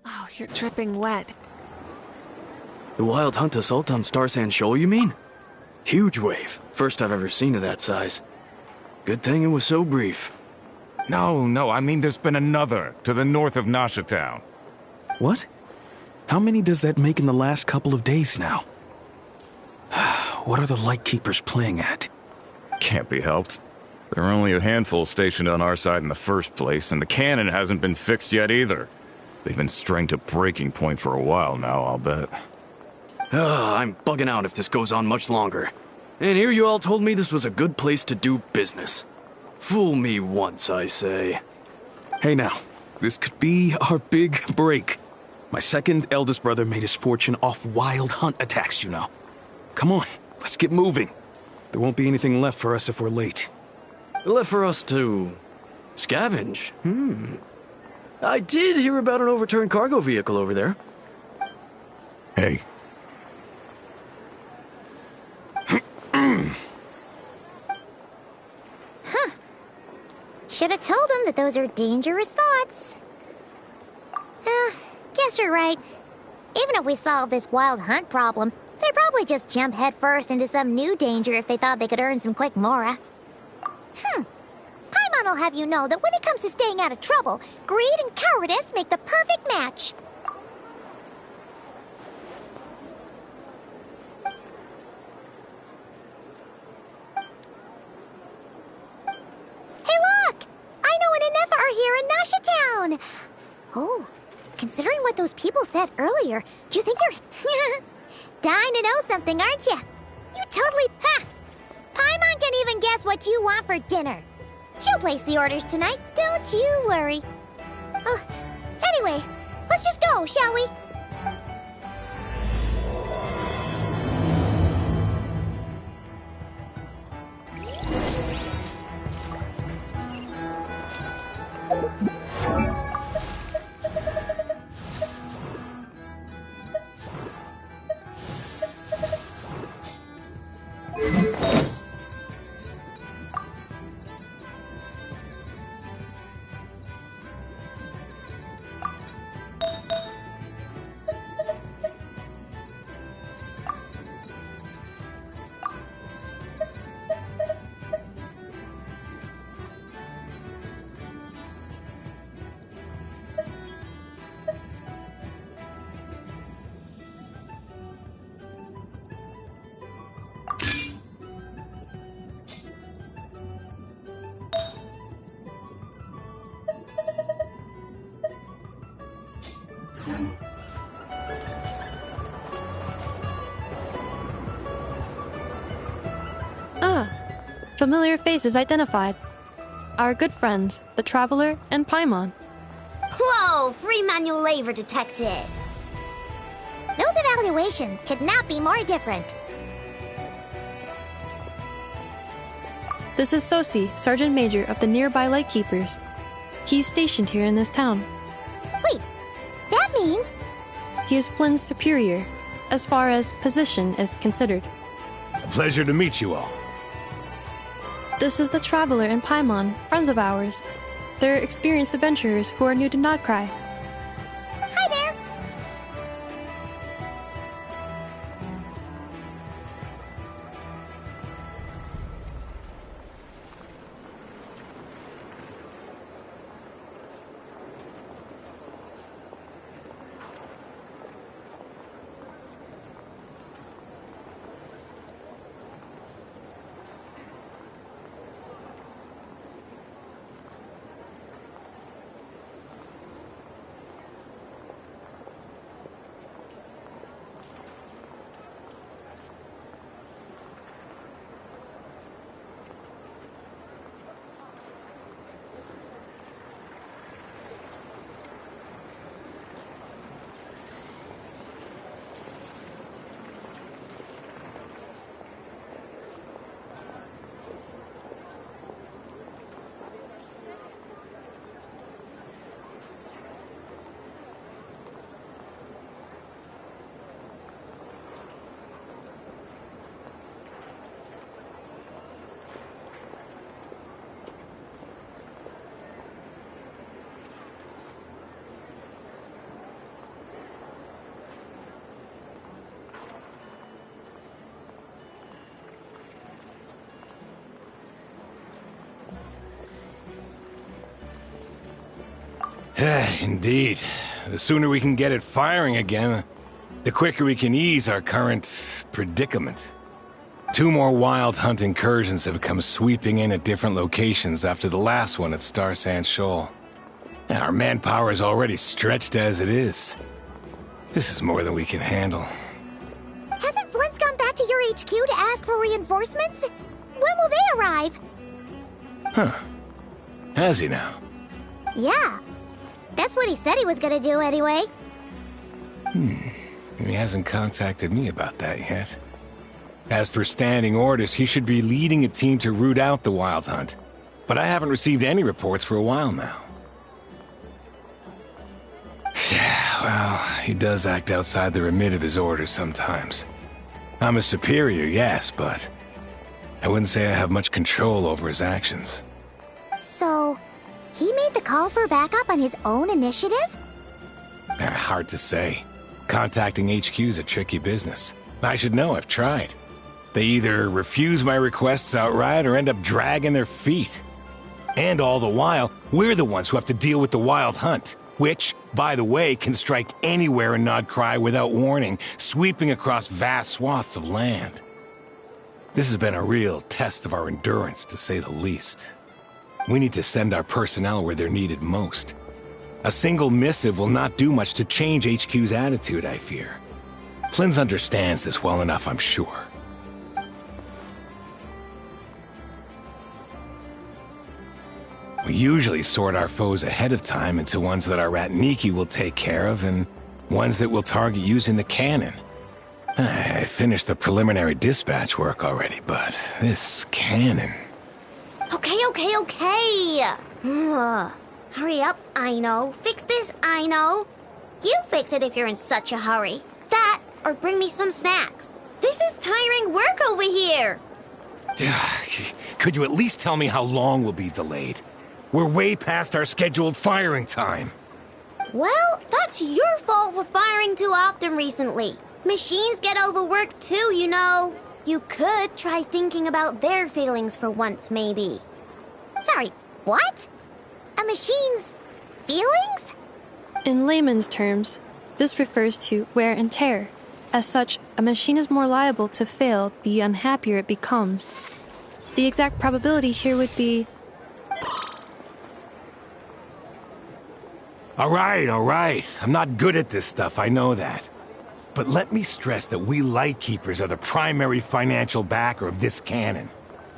Oh, you're dripping wet. The wild hunt assault on Star Sand Shoal, you mean? Huge wave. First I've ever seen of that size. Good thing it was so brief. No, I mean there's been another, to the north of Nasha Town. What? How many does that make in the last couple of days now? What are the Lightkeepers playing at? Can't be helped. There are only a handful stationed on our side in the first place, and the cannon hasn't been fixed yet either. They've been strained to breaking point for a while now, I'll bet. I'm bugging out if this goes on much longer. And here you all told me this was a good place to do business. Fool me once, I say. Hey now, this could be our big break. My second eldest brother made his fortune off wild hunt attacks, you know. Come on, let's get moving. There won't be anything left for us if we're late. Left for us to scavenge? I did hear about an overturned cargo vehicle over there. Hey. Should have told him that those are dangerous thoughts. Guess you're right. Even if we solve this wild hunt problem, they'd probably just jump headfirst into some new danger if they thought they could earn some quick mora. Paimon will have you know that when it comes to staying out of trouble, greed and cowardice make the perfect match. Hey look! Aino and Anefa are here in Nasha Town! Oh, considering what those people said earlier, do you think they're... dying to know something, aren't you? You totally... Ha! Paimon can even guess what you want for dinner. She'll place the orders tonight, don't you worry. Anyway, let's just go, shall we? Familiar faces identified. Our good friends, the Traveler and Paimon. Whoa, free manual labor detected. Those evaluations could not be more different. This is Sosi, Sergeant Major of the nearby Lightkeepers. He's stationed here in this town. Wait, that means... He is Flynn's superior, as far as position is considered. A pleasure to meet you all. This is the Traveler and Paimon, friends of ours. They're experienced adventurers who are new to Notcry. Hi there! Indeed. The sooner we can get it firing again, the quicker we can ease our current predicament. 2 more wild hunt incursions have come sweeping in at different locations after the last one at Star Sand Shoal. Our manpower is already stretched as it is. This is more than we can handle. Hasn't Flint's gone back to your HQ to ask for reinforcements? When will they arrive? Huh. Has he now? Yeah. That's what he said he was gonna do anyway. He hasn't contacted me about that yet. As per standing orders, he should be leading a team to root out the wild hunt. But I haven't received any reports for a while now. Well, he does act outside the remit of his orders sometimes. I'm a superior, yes, but I wouldn't say I have much control over his actions. So, he made the call for backup on his own initiative? Hard to say. Contacting HQ's a tricky business. I should know, I've tried. They either refuse my requests outright or end up dragging their feet. And all the while, we're the ones who have to deal with the wild hunt, which, by the way, can strike anywhere in Nodcry without warning, sweeping across vast swaths of land. This has been a real test of our endurance, to say the least. We need to send our personnel where they're needed most. A single missive will not do much to change HQ's attitude, I fear. Flynn understands this well enough, I'm sure. We usually sort our foes ahead of time into ones that our rat Nikki will take care of and ones that we'll target using the cannon. I finished the preliminary dispatch work already, but this cannon... Okay. Hurry up, I know. Fix this, I know. You fix it if you're in such a hurry. That, or bring me some snacks. This is tiring work over here. Could you at least tell me how long we'll be delayed? We're way past our scheduled firing time. Well, that's your fault for firing too often recently. Machines get overworked too, you know. You could try thinking about their feelings for once, maybe. Sorry, what? A machine's feelings? In layman's terms, this refers to wear and tear. As such, a machine is more liable to fail the unhappier it becomes. The exact probability here would be... All right. I'm not good at this stuff, I know that. But let me stress that we Lightkeepers are the primary financial backer of this cannon.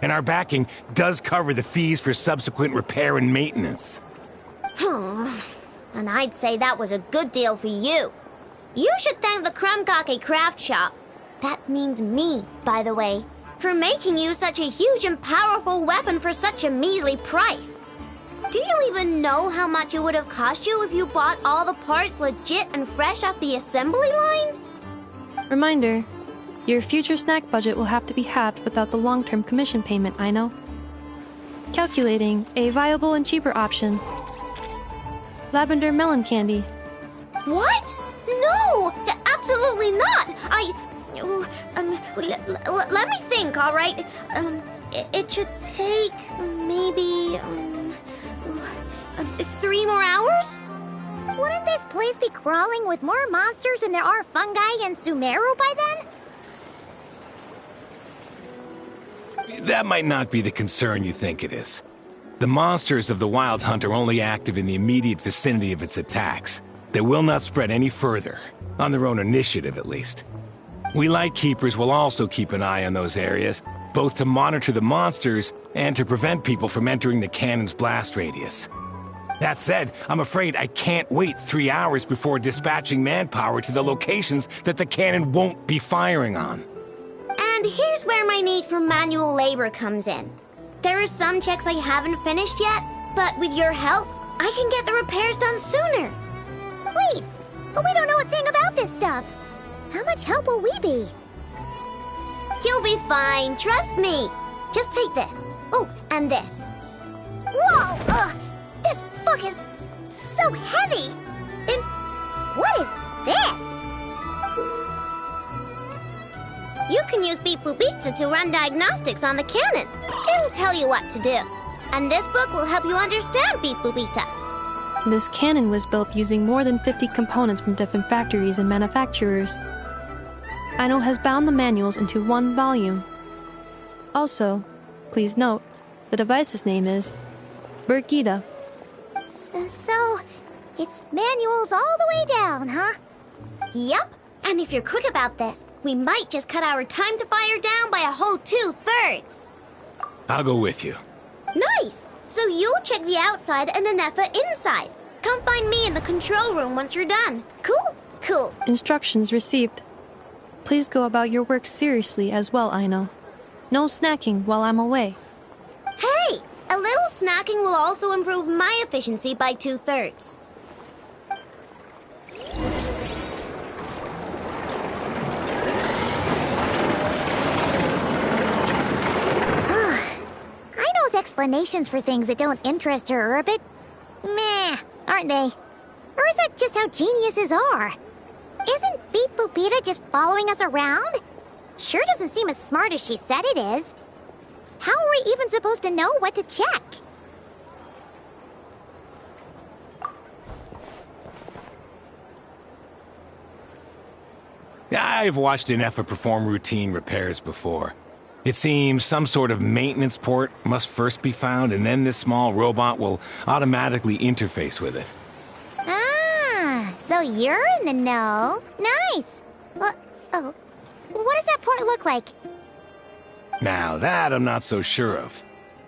And our backing does cover the fees for subsequent repair and maintenance. And I'd say that was a good deal for you. You should thank the Krumkake craft shop. That means me, by the way, for making you such a huge and powerful weapon for such a measly price. Do you even know how much it would have cost you if you bought all the parts legit and fresh off the assembly line? Reminder, your future snack budget will have to be halved without the long-term commission payment, I know. Calculating a viable and cheaper option. Lavender melon candy. What? No! Absolutely not! Let me think, all right? It should take maybe 3 more hours? Wouldn't this place be crawling with more monsters than there are fungi in Sumeru by then? That might not be the concern you think it is. The monsters of the Wild Hunt are only active in the immediate vicinity of its attacks. They will not spread any further, on their own initiative at least. We Lightkeepers will also keep an eye on those areas, both to monitor the monsters and to prevent people from entering the cannon's blast radius. That said, I'm afraid I can't wait 3 hours before dispatching manpower to the locations that the cannon won't be firing on. And here's where my need for manual labor comes in. There are some checks I haven't finished yet, but with your help, I can get the repairs done sooner. Wait, but we don't know a thing about this stuff. How much help will we be? You'll be fine, trust me. Just take this. Oh, and this. Whoa! This book is so heavy! And what is this? You can use Beep Boop Pizza to run diagnostics on the cannon. It'll tell you what to do. And this book will help you understand Beep Boop Pizza. This cannon was built using more than 50 components from different factories and manufacturers. Aino has bound the manuals into one volume. Also, please note, the device's name is Birgitta. So, it's manuals all the way down, huh? Yep, and if you're quick about this, we might just cut our time to fire down by a whole 2/3. I'll go with you. Nice! So you'll check the outside and Anefa inside. Come find me in the control room once you're done. Cool? Cool. Instructions received. Please go about your work seriously as well, Aino. No snacking while I'm away. Hey! A little snacking will also improve my efficiency by 2/3. Aino's explanations for things that don't interest her are a bit meh, aren't they? Or is that just how geniuses are? Isn't Beep Boopita just following us around? Sure doesn't seem as smart as she said it is. How are we even supposed to know what to check? I've watched Anefa perform routine repairs before. It seems some sort of maintenance port must first be found, and then this small robot will automatically interface with it. Ah, so you're in the know. Nice. What does that port look like? Now that I'm not so sure of.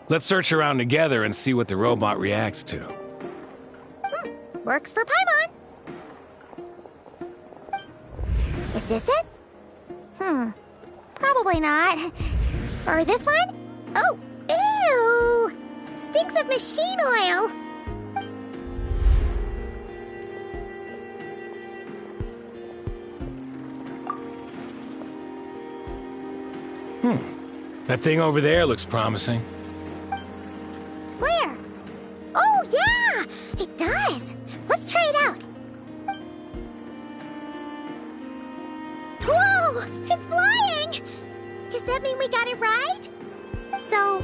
Let's search around together and see what the robot reacts to. Works for Paimon. Is this it? Probably not. Or this one? Oh, ew! Stinks of machine oil. That thing over there looks promising. Where? Oh, yeah! It does! Let's try it out. Whoa! It's flying! Does that mean we got it right? So,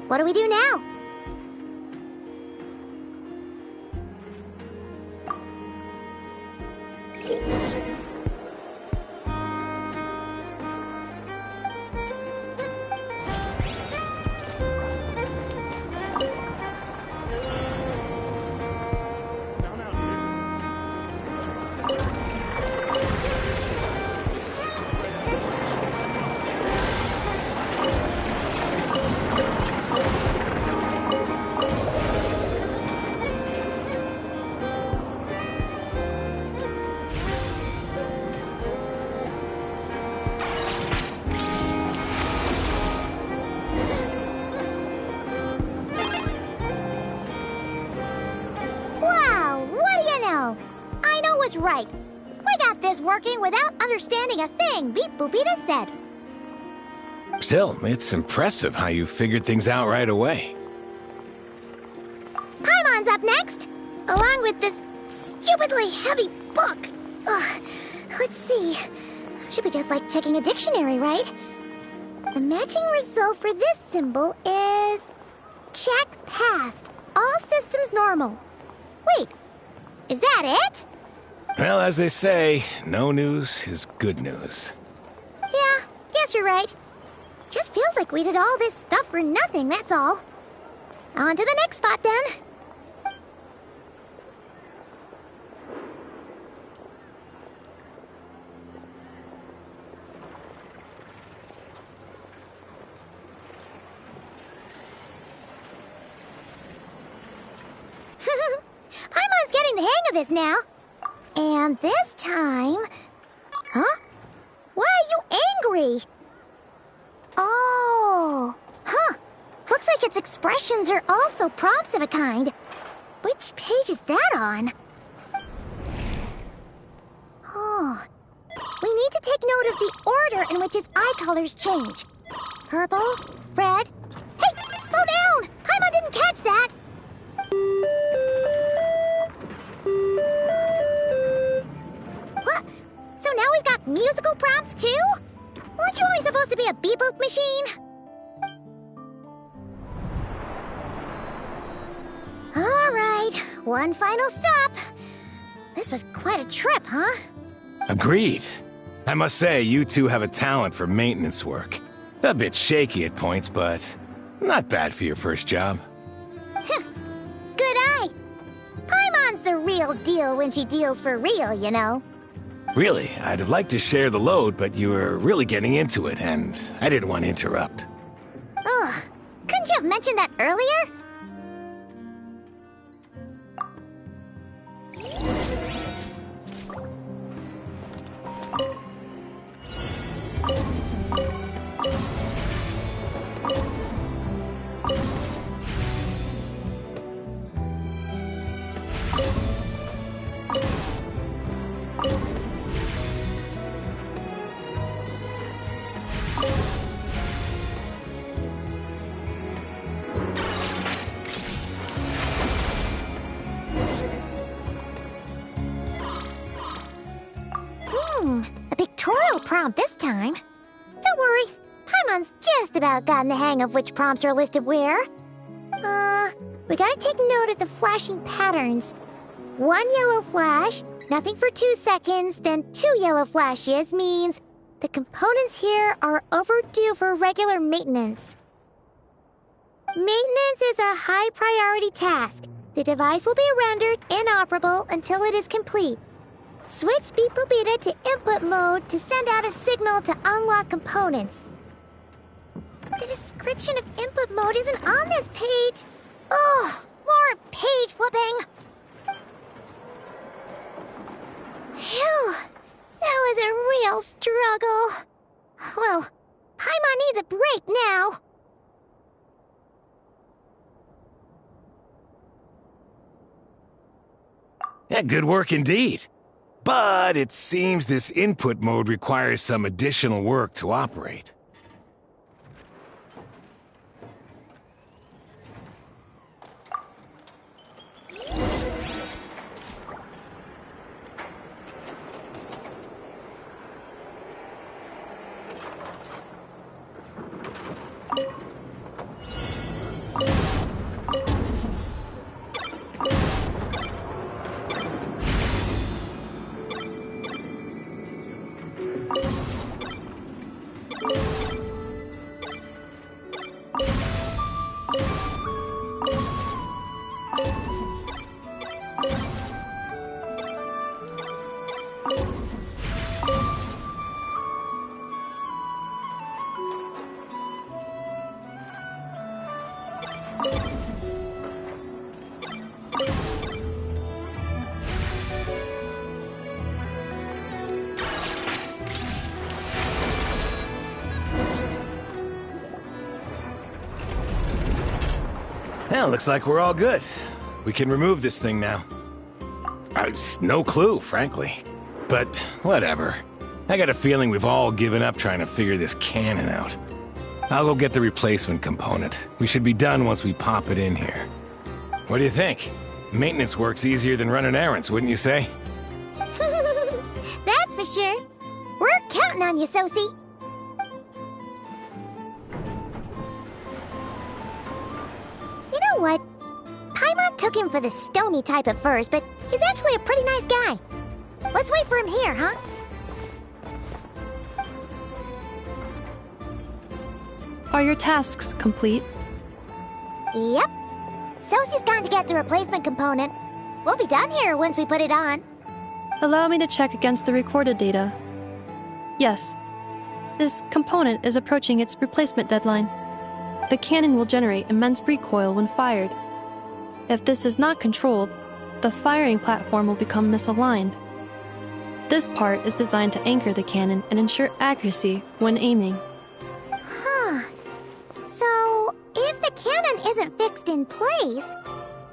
what do we do now? Was right. We got this working without understanding a thing Beep Boopita said. Still, it's impressive how you figured things out right away. Paimon's up next, along with this stupidly heavy book. Ugh. Let's see. Should be just like checking a dictionary, right? The matching result for this symbol is... check passed. All systems normal. Wait, is that it? Well, as they say, no news is good news. Yeah, guess you're right. Just feels like we did all this stuff for nothing, that's all. On to the next spot, then. Paimon's getting the hang of this now. And this time... Huh? Why are you angry? Oh... Huh. Looks like its expressions are also prompts of a kind. Which page is that on? Oh... We need to take note of the order in which its eye colors change. Purple, red... Hey! Slow down! Paimon didn't catch that! What? So now we've got musical prompts too? Weren't you only supposed to be a beep-boop machine? Alright. one final stop. This was quite a trip, huh? Agreed. I must say, you two have a talent for maintenance work. A bit shaky at points, but not bad for your first job. Good eye. Paimon's the real deal when she deals for real, you know. Really, I'd have liked to share the load, but you were really getting into it, and I didn't want to interrupt. Ugh, couldn't you have mentioned that earlier? A pictorial prompt this time. Don't worry, Paimon's just about gotten the hang of which prompts are listed where. We gotta take note of the flashing patterns. 1 yellow flash, nothing for 2 seconds, then 2 yellow flashes means the components here are overdue for regular maintenance. Maintenance is a high priority task. The device will be rendered inoperable until it is complete. Switch Beep Boopita to input mode to send out a signal to unlock components. The description of input mode isn't on this page. Ugh, more page flipping. Phew, that was a real struggle. Well, Paimon needs a break now. Yeah, good work indeed. But it seems this input mode requires some additional work to operate. Well, looks like we're all good. We can remove this thing now. No clue, frankly. But whatever. I got a feeling we've all given up trying to figure this cannon out. I'll go get the replacement component. We should be done once we pop it in here. What do you think? Maintenance work's easier than running errands, wouldn't you say? That's for sure. We're counting on you, Sosie. You know what? Paimon took him for the stony type at first, but he's actually a pretty nice guy. Let's wait for him here, huh? Are your tasks complete? Yep. Sosie's gone to get the replacement component. We'll be done here once we put it on. Allow me to check against the recorded data. Yes. This component is approaching its replacement deadline. The cannon will generate immense recoil when fired. If this is not controlled, the firing platform will become misaligned. This part is designed to anchor the cannon and ensure accuracy when aiming. Huh. So, if the cannon isn't fixed in place,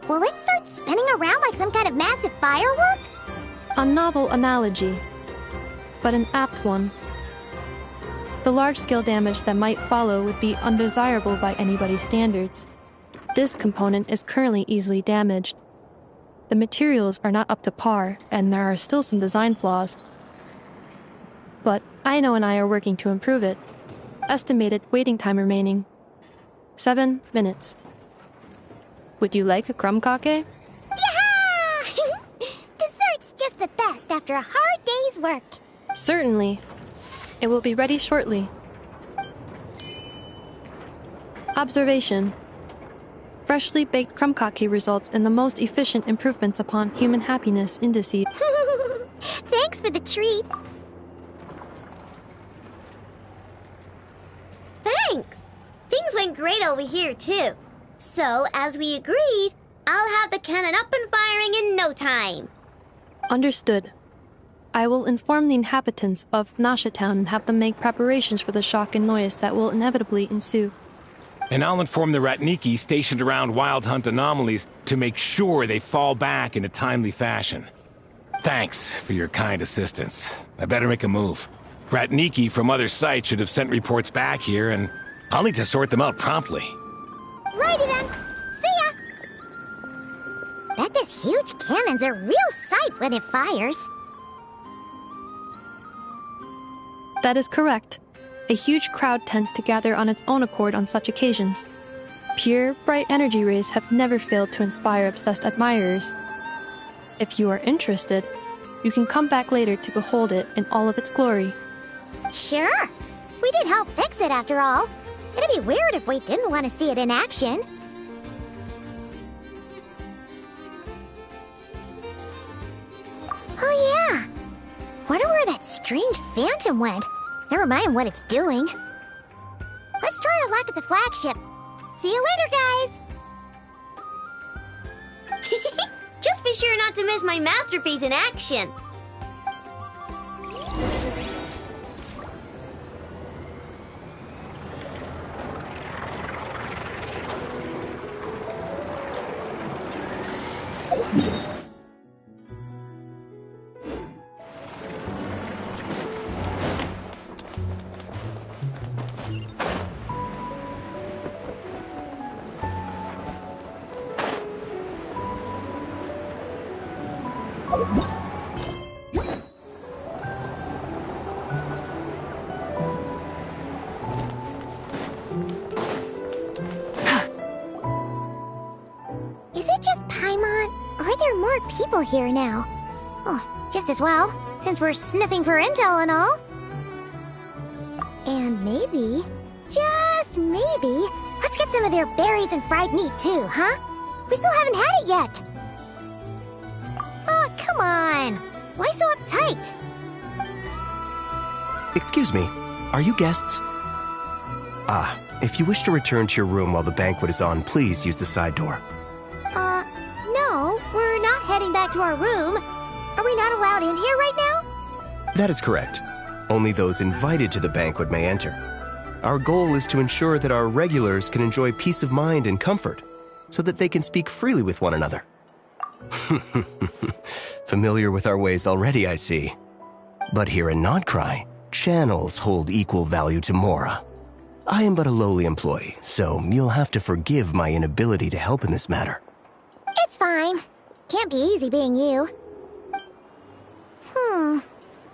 will it start spinning around like some kind of massive firework? A novel analogy, but an apt one. The large-scale damage that might follow would be undesirable by anybody's standards. This component is currently easily damaged. The materials are not up to par, and there are still some design flaws. But Aino and I are working to improve it. Estimated waiting time remaining: 7 minutes. Would you like a crumb kake? Yeah! snack after a hard day's work. Certainly. It will be ready shortly. Observation. Freshly baked krumkake results in the most efficient improvements upon human happiness indices. Thanks for the treat. Thanks! Things went great over here, too. So, as we agreed, I'll have the cannon up and firing in no time. Understood. I will inform the inhabitants of Nasha Town and have them make preparations for the shock and noise that will inevitably ensue. And I'll inform the Ratniki stationed around Wild Hunt anomalies to make sure they fall back in a timely fashion. Thanks for your kind assistance. I better make a move. Ratniki from other sites should have sent reports back here, and I'll need to sort them out promptly. Righty then. See ya! Bet this huge cannon's a real sight when it fires. That is correct. A huge crowd tends to gather on its own accord on such occasions. Pure, bright energy rays have never failed to inspire obsessed admirers. If you are interested, you can come back later to behold it in all of its glory. Sure. We did help fix it after all. It'd be weird if we didn't want to see it in action. Oh yeah. Wonder where that strange phantom went. Never mind what it's doing. Let's try our luck at the flagship. See you later, guys. Just be sure not to miss my masterpiece in action. Is it just Paimon, or are there more people here now? Oh, just as well, since we're sniffing for intel and all. And maybe, just maybe, let's get some of their berries and fried meat too, huh? We still haven't had it yet. Oh, come on. Why so uptight? Excuse me, are you guests? Ah, if you wish to return to your room while the banquet is on, please use the side door. No, we're not heading back to our room. Are we not allowed in here right now? That is correct. Only those invited to the banquet may enter. Our goal is to ensure that our regulars can enjoy peace of mind and comfort, so that they can speak freely with one another. Familiar with our ways already, I see. But here in Nodcry, channels hold equal value to Mora. I am but a lowly employee, so you'll have to forgive my inability to help in this matter. It's fine. Can't be easy being you.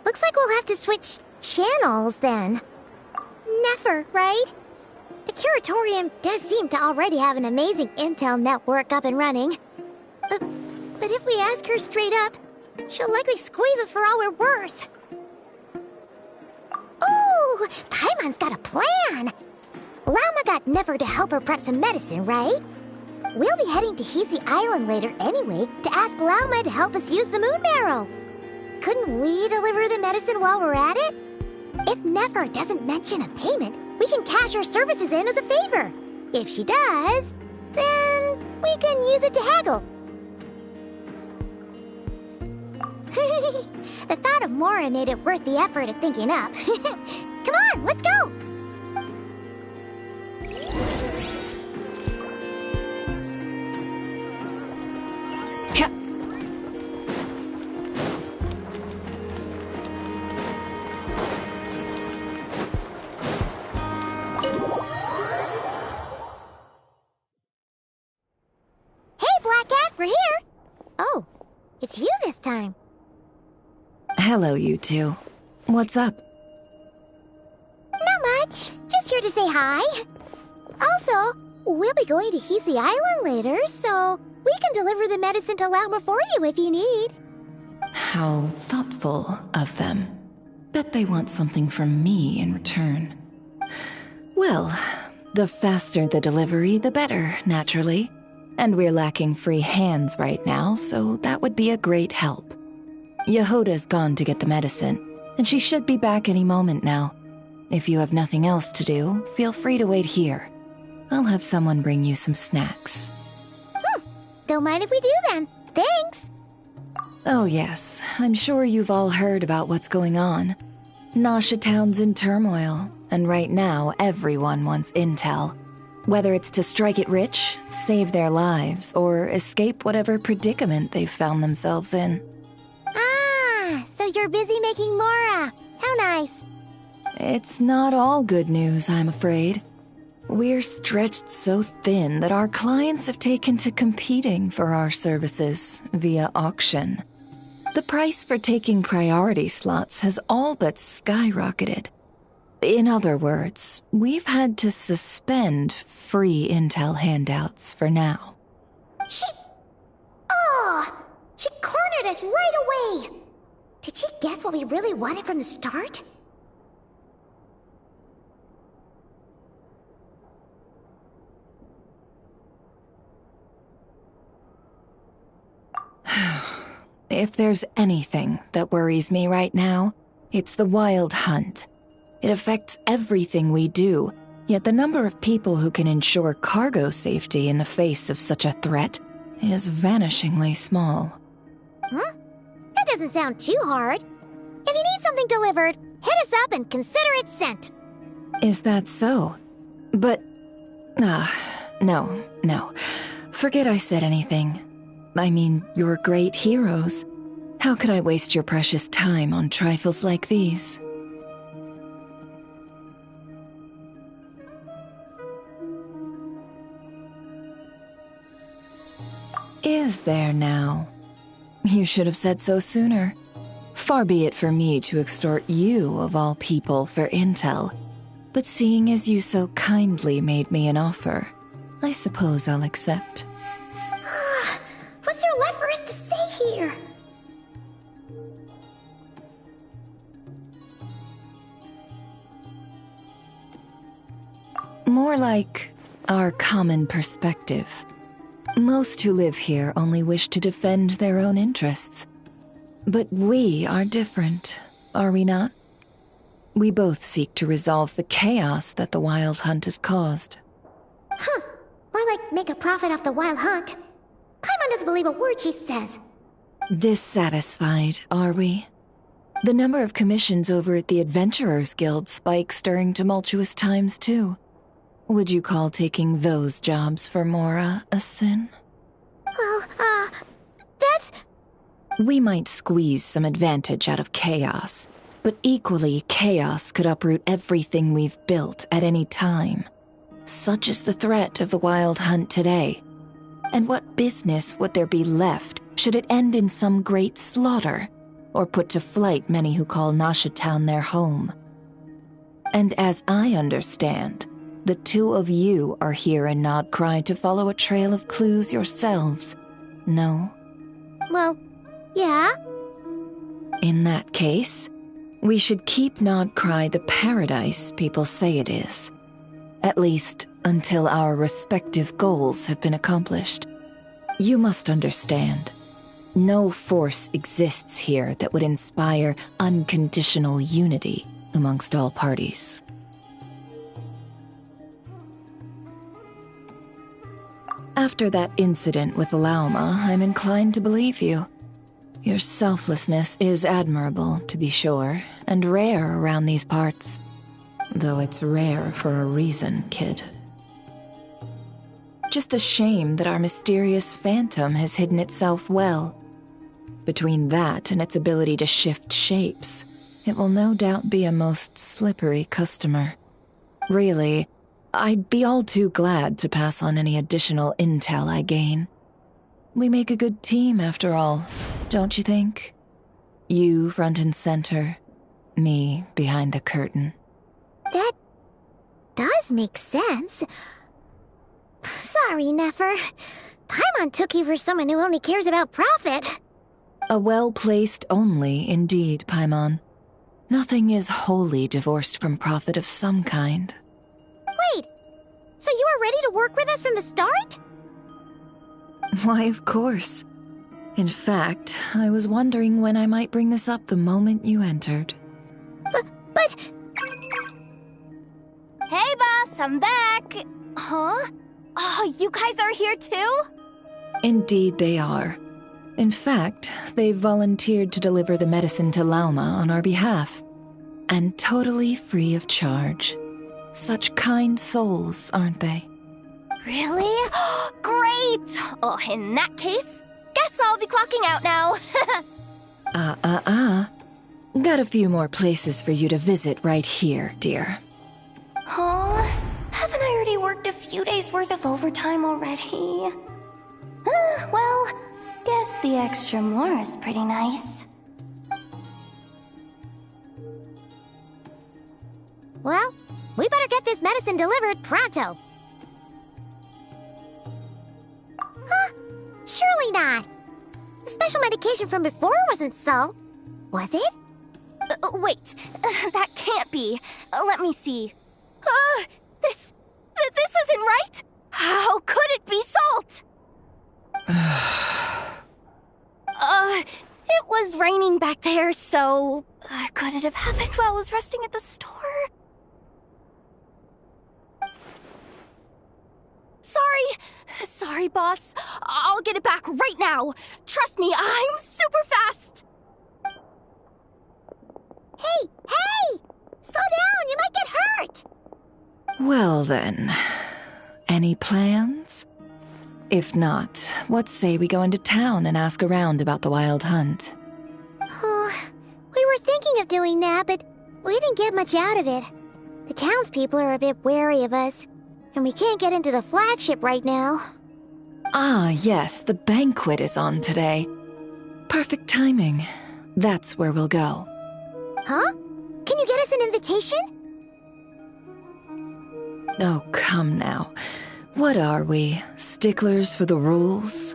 Looks like we'll have to switch channels then. Never, right? The Curatorium does seem to already have an amazing intel network up and running. But if we ask her straight up, she'll likely squeeze us for all we're worth. Ooh, Paimon's got a plan! Lauma got Nefer to help her prep some medicine, right? We'll be heading to Hisi Island later anyway to ask Lauma to help us use the moon marrow. Couldn't we deliver the medicine while we're at it? If Nefer doesn't mention a payment, we can cash our services in as a favor. If she does, then we can use it to haggle. The thought of Mora made it worth the effort of thinking up. Come on, let's go! We're here! Oh, it's you this time. Hello, you two. What's up? Not much. Just here to say hi. Also, we'll be going to Hisi Island later, so we can deliver the medicine to Lauma for you if you need. How thoughtful of them. Bet they want something from me in return. Well, the faster the delivery, the better, naturally. And we're lacking free hands right now, so that would be a great help. Yehoda's gone to get the medicine, and she should be back any moment now. If you have nothing else to do, feel free to wait here. I'll have someone bring you some snacks. Don't mind if we do then. Thanks! Oh yes, I'm sure you've all heard about what's going on. Nasha Town's in turmoil, and right now everyone wants intel. Whether it's to strike it rich, save their lives, or escape whatever predicament they've found themselves in. Ah, so you're busy making Mora. How nice. It's not all good news, I'm afraid. We're stretched so thin that our clients have taken to competing for our services via auction. The price for taking priority slots has all but skyrocketed. In other words, we've had to suspend free intel handouts for now. She cornered us right away! Did she guess what we really wanted from the start? If there's anything that worries me right now, it's the Wild Hunt. It affects everything we do, yet the number of people who can ensure cargo safety in the face of such a threat is vanishingly small. Huh? That doesn't sound too hard. If you need something delivered, hit us up and consider it sent. Is that so? But... no. Forget I said anything. I mean, you're great heroes. How could I waste your precious time on trifles like these? Is there now? You should have said so sooner. Far be it for me to extort you, of all people, for intel. But seeing as you so kindly made me an offer, I suppose I'll accept. What's there left for us to say here? More like our common perspective. Most who live here only wish to defend their own interests. But we are different, are we not? We both seek to resolve the chaos that the Wild Hunt has caused. Huh. Or like make a profit off the Wild Hunt. Paimon doesn't believe a word she says. Dissatisfied, are we? The number of commissions over at the Adventurers Guild spikes during tumultuous times, too. Would you call taking those jobs for Mora a sin? Well, that's... We might squeeze some advantage out of chaos, but equally, chaos could uproot everything we've built at any time. Such is the threat of the Wild Hunt today. And what business would there be left should it end in some great slaughter, or put to flight many who call Nasha Town their home? And as I understand, the two of you are here in Nodcry to follow a trail of clues yourselves, no? Well, yeah. In that case, we should keep Nodcry the paradise people say it is. At least until our respective goals have been accomplished. You must understand, no force exists here that would inspire unconditional unity amongst all parties. After that incident with Lauma, I'm inclined to believe you. Your selflessness is admirable, to be sure, and rare around these parts. Though it's rare for a reason, kid. Just a shame that our mysterious phantom has hidden itself well. Between that and its ability to shift shapes, it will no doubt be a most slippery customer. Really, I'd be all too glad to pass on any additional intel I gain. We make a good team, after all, don't you think? You front and center, me behind the curtain. That does make sense. Sorry, Nefer. Paimon took you for someone who only cares about profit. A well-placed only, indeed, Paimon. Nothing is wholly divorced from profit of some kind. Wait, so you were ready to work with us from the start? Why, of course. In fact, I was wondering when I might bring this up the moment you entered. But... Hey, boss, I'm back! Huh? Oh, you guys are here too? Indeed they are. In fact, they've volunteered to deliver the medicine to Lauma on our behalf. And totally free of charge. Such kind souls, aren't they? Really? Great! Oh, in that case, guess I'll be clocking out now. Got a few more places for you to visit right here, dear. Huh? Haven't I already worked a few days worth of overtime already? Well, guess the extra more is pretty nice. Well, we better get this medicine delivered pronto. Huh? Surely not. The special medication from before wasn't salt, was it? Wait, that can't be. Let me see. This isn't right. How could it be salt? It was raining back there, so could it have happened while I was resting at the store? Sorry, boss. I'll get it back right now. Trust me, I'm super fast. Hey! Slow down, you might get hurt! Well then, any plans? If not, what say we go into town and ask around about the Wild Hunt? We were thinking of doing that, but we didn't get much out of it. The townspeople are a bit wary of us, and we can't get into the flagship right now. Ah, yes, the banquet is on today. Perfect timing. That's where we'll go. Huh? Can you get us an invitation? Oh, come now. What are we, sticklers for the rules?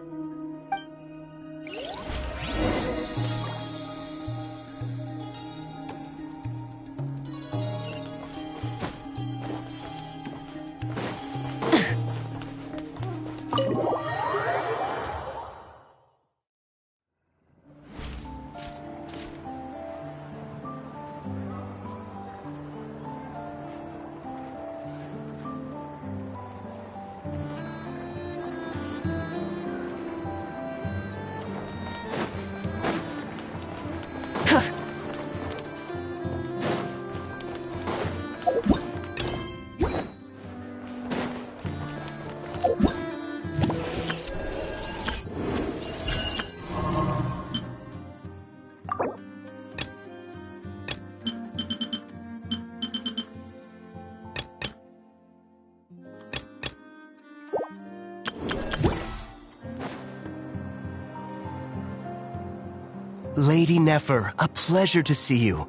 Lady Nefer, a pleasure to see you.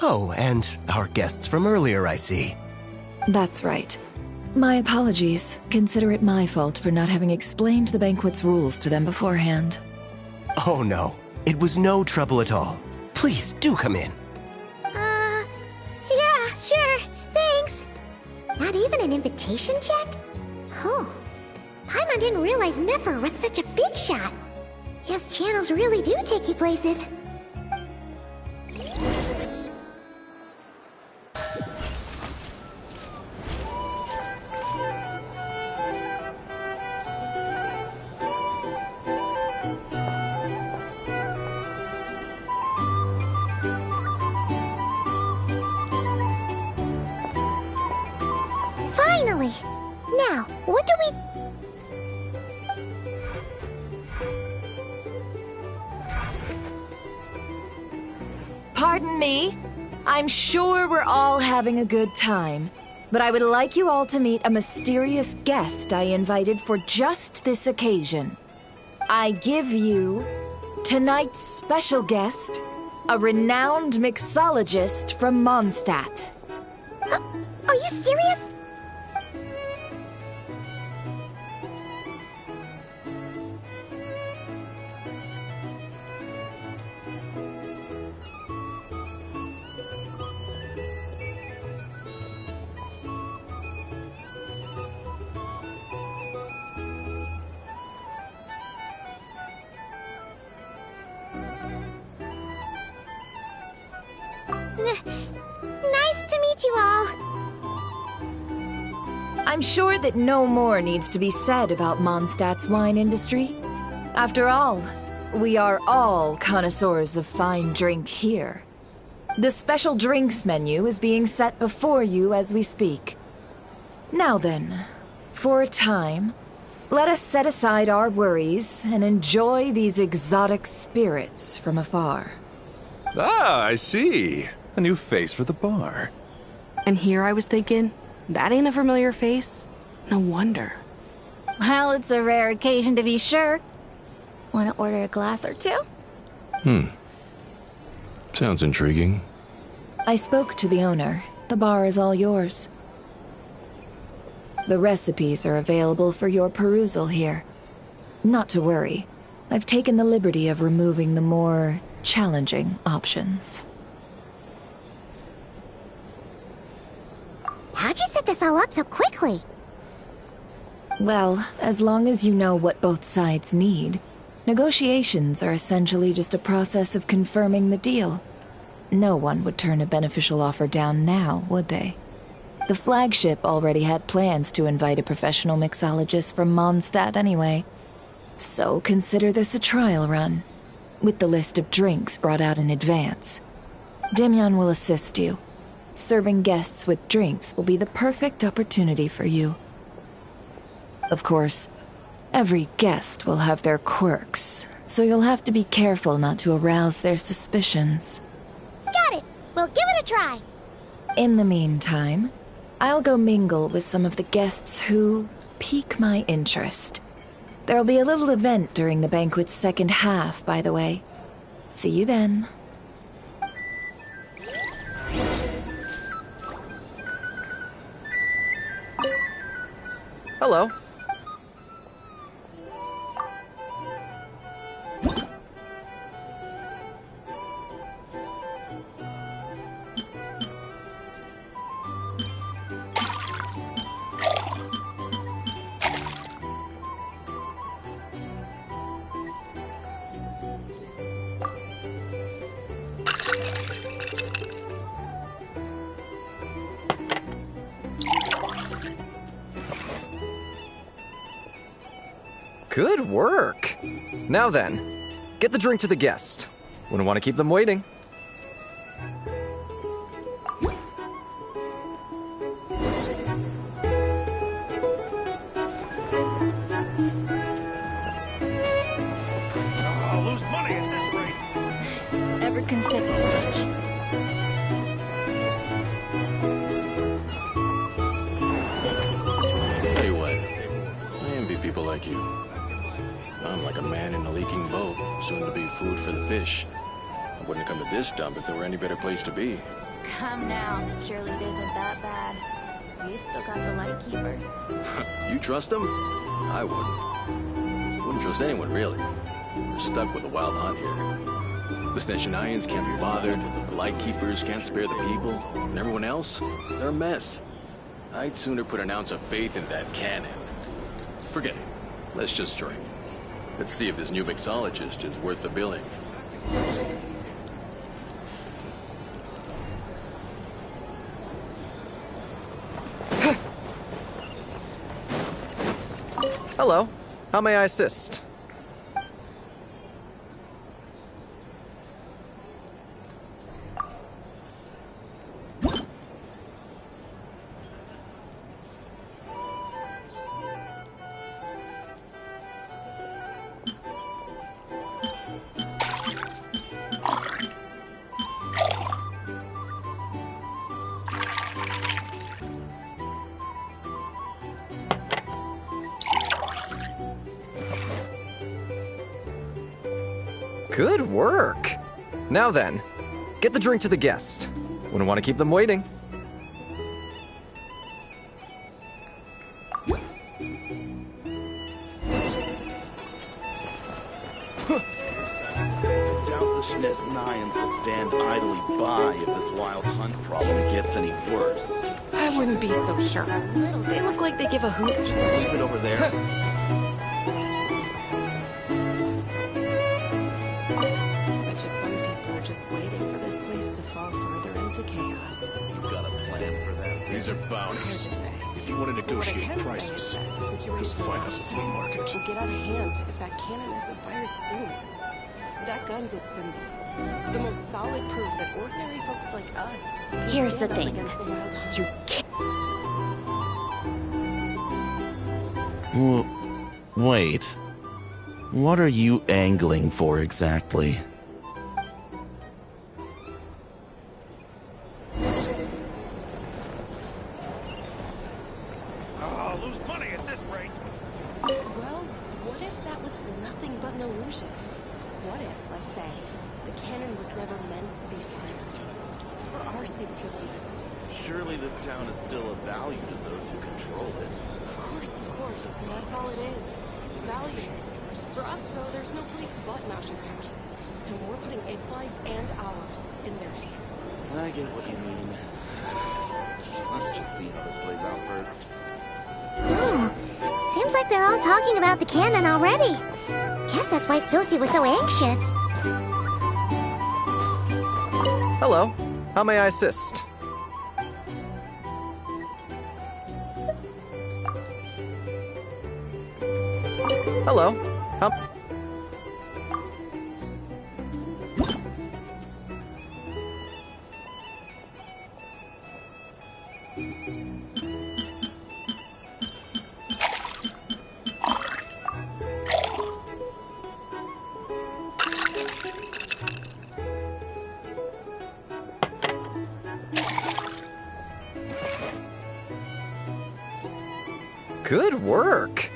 Oh, and our guests from earlier, I see. That's right. My apologies. Consider it my fault for not having explained the banquet's rules to them beforehand. Oh no, it was no trouble at all. Please, do come in. Yeah, sure, thanks. Not even an invitation check? Oh, Paimon didn't realize Nefer was such a big shot. Yes, channels really do take you places. Finally! Now, what do we... Pardon me. I'm sure we're all having a good time, but I would like you all to meet a mysterious guest I invited for just this occasion. I give you tonight's special guest, a renowned mixologist from Mondstadt. Are you serious? Nice to meet you all. I'm sure that no more needs to be said about Mondstadt's wine industry. After all, we are all connoisseurs of fine drink here. The special drinks menu is being set before you as we speak. Now then, for a time, let us set aside our worries and enjoy these exotic spirits from afar. Ah, I see. A new face for the bar. And here I was thinking, that ain't a familiar face. No wonder. Well, it's a rare occasion to be sure. Want to order a glass or two? Sounds intriguing. I spoke to the owner. The bar is all yours. The recipes are available for your perusal here. Not to worry. I've taken the liberty of removing the more challenging options. How'd you set this all up so quickly? Well, as long as you know what both sides need, negotiations are essentially just a process of confirming the deal. No one would turn a beneficial offer down now, would they? The flagship already had plans to invite a professional mixologist from Mondstadt anyway. So consider this a trial run, with the list of drinks brought out in advance. Demyon will assist you. Serving guests with drinks will be the perfect opportunity for you. Of course, every guest will have their quirks, so you'll have to be careful not to arouse their suspicions. Got it. We'll give it a try. In the meantime, I'll go mingle with some of the guests who pique my interest. There'll be a little event during the banquet's second half, by the way. See you then. Hello. Good work. Now then, get the drink to the guest. Wouldn't want to keep them waiting. I'll lose money at this rate. Ever consider such? Anyway, I envy people like you. I'm like a man in a leaking boat, soon to be food for the fish. I wouldn't come to this dump if there were any better place to be. Come now. Surely it isn't that bad. We've still got the light keepers. You trust them? I wouldn't. Wouldn't trust anyone, really. We're stuck with the wild hunt here. The Sneshanians can't be bothered, the Lightkeepers can't spare the people, and everyone else, they're a mess. I'd sooner put an ounce of faith in that cannon. Forget it. Let's just drink. Let's see if this new mixologist is worth the billing. Hello. How may I assist? Good work. Now then, get the drink to the guest. Wouldn't want to keep them waiting. I doubt the Sneshanians will stand idly by if this wild hunt problem gets any worse. I wouldn't be so sure. They look like they give a hoot. Just leave it over there. Bet you some people are just waiting for this place to fall further into These are bounties. If you want to negotiate prices, go find us a flea market. Will get out of hand if that cannon isn't fired soon. That gun's a symbol. The most solid proof that ordinary folks like us can Here's the stand up thing. against the wild hunt. You can't. Wait. What are you angling for exactly? I'll lose money at this rate. Well, what if that was nothing but an illusion? What if, let's say, the cannon was never meant to be fired? For our sakes, at least. Surely this town is still of value to those who control it. Of course. Well, that's all it is. Value. For us, though, there's no place but Nashatown. And we're putting its life and ours in their hands. I get what you mean. Let's just see how this plays out first. Seems like they're all talking about the cannon already. Guess that's why Sosie was so anxious. Hello. How may I assist? Hello. Good work.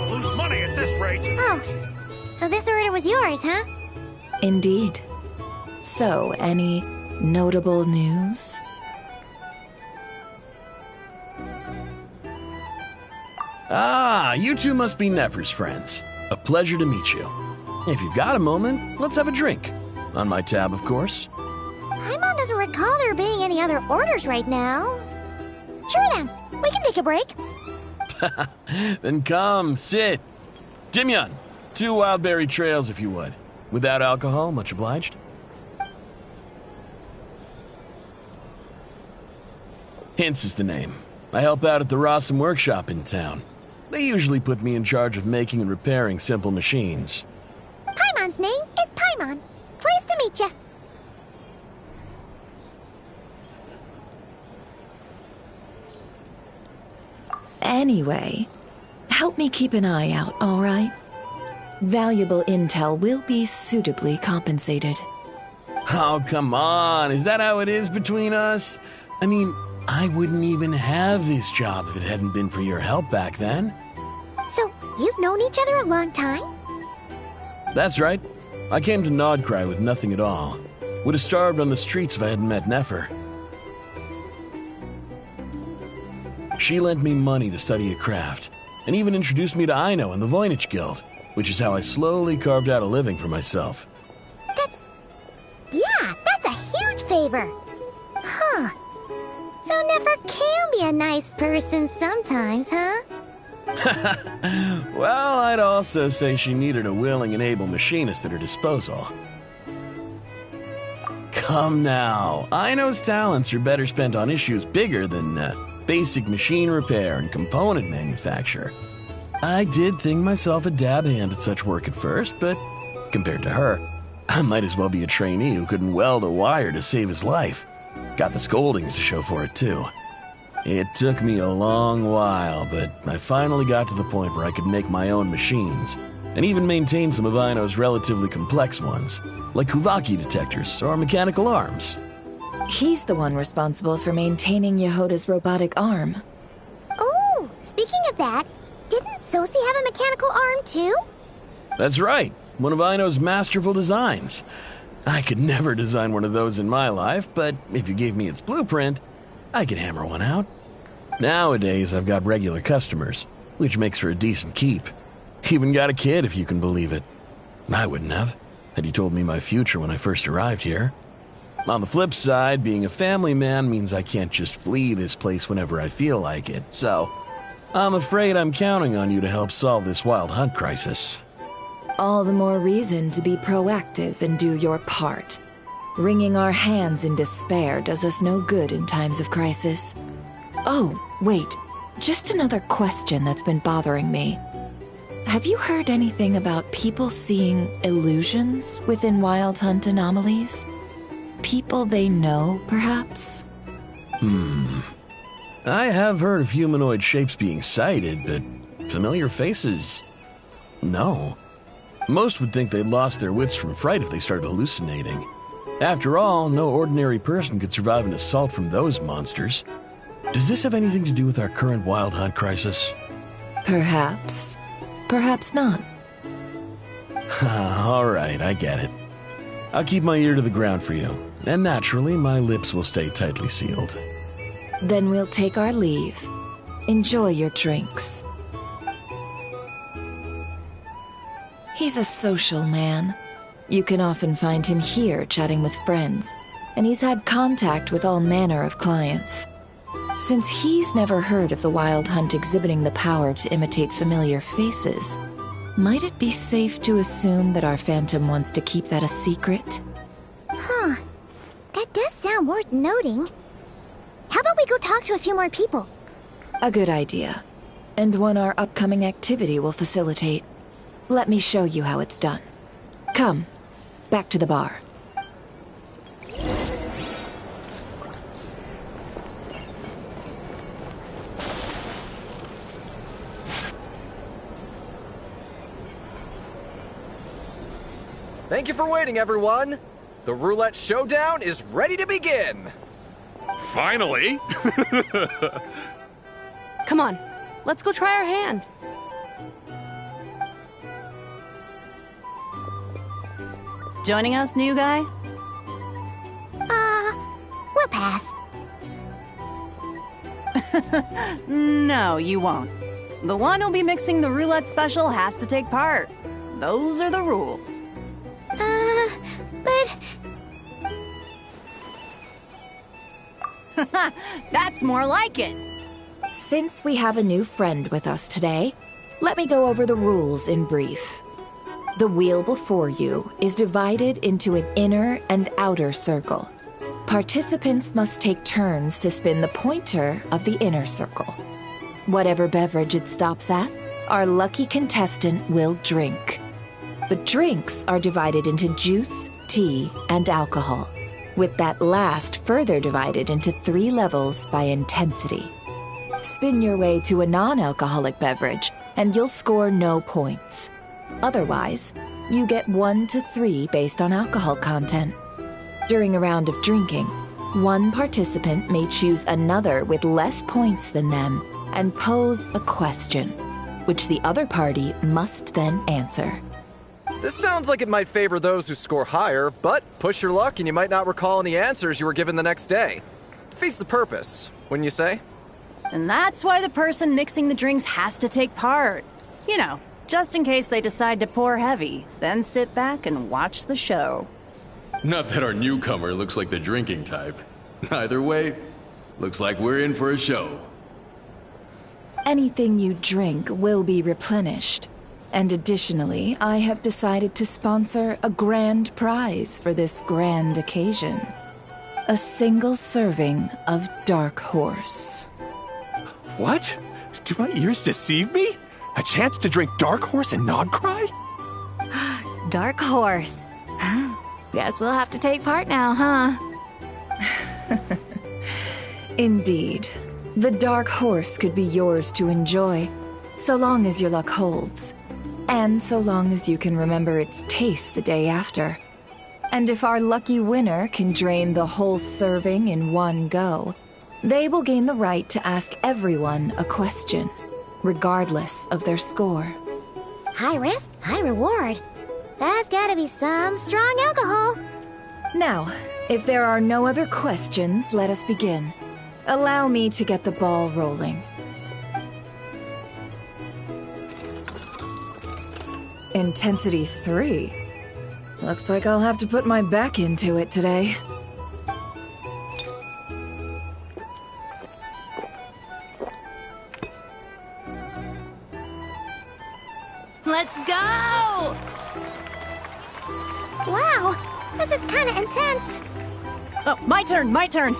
Lose money at this rate. Oh, so this order was yours, huh? Indeed. So, any notable news? Ah, you two must be Nefer's friends. A pleasure to meet you. If you've got a moment, let's have a drink. On my tab, of course. Paimon doesn't recall there being any other orders right now. Sure then, we can take a break. Then come, sit. Dimyon, 2 wildberry trails if you would. Without alcohol, much obliged. Hints is the name. I help out at the Rossum workshop in town. They usually put me in charge of making and repairing simple machines. Paimon's name is Paimon. Pleased to meet you. Anyway, help me keep an eye out, all right? Valuable intel will be suitably compensated. Oh, come on. Is that how it is between us? I mean, I wouldn't even have this job if it hadn't been for your help back then. So, you've known each other a long time? That's right. I came to Nodcry with nothing at all. Would have starved on the streets if I hadn't met Nefer. She lent me money to study a craft, and even introduced me to Aino and the Voynich Guild, which is how I slowly carved out a living for myself. That's a huge favor. Huh. So Nefer can be a nice person sometimes, huh? Well, I'd also say she needed a willing and able machinist at her disposal. Come now, Aino's talents are better spent on issues bigger than basic machine repair and component manufacture. I did think myself a dab hand at such work at first, but compared to her, I might as well be a trainee who couldn't weld a wire to save his life. Got the scoldings to show for it, too. It took me a long while, but I finally got to the point where I could make my own machines, and even maintain some of Aino's relatively complex ones, like Kuvaki detectors or mechanical arms. He's the one responsible for maintaining Yehoda's robotic arm. Oh, speaking of that, didn't Sosie have a mechanical arm too? That's right, one of Aino's masterful designs. I could never design one of those in my life, but if you gave me its blueprint, I could hammer one out. Nowadays, I've got regular customers, which makes for a decent keep. Even got a kid, if you can believe it. I wouldn't have, had you told me my future when I first arrived here. On the flip side, being a family man means I can't just flee this place whenever I feel like it, so I'm afraid I'm counting on you to help solve this wild hunt crisis. All the more reason to be proactive and do your part. Wringing our hands in despair does us no good in times of crisis. Oh, wait. Just another question that's been bothering me. Have you heard anything about people seeing illusions within Wild Hunt anomalies? People they know, perhaps? I have heard of humanoid shapes being sighted, but familiar faces? No. Most would think they'd lost their wits from fright if they started hallucinating. After all, no ordinary person could survive an assault from those monsters. Does this have anything to do with our current Wild Hunt crisis? Perhaps. Perhaps not. All right, I get it. I'll keep my ear to the ground for you, and naturally, my lips will stay tightly sealed. Then we'll take our leave. Enjoy your drinks. He's a social man. You can often find him here chatting with friends, and he's had contact with all manner of clients. Since he's never heard of the Wild Hunt exhibiting the power to imitate familiar faces, might it be safe to assume that our Phantom wants to keep that a secret? Huh. That does sound worth noting. How about we go talk to a few more people? A good idea. And one our upcoming activity will facilitate. Let me show you how it's done. Come, back to the bar. Thank you for waiting, everyone. The roulette showdown is ready to begin. Finally! Come on, let's go try our hand. Joining us, new guy? We'll pass. No, you won't. The one who'll be mixing the roulette special has to take part. Those are the rules. But... That's more like it. Since we have a new friend with us today, let me go over the rules in brief. The wheel before you is divided into an inner and outer circle. Participants must take turns to spin the pointer of the inner circle. Whatever beverage it stops at, our lucky contestant will drink. The drinks are divided into juice, tea, and alcohol, with that last further divided into 3 levels by intensity. Spin your way to a non-alcoholic beverage, and you'll score no points. Otherwise, you get 1 to 3 based on alcohol content. During a round of drinking, one participant may choose another with less points than them and pose a question, which the other party must then answer. This sounds like it might favor those who score higher, but push your luck and you might not recall any answers you were given the next day. Defeats the purpose, wouldn't you say? And that's why the person mixing the drinks has to take part. You know, just in case they decide to pour heavy, then sit back and watch the show. Not that our newcomer looks like the drinking type. Either way, looks like we're in for a show. Anything you drink will be replenished. And additionally, I have decided to sponsor a grand prize for this grand occasion. A single serving of Dark Horse. What? Do my ears deceive me? A chance to drink Dark Horse and not cry? Dark Horse. Guess we'll have to take part now, huh? Indeed. The Dark Horse could be yours to enjoy, so long as your luck holds. And so long as you can remember its taste the day after. And if our lucky winner can drain the whole serving in one go, they will gain the right to ask everyone a question, regardless of their score. High risk, high reward. That's gotta be some strong alcohol. Now, if there are no other questions, let us begin. Allow me to get the ball rolling. Intensity 3. Looks like I'll have to put my back into it today. Let's go! Wow, this is kind of intense. Oh, my turn, my turn.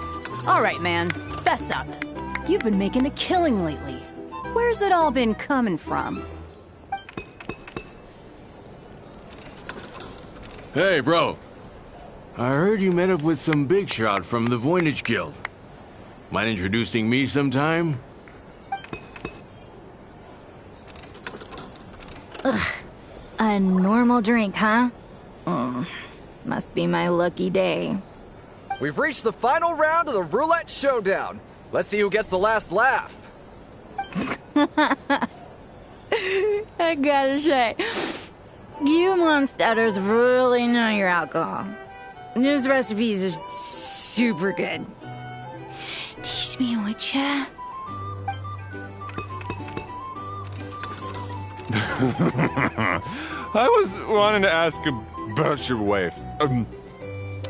All right, man, fess up. You've been making a killing lately. Where's it all been coming from? Hey, bro. I heard you met up with some big shot from the Voynich Guild. Mind introducing me sometime? Ugh. A normal drink, huh? Must be my lucky day. We've reached the final round of the roulette showdown. Let's see who gets the last laugh. I gotta say, you monsters really know your alcohol. This recipes are super good. Teach me, would ya? I was wanting to ask about your wife.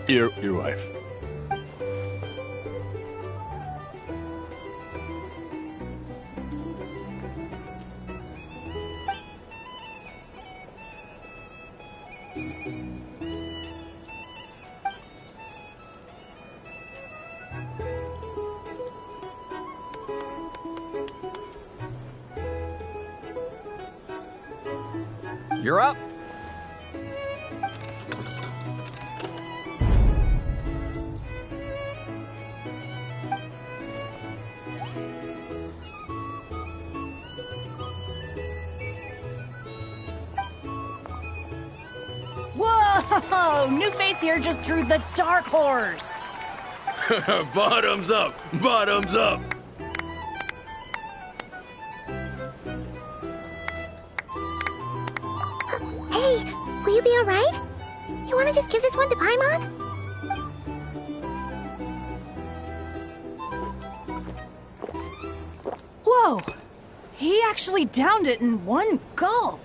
Your wife. You're up. Whoa! New face here just drew the dark horse. Bottoms up! Bottoms up! Hey, will you be alright? You wanna just give this one to Paimon? Whoa! He actually downed it in one gulp.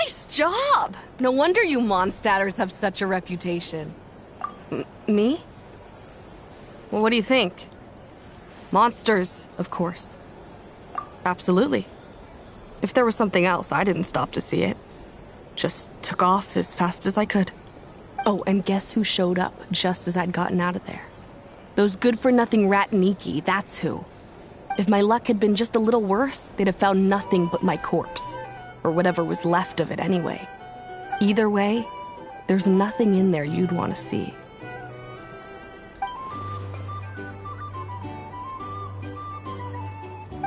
Nice job! No wonder you Mondstadters have such a reputation. Me? Well, what do you think? Monsters, of course. Absolutely. If there was something else, I didn't stop to see it. Just took off as fast as I could. Oh, and guess who showed up just as I'd gotten out of there? Those good-for-nothing Ratniki, that's who. If my luck had been just a little worse, they'd have found nothing but my corpse. Or whatever was left of it anyway. Either way, there's nothing in there you'd want to see.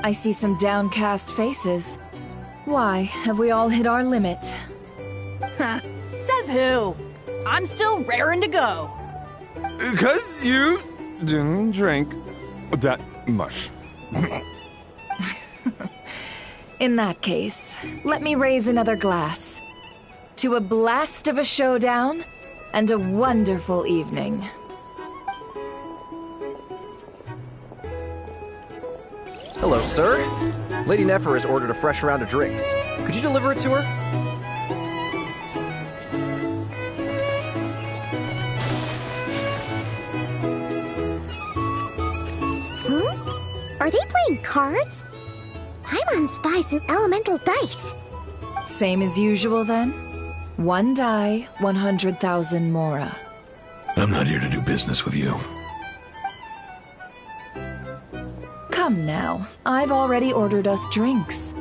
I see some downcast faces. Why, have we all hit our limit? Huh. Says who? I'm still raring to go. 'Cause you didn't drink that much. In that case, let me raise another glass. To a blast of a showdown and a wonderful evening. Hello, sir. Lady Nefer has ordered a fresh round of drinks. Could you deliver it to her? Are they playing cards? Paimon spies some elemental dice. Same as usual then? One die, 100,000 mora. I'm not here to do business with you. Come now, I've already ordered us drinks.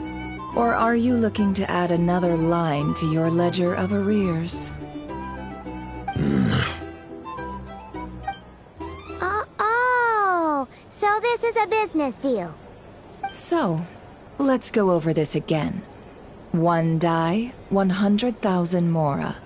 Or are you looking to add another line to your ledger of arrears? Oh, so this is a business deal. So, let's go over this again. One die, 100,000 mora.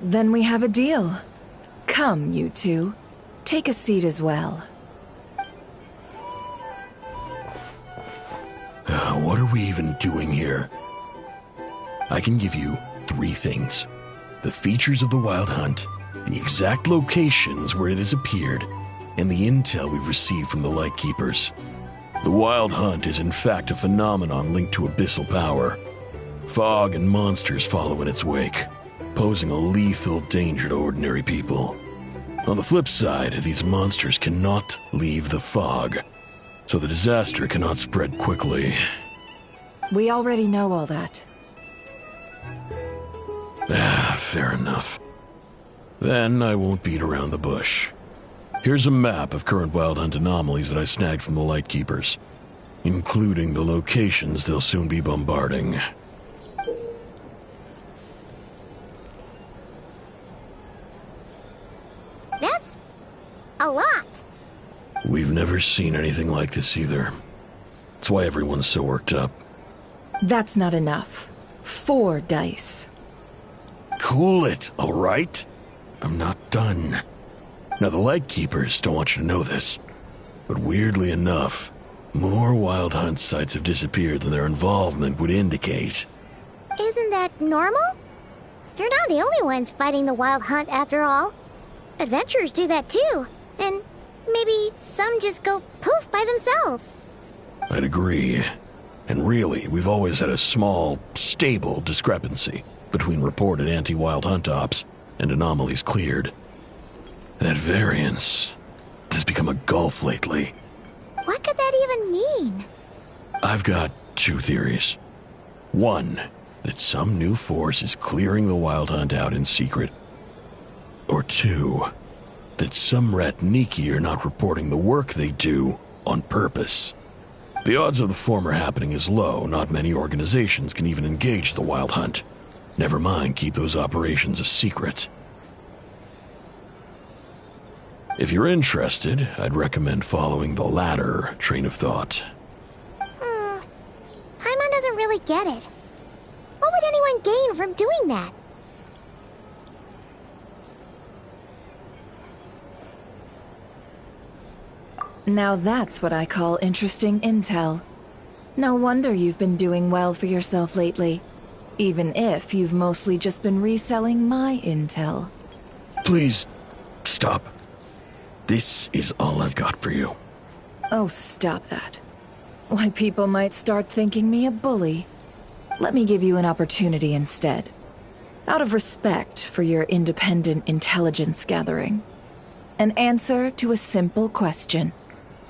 Then we have a deal. Come, you two. Take a seat as well. What are we even doing here? I can give you 3 things. The features of the Wild Hunt, the exact locations where it has appeared, and the intel we've received from the Lightkeepers. The Wild Hunt is in fact a phenomenon linked to abyssal power. Fog and monsters follow in its wake, posing a lethal danger to ordinary people. On the flip side, these monsters cannot leave the fog, so the disaster cannot spread quickly. We already know all that. Fair enough. Then I won't beat around the bush. Here's a map of current Wild Hunt anomalies that I snagged from the Lightkeepers, including the locations they'll soon be bombarding. That's a lot. We've never seen anything like this either. That's why everyone's so worked up. That's not enough. 4 dice. Cool it, all right? I'm not done. Now, the Lightkeepers don't want you to know this, but weirdly enough, more Wild Hunt sites have disappeared than their involvement would indicate. Isn't that normal? They're not the only ones fighting the Wild Hunt after all. Adventurers do that too, and maybe some just go poof by themselves. I'd agree. And really, we've always had a small, stable discrepancy between reported anti-Wild Hunt ops and anomalies cleared. That variance has become a gulf lately. What could that even mean? I've got 2 theories. One, that some new force is clearing the Wild Hunt out in secret. Or 2, that some Ratniki are not reporting the work they do on purpose. The odds of the former happening is low. Not many organizations can even engage the Wild Hunt. Never mind keep those operations a secret. If you're interested, I'd recommend following the latter train of thought. Paimon doesn't really get it. What would anyone gain from doing that? Now that's what I call interesting intel. No wonder you've been doing well for yourself lately. Even if you've mostly just been reselling my intel. Please, stop. This is all I've got for you. Oh, stop that. Why, people might start thinking me a bully. Let me give you an opportunity instead. Out of respect for your independent intelligence gathering. An answer to a simple question.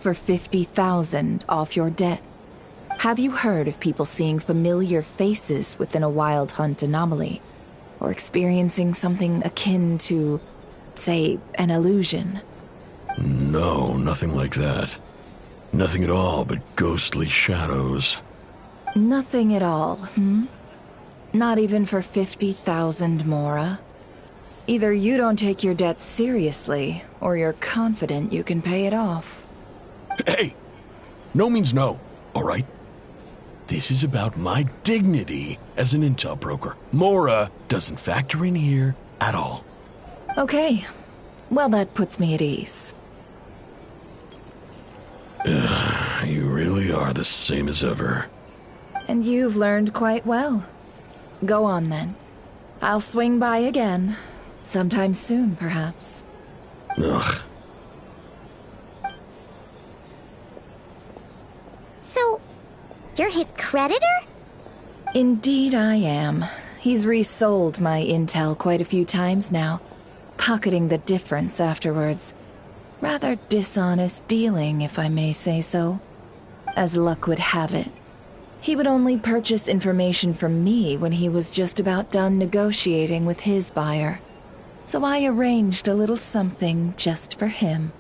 For 50,000 off your debt. Have you heard of people seeing familiar faces within a Wild Hunt anomaly? Or experiencing something akin to, say, an illusion? No, nothing like that. Nothing at all but ghostly shadows. Nothing at all, Not even for 50,000 Mora? Either you don't take your debt seriously, or you're confident you can pay it off. Hey! No means no, all right? This is about my dignity as an intel broker. Mora doesn't factor in here at all. Okay. Well, that puts me at ease. You really are the same as ever. And you've learned quite well. Go on, then. I'll swing by again. Sometime soon, perhaps. Ugh. So, you're his creditor? Indeed I am. He's resold my intel quite a few times now, pocketing the difference afterwards. Rather dishonest dealing, if I may say so. As luck would have it, he would only purchase information from me when he was just about done negotiating with his buyer. So I arranged a little something just for him.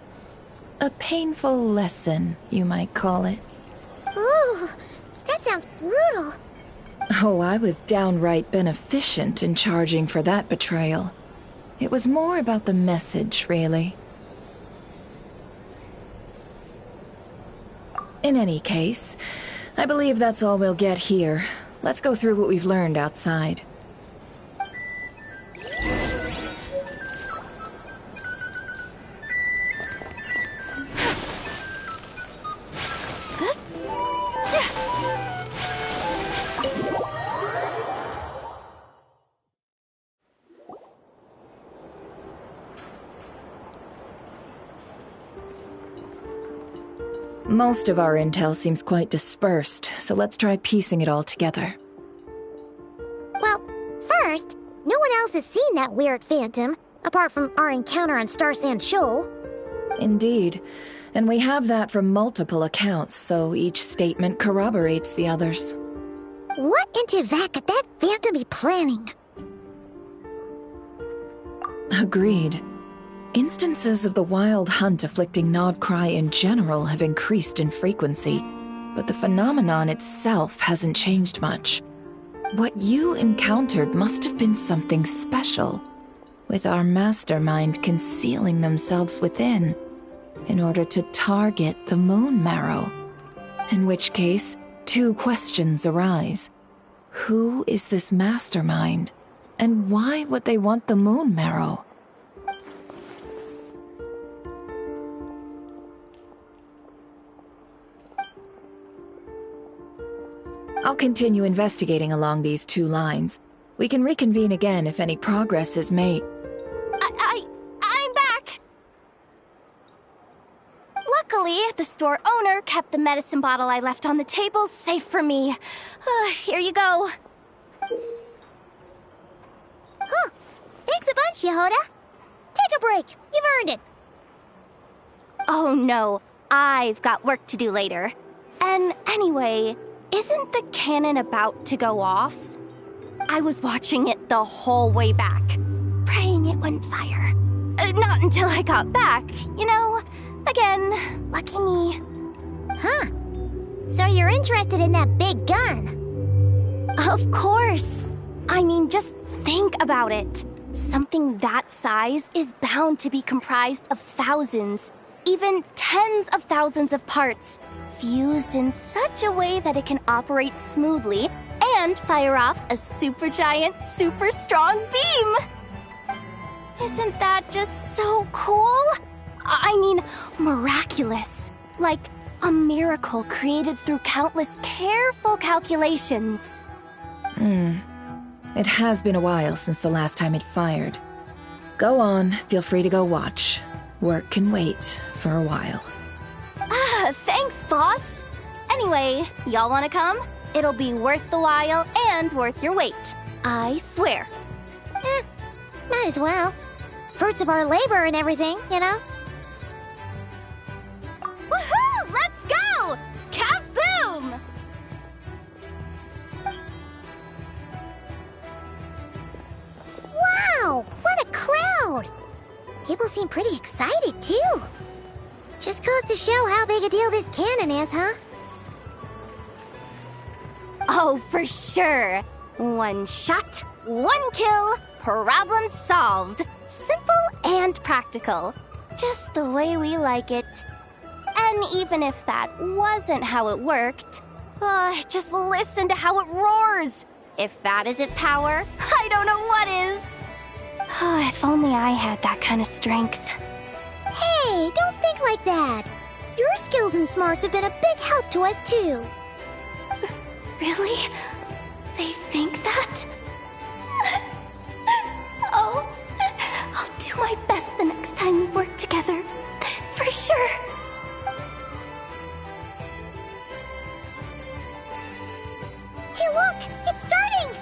A painful lesson, you might call it. Ooh, that sounds brutal. Oh, I was downright beneficent in charging for that betrayal. It was more about the message, really. In any case, I believe that's all we'll get here. Let's go through what we've learned outside. Most of our intel seems quite dispersed, so let's try piecing it all together. us has seen that weird phantom, apart from our encounter on Star Sand Shoal. Indeed. And we have that from multiple accounts, so each statement corroborates the others. What in Teyvat could that phantom be planning? Agreed. Instances of the Wild Hunt afflicting Nodcry in general have increased in frequency, but the phenomenon itself hasn't changed much. What you encountered must have been something special, with our mastermind concealing themselves within, in order to target the Moon Marrow. In which case, two questions arise. Who is this mastermind? And why would they want the Moon Marrow? I'll continue investigating along these two lines. We can reconvene again if any progress is made. I'm back! Luckily, the store owner kept the medicine bottle I left on the table safe for me. Here you go. Huh. Thanks a bunch, Yehoda. Take a break. You've earned it. Oh no, I've got work to do later. And anyway, isn't the cannon about to go off? I was watching it the whole way back, praying it wouldn't fire. Not until I got back, you know? Again, lucky me. Huh. So you're interested in that big gun? Of course. I mean, just think about it. Something that size is bound to be comprised of thousands, even tens of thousands of parts, fused in such a way that it can operate smoothly and fire off a supergiant, super strong beam! Isn't that just so cool? I mean, miraculous. Like a miracle created through countless careful calculations. It has been a while since the last time it fired. Go on, feel free to go watch. Work can wait for a while. Thanks, boss. Anyway, y'all wanna come? It'll be worth the while and worth your wait. I swear. Might as well. Fruits of our labor and everything, you know? Woohoo! Let's go! Kaboom! Wow! What a crowd! People seem pretty excited, too. Just goes to show how big a deal this cannon is, huh? Oh, for sure. One shot, one kill, problem solved. Simple and practical. Just the way we like it. And even if that wasn't how it worked, just listen to how it roars. If that isn't power, I don't know what is. If only I had that kind of strength. Hey, don't think like that. Your skills and smarts have been a big help to us, too. Really? They think that? Oh, I'll do my best the next time we work together. For sure. Hey, look! It's starting!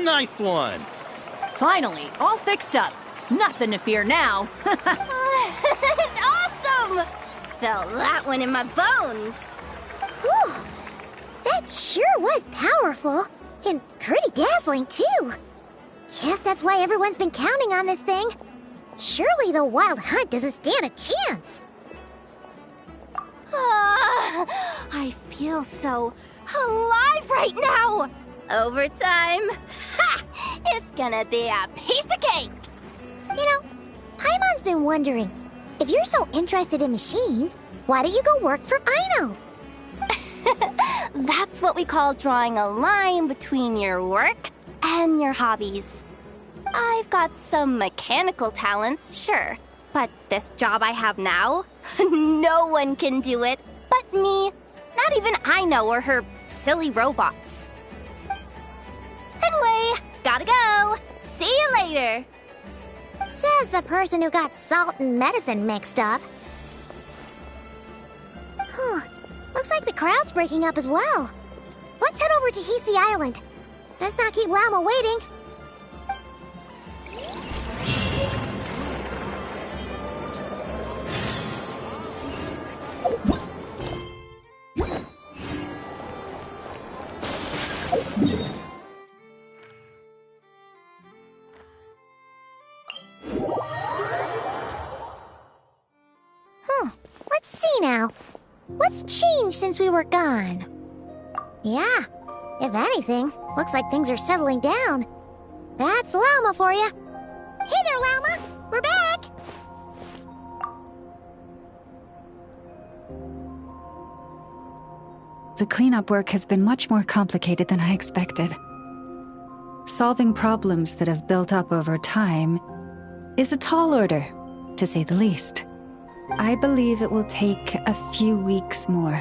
Nice one! Finally, all fixed up. Nothing to fear now. Awesome! Felt that one in my bones. Whew! That sure was powerful. And pretty dazzling, too. Guess that's why everyone's been counting on this thing. Surely the Wild Hunt doesn't stand a chance. I feel so alive right now! Overtime? Ha! It's gonna be a piece of cake! You know, Paimon's been wondering, if you're so interested in machines, why don't you go work for Aino? That's what we call drawing a line between your work and your hobbies. I've got some mechanical talents, sure. But this job I have now, no one can do it but me. Not even I know or her silly robots. Anyway, gotta go. See you later. Says the person who got salt and medicine mixed up. Huh. Looks like the crowd's breaking up as well. Let's head over to Hisi Island. Best not keep Llama waiting. Let's see now. What's changed since we were gone? Yeah, if anything, looks like things are settling down. That's Llama for you. Hey there, Llama. We're back. The cleanup work has been much more complicated than I expected. Solving problems that have built up over time is a tall order, to say the least. I believe it will take a few weeks more.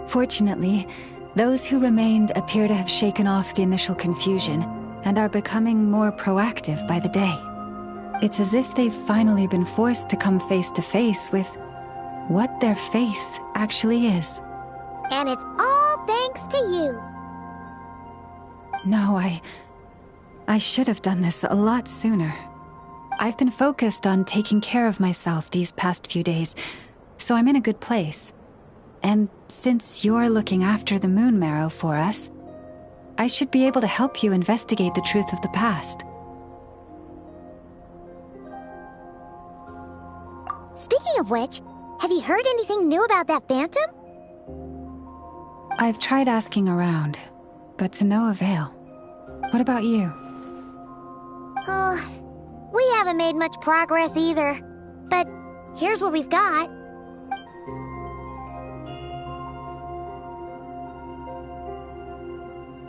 Fortunately, those who remained appear to have shaken off the initial confusion and are becoming more proactive by the day. It's as if they've finally been forced to come face to face with what their faith actually is. And it's all thanks to you. No, I should have done this a lot sooner. I've been focused on taking care of myself these past few days, so I'm in a good place. And since you're looking after the Moon Marrow for us, I should be able to help you investigate the truth of the past. Speaking of which, have you heard anything new about that phantom? I've tried asking around, but to no avail. What about you? We haven't made much progress either. But here's what we've got.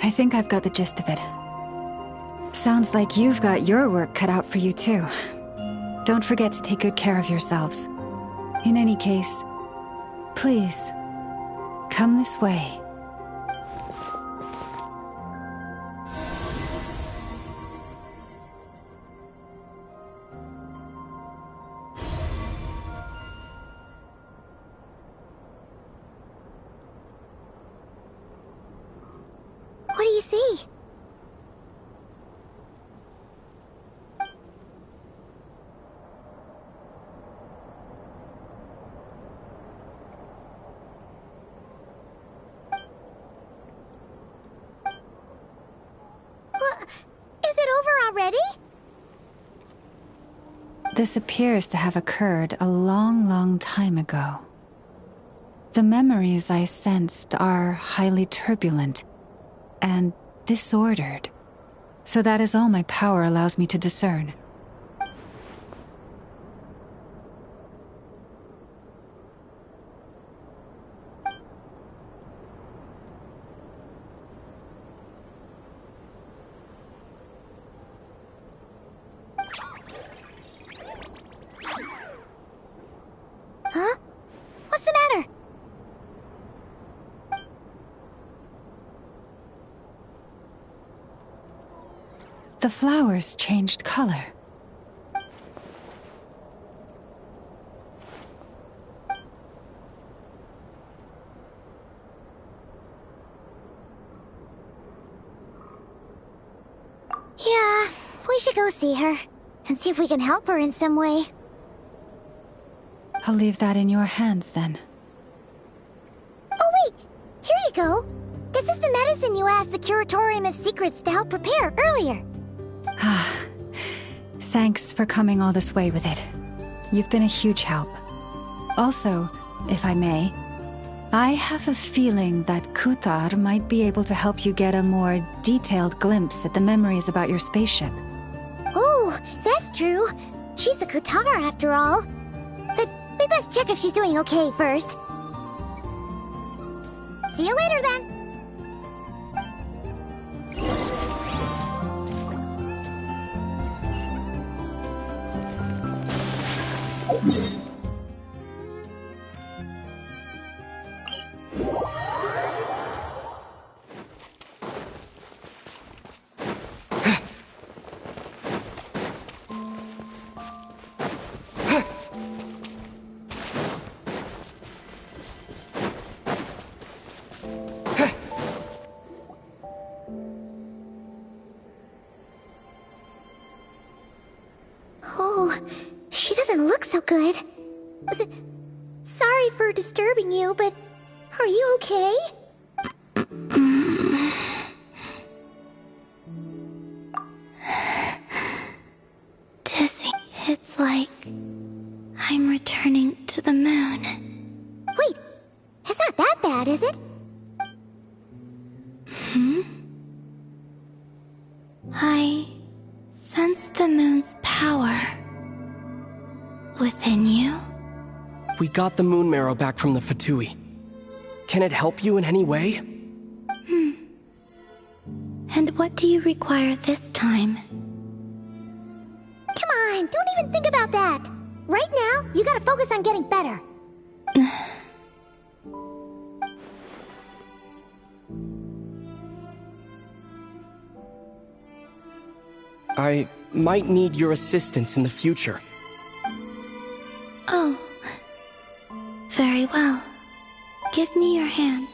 I think I've got the gist of it. Sounds like you've got your work cut out for you too. Don't forget to take good care of yourselves. In any case, please, come this way. What do you see? Is it over already? This appears to have occurred a long, long time ago. The memories I sensed are highly turbulent and disordered. So that is all my power allows me to discern. Huh? What's the matter? The flowers changed color. Yeah, we should go see her and see if we can help her in some way. I'll leave that in your hands then. Oh wait, here you go. This is the medicine you asked the Curatorium of Secrets to help prepare earlier. Thanks for coming all this way with it. You've been a huge help. Also, if I may, I have a feeling that Kuthar might be able to help you get a more detailed glimpse at the memories about your spaceship. Oh, that's true. She's the Kutar after all. But we best check if she's doing okay first. See you later then. Oh, she doesn't look so good. Sorry for disturbing you, but are you okay? Dizzy. It's like I'm returning to the moon. Wait, it's not that bad, is it? I sense the moon's power within you. We got the moon marrow back from the Fatui. Can it help you in any way? And what do you require this time? Come on, don't even think about that. Right now, you gotta focus on getting better. I might need your assistance in the future. Oh. Very well. Give me your hand.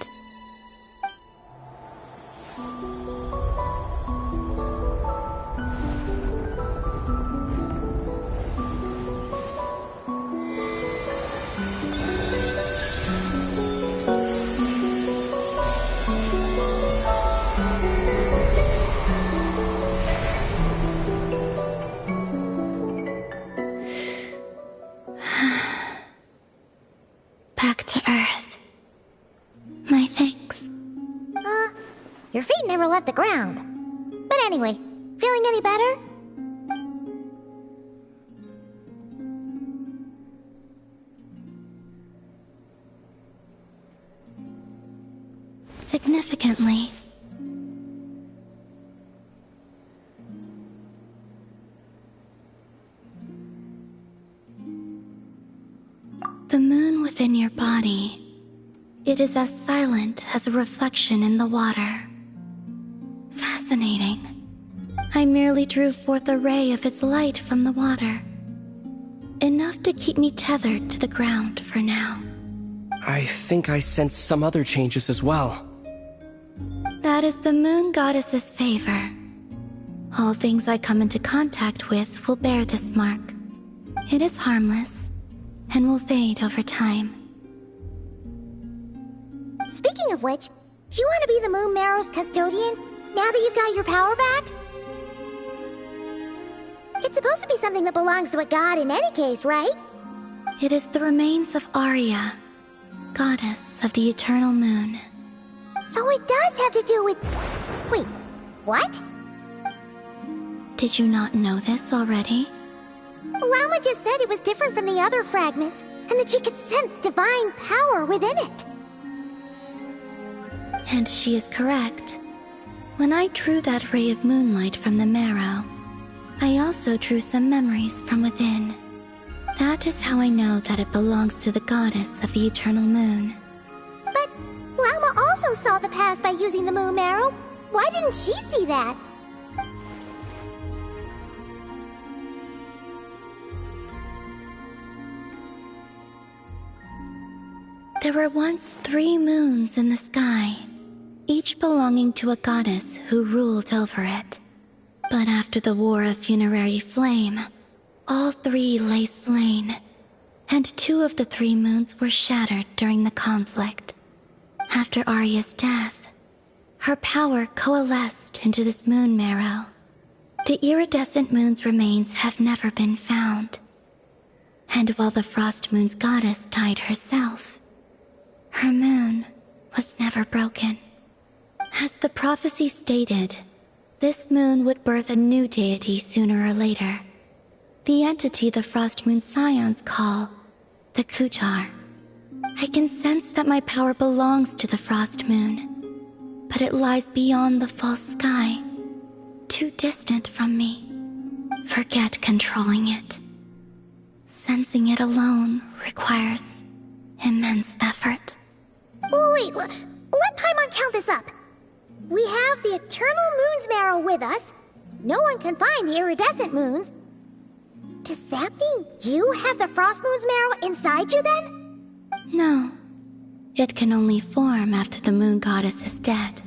Back to Earth. My thanks. Your feet never left the ground. But anyway, feeling any better? Significantly. The moon within your body, it is as silent as a reflection in the water. Fascinating. I merely drew forth a ray of its light from the water. Enough to keep me tethered to the ground for now. I think I sense some other changes as well. That is the moon goddess's favor. All things I come into contact with will bear this mark. It is harmless, and will fade over time. Speaking of which, do you want to be the Moon Marrow's custodian, now that you've got your power back? It's supposed to be something that belongs to a god in any case, right? It is the remains of Arya, goddess of the eternal moon. So it does have to do with... Wait, what? Did you not know this already? Lama just said it was different from the other fragments, and that she could sense divine power within it. And she is correct. When I drew that ray of moonlight from the marrow, I also drew some memories from within. That is how I know that it belongs to the goddess of the eternal moon. But Lama also saw the past by using the Moon Marrow. Why didn't she see that? There were once 3 moons in the sky, each belonging to a goddess who ruled over it. But after the War of Funerary Flame, all 3 lay slain, and 2 of the 3 moons were shattered during the conflict. After Arya's death, her power coalesced into this moon marrow. The iridescent moon's remains have never been found. And while the Frost Moon's goddess died herself, her moon was never broken. As the prophecy stated, this moon would birth a new deity sooner or later. The entity the Frost Moon Scions call the Kujar. I can sense that my power belongs to the Frost Moon, but it lies beyond the false sky, too distant from me. Forget controlling it. sensing it alone requires immense effort. Oh, wait, let Paimon count this up. We have the Eternal Moon's Marrow with us. No one can find the iridescent moons. Does that mean you have the Frost Moon's Marrow inside you then? No. It can only form after the moon goddess is dead.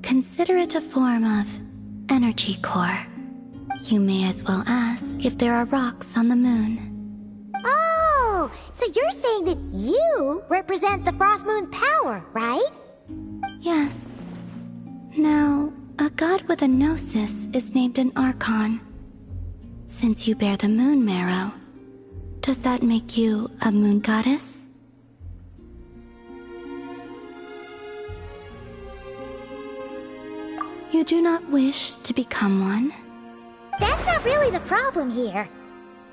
Consider it a form of energy core. You may as well ask if there are rocks on the moon. Oh, so you're saying that you represent the Frost Moon's power, right? Yes. Now, a god with a gnosis is named an Archon. Since you bear the moon marrow, does that make you a moon goddess? You do not wish to become one? That's not really the problem here.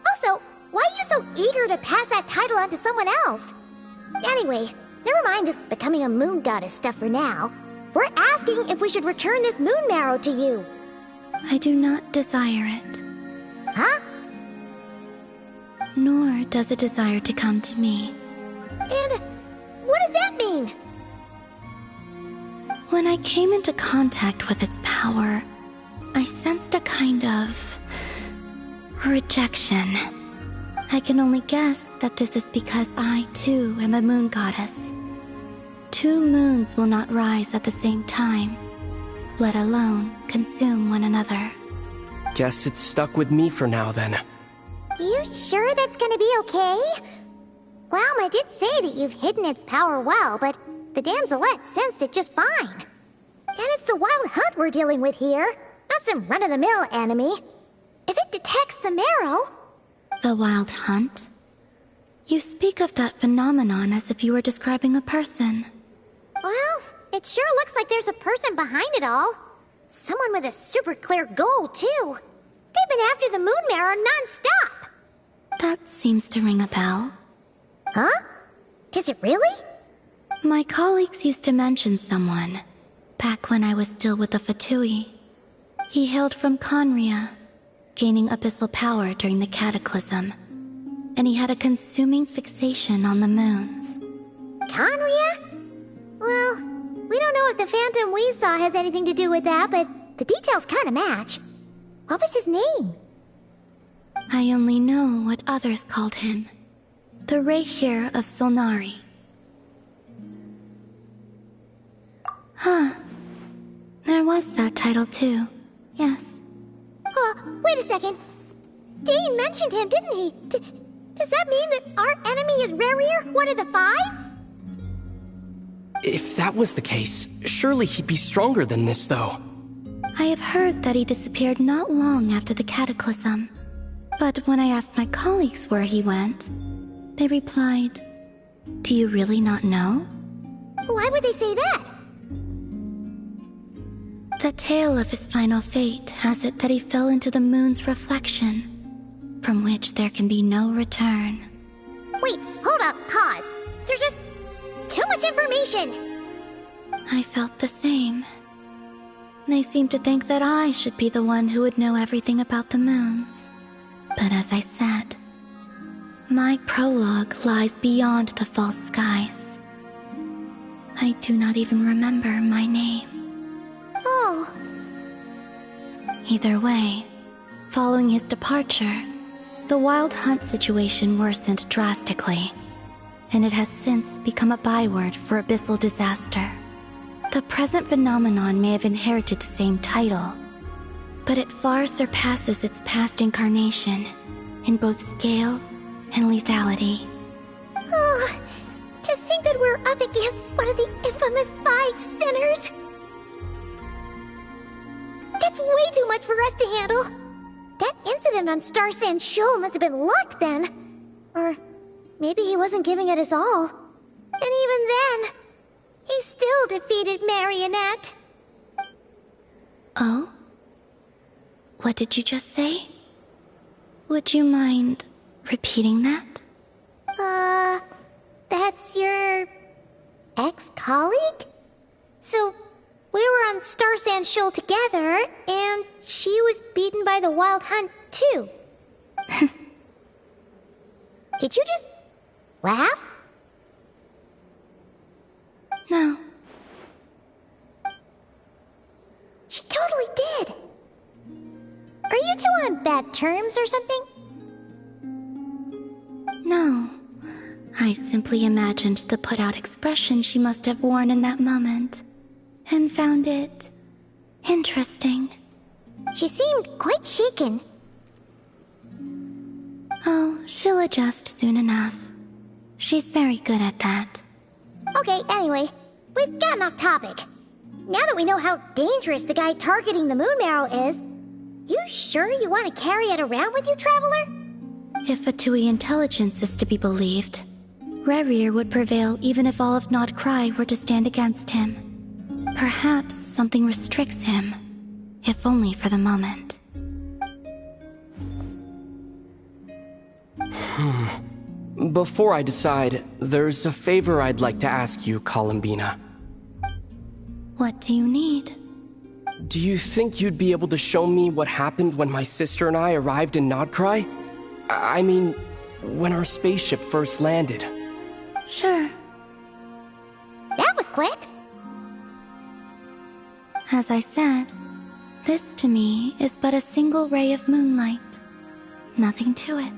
Also, why are you so eager to pass that title on to someone else? Anyway, never mind this becoming a moon goddess stuff for now. We're asking if we should return this moon marrow to you. I do not desire it. Huh? Nor does it desire to come to me. And what does that mean? When I came into contact with its power, I sensed a kind of rejection. I can only guess that this is because I, too, am a moon goddess. 2 moons will not rise at the same time, let alone consume one another. Guess it's stuck with me for now, then. You sure that's gonna be okay? Glauma did say that you've hidden its power well, but the damselette sensed it just fine. And it's the wild hunt we're dealing with here, not some run-of-the-mill enemy. If it detects the marrow... The wild hunt? You speak of that phenomenon as if you were describing a person. Well, it sure looks like there's a person behind it all. Someone with a super clear goal, too. They've been after the moon marrow non-stop. That seems to ring a bell. Huh? Does it really? My colleagues used to mention someone, back when I was still with the Fatui. He hailed from Conria, gaining abyssal power during the Cataclysm, and he had a consuming fixation on the moons. Conria? Well, we don't know if the phantom we saw has anything to do with that, but the details kinda match. What was his name? I only know what others called him. The Rehir of Solnari. Huh. There was that title too. Yes. Wait a second. Dane mentioned him, didn't he? Does that mean that our enemy is Rerir, one of the 5? If that was the case, surely he'd be stronger than this, though. I have heard that he disappeared not long after the Cataclysm. But when I asked my colleagues where he went, they replied, "Do you really not know?" Why would they say that? The tale of his final fate has it that he fell into the moon's reflection, from which there can be no return. Wait, hold up, pause. There's just too much information. I felt the same. They seemed to think that I should be the one who would know everything about the moons. But as I said, my prologue lies beyond the false skies. I do not even remember my name. Oh. Either way, following his departure, the wild hunt situation worsened drastically, and it has since become a byword for abyssal disaster. The present phenomenon may have inherited the same title, but it far surpasses its past incarnation in both scale and lethality. Oh, to think that we're up against one of the infamous 5 sinners. That's way too much for us to handle. That incident on Star Sand Shoal must have been luck then. Or maybe he wasn't giving it his all. And even then, he still defeated Marionette. Oh? What did you just say? Would you mind repeating that? That's your ex-colleague? So, we were on Star Sand Shoal together, and she was beaten by the Wild Hunt, too. Did you just laugh? No. She totally did. Are you two on bad terms or something? No. I simply imagined the put-out expression she must have worn in that moment, and found it interesting. She seemed quite shaken. Oh, she'll adjust soon enough. She's very good at that. Okay, anyway, we've gotten off topic. Now that we know how dangerous the guy targeting the moon marrow is, you sure you want to carry it around with you, Traveler? If Fatui intelligence is to be believed, Rerir would prevail even if all of Nod Cry were to stand against him. Perhaps something restricts him, if only for the moment. Before I decide, there's a favor I'd like to ask you, Columbina. What do you need? Do you think you'd be able to show me what happened when my sister and I arrived in Nodcry? I mean, when our spaceship first landed. Sure. That was quick. As I said, this to me is but a single ray of moonlight. Nothing to it.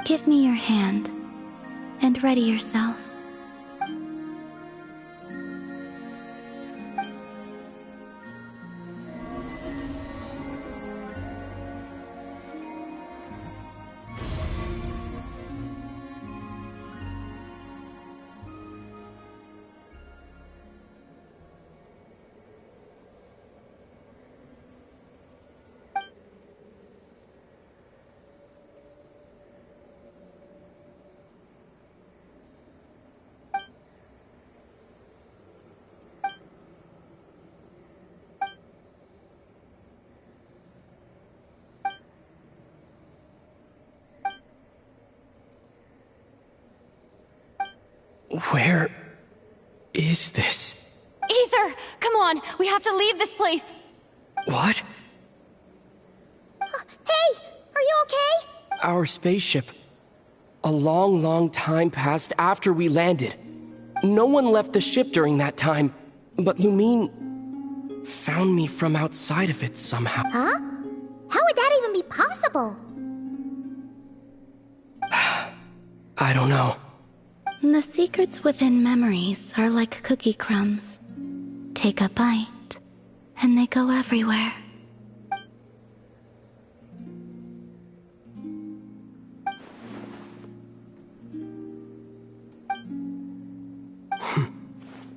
Give me your hand, and ready yourself. Where is this? Ether! Come on! We have to leave this place! What? Hey! Are you okay? Our spaceship. A long, long time passed after we landed. No one left the ship during that time, but Lumine found me from outside of it somehow. Huh? How would that even be possible? I don't know. The secrets within memories are like cookie crumbs. Take a bite, and they go everywhere.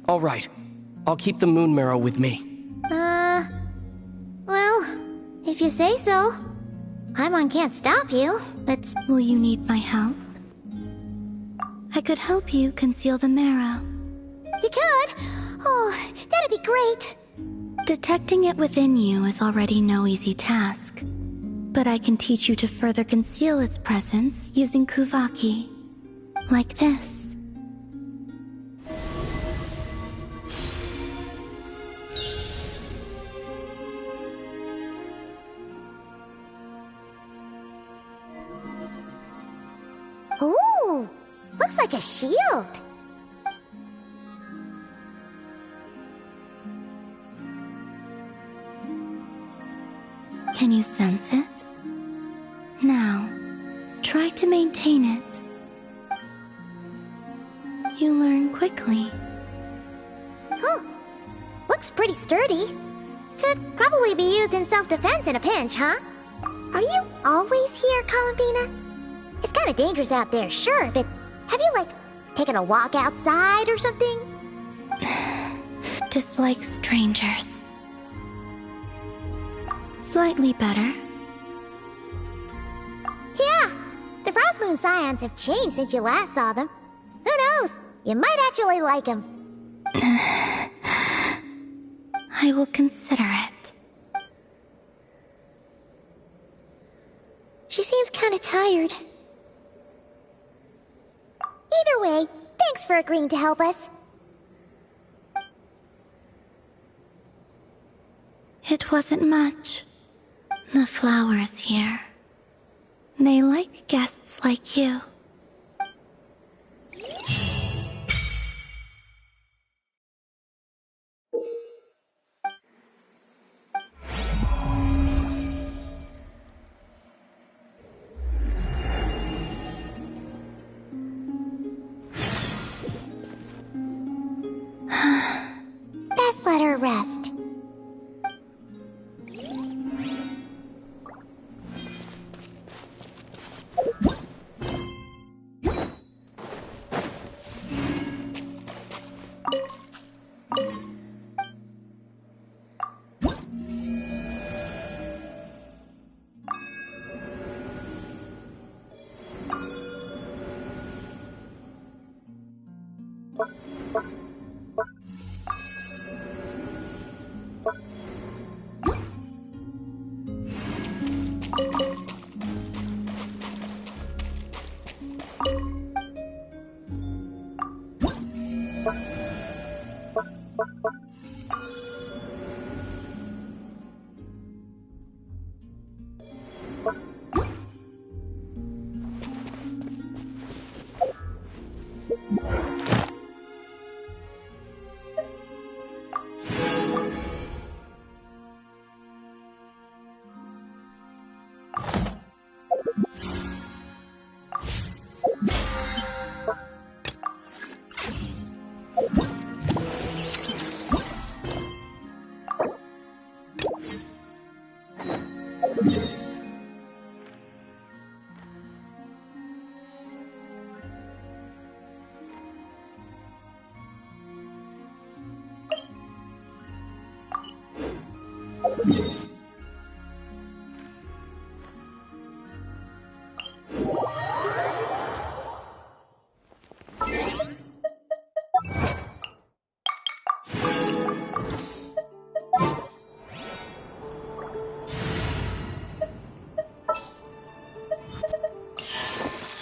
All right. I'll keep the moon marrow with me. Well, if you say so. Paimon can't stop you, but... Will you need my help? I could help you conceal the marrow. You could? Oh, that'd be great. Detecting it within you is already no easy task. But I can teach you to further conceal its presence using Kuvaki. Like this. Ooh, looks like a shield. Can you sense it? Now, try to maintain it. You learn quickly. Huh. Looks pretty sturdy. Could probably be used in self-defense in a pinch, huh? Are you always here, Columbina? It's kind of dangerous out there, sure, but have you, like, taken a walk outside or something? Dislike strangers. Slightly better. Yeah, the Frost Moon Scions have changed since you last saw them. Who knows? You might actually like them. I will consider it. She seems kind of tired. Either way, thanks for agreeing to help us. It wasn't much. The flowers here. They like guests like you. Best let her rest.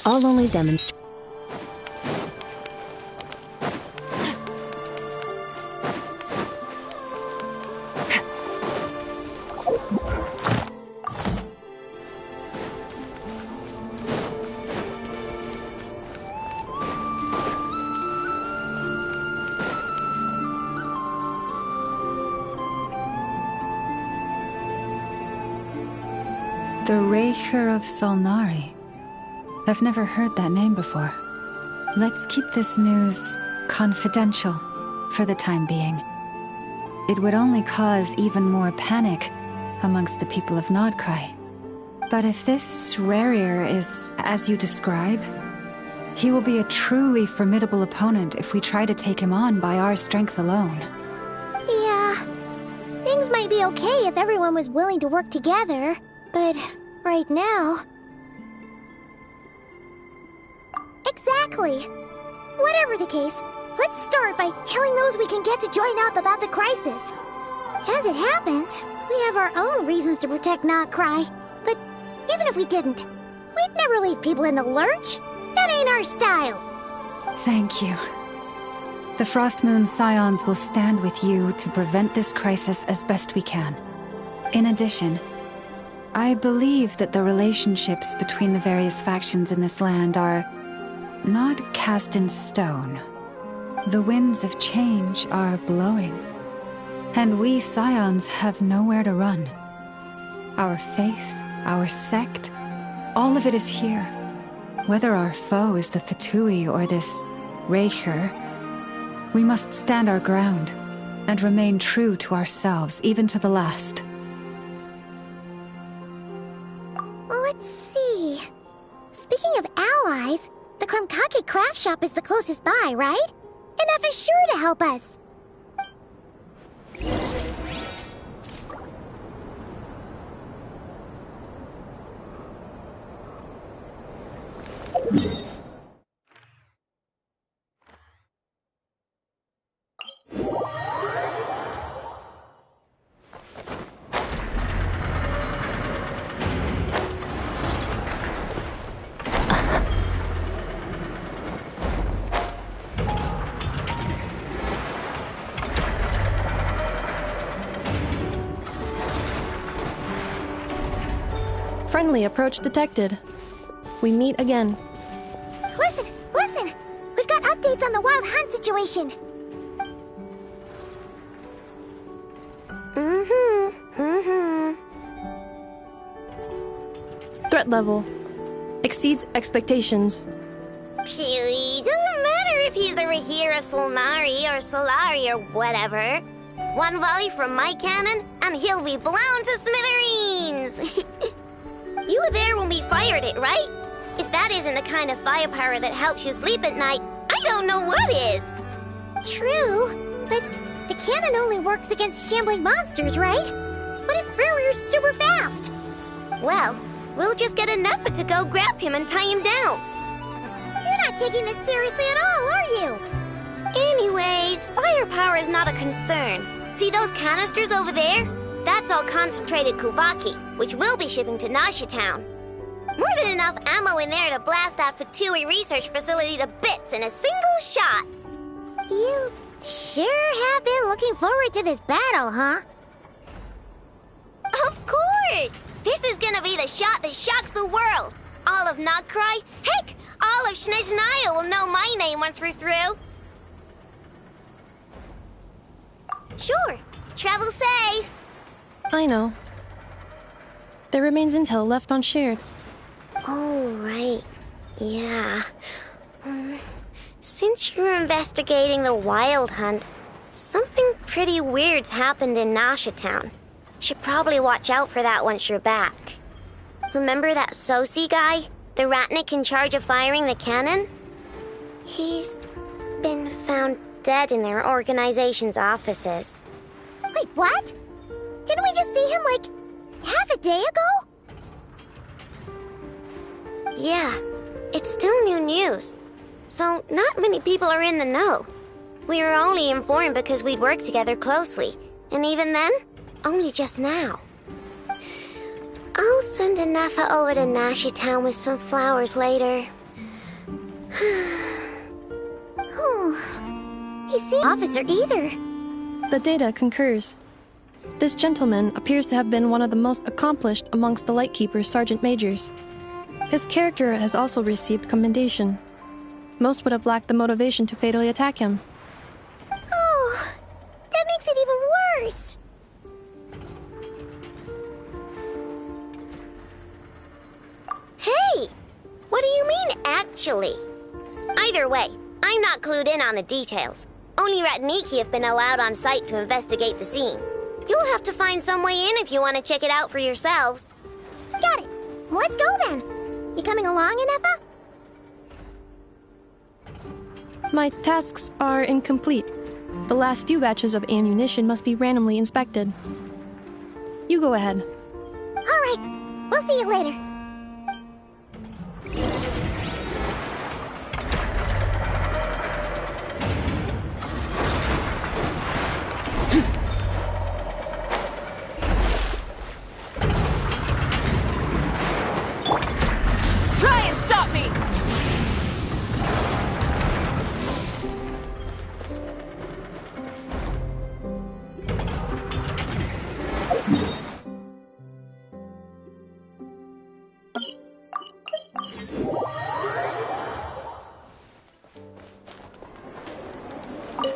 I'll only demonstrate. The Raker of Solnari. I've never heard that name before. Let's keep this news confidential for the time being. It would only cause even more panic amongst the people of Nodcry. But if this Rarier is as you describe, he will be a truly formidable opponent if we try to take him on by our strength alone. Yeah, things might be okay if everyone was willing to work together, but right now... Exactly! Whatever the case, let's start by telling those we can get to join up about the crisis. As it happens, we have our own reasons to protect Nodcry, but even if we didn't, we'd never leave people in the lurch. That ain't our style. Thank you. The Frostmoon Scions will stand with you to prevent this crisis as best we can. In addition, I believe that the relationships between the various factions in this land are not cast in stone. The winds of change are blowing, and we Scions have nowhere to run. Our faith, our sect, all of it is here. Whether our foe is the Fatui or this Raker, we must stand our ground and remain true to ourselves, even to the last. Let's see... Speaking of allies, the Krumkake craft shop is the closest by, right? Enough is sure to help us. Friendly approach detected. We meet again. Listen! We've got situation. Threat level exceeds expectations. Phew, doesn't matter if he's the Rahira Solnari or Solari or whatever. One volley from my cannon, and he'll be blown to smithereens! You were there when we fired it, right? If that isn't the kind of firepower that helps you sleep at night, I don't know what is! True, but the cannon only works against shambling monsters, right? What if Farrier's super fast? Well, we'll just get enough to go grab him and tie him down. You're not taking this seriously at all, are you? Anyways, firepower is not a concern. See those canisters over there? That's all concentrated Kuvaki, which we'll be shipping to Nasha Town. More than enough ammo in there to blast that Fatui research facility to bits in a single shot. You sure have been looking forward to this battle, huh? Of course! This is gonna be the shot that shocks the world. All of Nagkrai, heck, all of Snezhnaya will know my name once we're through. Sure, travel safe. I know. There remains intel left unshared. Oh, right. Yeah. Since you're investigating the Wild Hunt, something pretty weird's happened in Nasha Town. Should probably watch out for that once you're back. Remember that Sosi guy? The Ratnik in charge of firing the cannon? He's been found dead in their organization's offices. Wait, what? Didn't we just see him, like, half a day ago? Yeah, it's still new news. So not many people are in the know. We were only informed because we'd worked together closely. And even then, only just now. I'll send Anafa over to Nasha Town with some flowers later. He seems officer either. The data concurs. This gentleman appears to have been one of the most accomplished amongst the Lightkeeper's sergeant majors. His character has also received commendation. Most would have lacked the motivation to fatally attack him. Oh, that makes it even worse. Hey! What do you mean, actually? Either way, I'm not clued in on the details. Only Ratniki have been allowed on site to investigate the scene. You'll have to find some way in if you want to check it out for yourselves. Got it. Let's go then. You coming along, Anafa? My tasks are incomplete. The last few batches of ammunition must be randomly inspected. You go ahead. All right. We'll see you later. Try and stop me!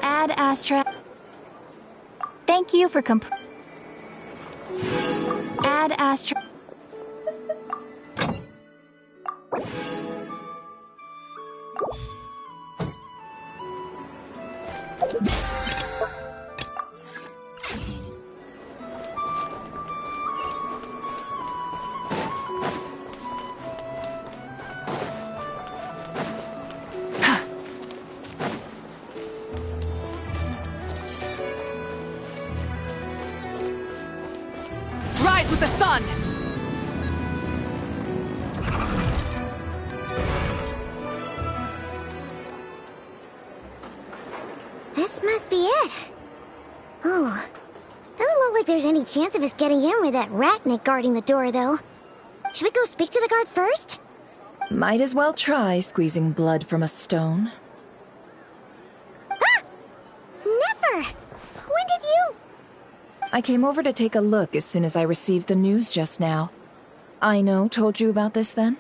Ad Astra. Thank you for Ad Astra. Rise with the sun! This must be it. Oh, doesn't look like there's any chance of us getting in with that Ratnik guarding the door, though. Should we go speak to the guard first? Might as well try squeezing blood from a stone. Ah! Never! When did you... I came over to take a look as soon as I received the news just now. Aino told you about this then?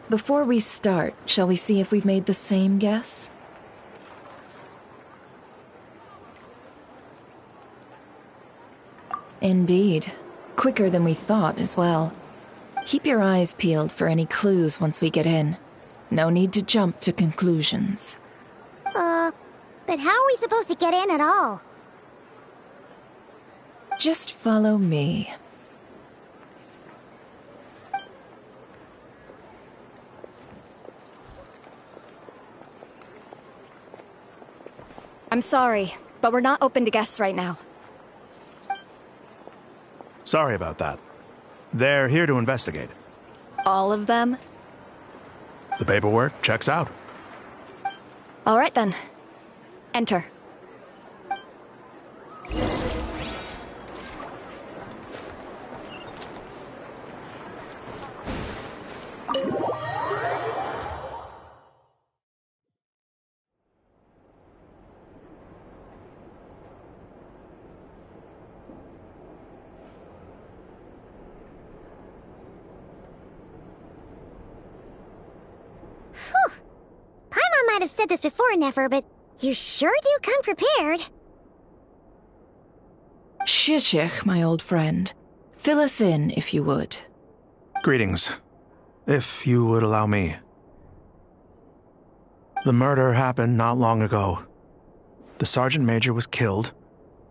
Before we start, shall we see if we've made the same guess? Indeed. Quicker than we thought as well. Keep your eyes peeled for any clues once we get in. No need to jump to conclusions. But how are we supposed to get in at all? Just follow me. I'm sorry, but we're not open to guests right now. Sorry about that. They're here to investigate. All of them? The paperwork checks out. All right then. Enter. Paimon might have said this before, Nefer, but you sure do come prepared. Shishich, my old friend. Fill us in, if you would. Greetings. If you would allow me. The murder happened not long ago. The Sergeant Major was killed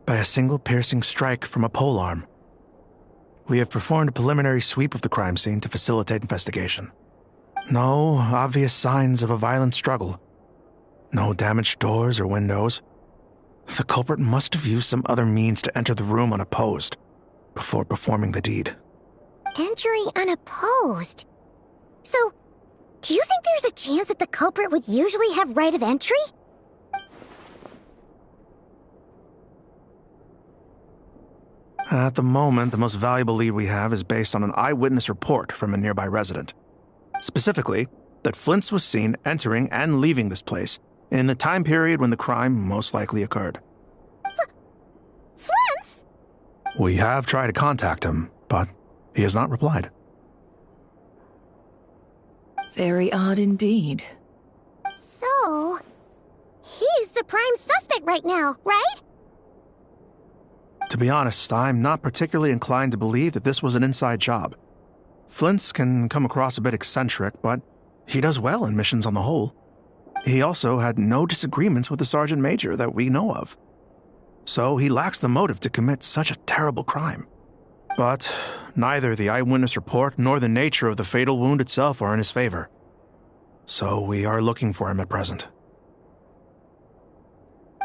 by a single piercing strike from a polearm. We have performed a preliminary sweep of the crime scene to facilitate investigation. No obvious signs of a violent struggle. No damaged doors or windows. The culprit must have used some other means to enter the room unopposed before performing the deed. Entering unopposed? So, do you think there's a chance that the culprit would usually have right of entry? At the moment, the most valuable lead we have is based on an eyewitness report from a nearby resident. Specifically, that Flint's was seen entering and leaving this place in the time period when the crime most likely occurred. Flint's? We have tried to contact him, but he has not replied. Very odd indeed. So, he's the prime suspect right now, right? To be honest, I'm not particularly inclined to believe that this was an inside job. Flint's can come across a bit eccentric, but he does well in missions on the whole. He also had no disagreements with the Sergeant Major that we know of. So he lacks the motive to commit such a terrible crime. But neither the eyewitness report nor the nature of the fatal wound itself are in his favor. So we are looking for him at present.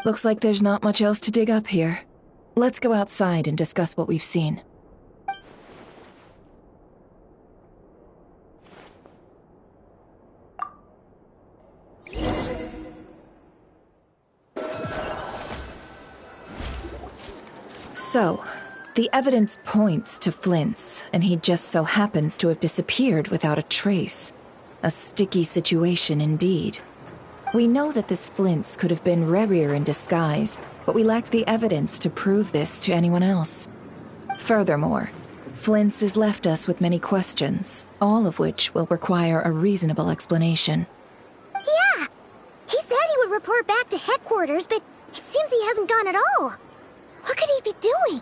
Looks like there's not much else to dig up here. Let's go outside and discuss what we've seen. So, the evidence points to Flint's, and he just so happens to have disappeared without a trace. A sticky situation indeed. We know that this Flint's could have been Rerir in disguise, but we lack the evidence to prove this to anyone else. Furthermore, Flint's has left us with many questions, all of which will require a reasonable explanation. Yeah! He said he would report back to headquarters, but it seems he hasn't gone at all. What could he be doing?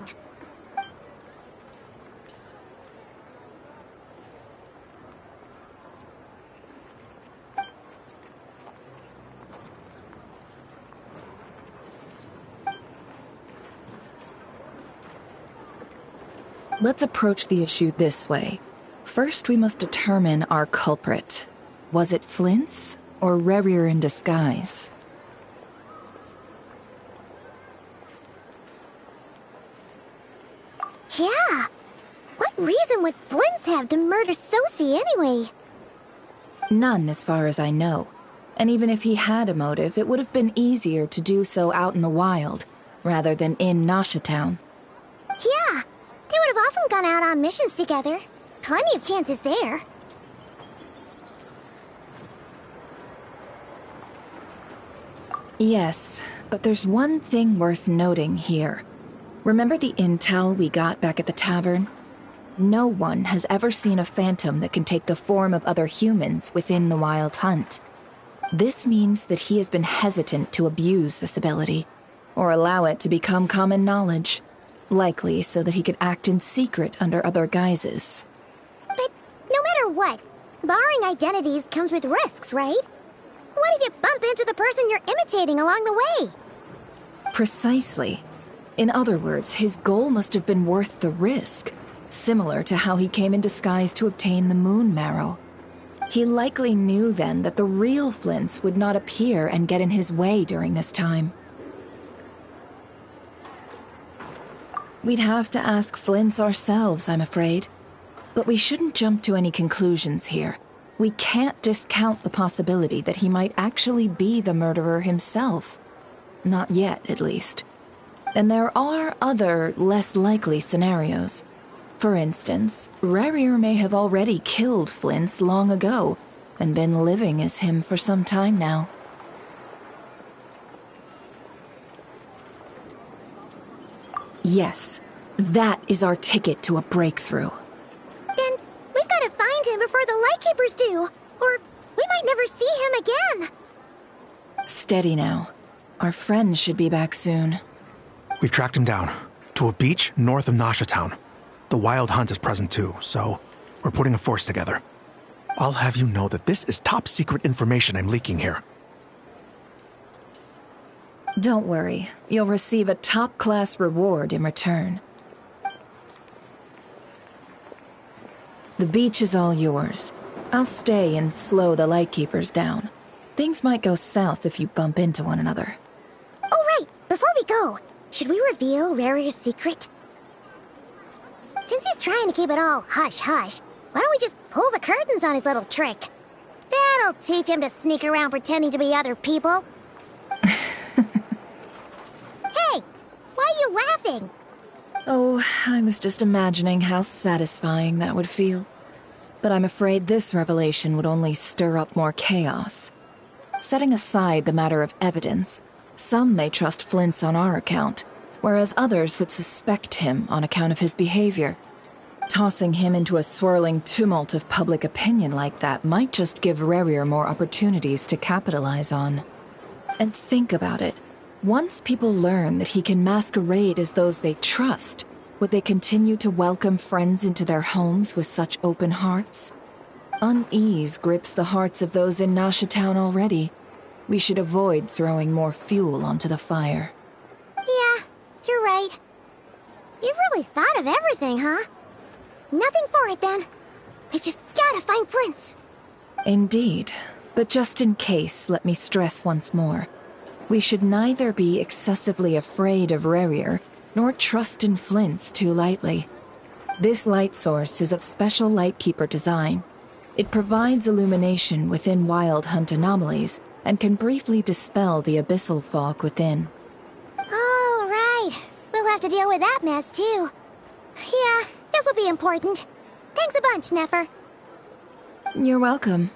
Let's approach the issue this way. First, we must determine our culprit. Was it Flint's or Rerir in disguise? Yeah! What reason would Flint's have to murder Sosie anyway? None, as far as I know. And even if he had a motive, it would have been easier to do so out in the wild, rather than in Nasha Town. Yeah! They would have often gone out on missions together. Plenty of chances there. Yes, but there's one thing worth noting here. Remember the intel we got back at the tavern? No one has ever seen a phantom that can take the form of other humans within the Wild Hunt. This means that he has been hesitant to abuse this ability, or allow it to become common knowledge, likely so that he could act in secret under other guises. But no matter what, borrowing identities comes with risks, right? What if you bump into the person you're imitating along the way? Precisely. In other words, his goal must have been worth the risk, similar to how he came in disguise to obtain the moon marrow. He likely knew then that the real Flints would not appear and get in his way during this time. We'd have to ask Flints ourselves, I'm afraid. But we shouldn't jump to any conclusions here. We can't discount the possibility that he might actually be the murderer himself. Not yet, at least. And there are other, less likely scenarios. For instance, Rerir may have already killed Flints long ago, and been living as him for some time now. Yes, that is our ticket to a breakthrough. Then we've got to find him before the Lightkeepers do, or we might never see him again. Steady now. Our friend should be back soon. We've tracked him down to a beach north of Nasha Town. The Wild Hunt is present too, so we're putting a force together. I'll have you know that this is top secret information I'm leaking here. Don't worry, you'll receive a top-class reward in return. The beach is all yours. I'll stay and slow the Lightkeepers down. Things might go south if you bump into one another. Oh right, before we go, should we reveal Rarir's secret? Since he's trying to keep it all hush-hush, why don't we just pull the curtains on his little trick? That'll teach him to sneak around pretending to be other people. Hey, why are you laughing? Oh, I was just imagining how satisfying that would feel. But I'm afraid this revelation would only stir up more chaos. Setting aside the matter of evidence, some may trust Flint's on our account, whereas others would suspect him on account of his behavior. Tossing him into a swirling tumult of public opinion like that might just give Rerir more opportunities to capitalize on. And think about it. Once people learn that he can masquerade as those they trust, would they continue to welcome friends into their homes with such open hearts? Unease grips the hearts of those in Nasha Town already. We should avoid throwing more fuel onto the fire. Yeah, you're right. You've really thought of everything, huh? Nothing for it, then. We've just gotta find Flint's. Indeed. But just in case, let me stress once more. We should neither be excessively afraid of Rerir, nor trust in Flint's too lightly. This light source is of special Lightkeeper design. It provides illumination within Wild Hunt anomalies, and can briefly dispel the abyssal fog within. Oh, right. We'll have to deal with that mess, too. Yeah, this'll be important. Thanks a bunch, Nefer. You're welcome.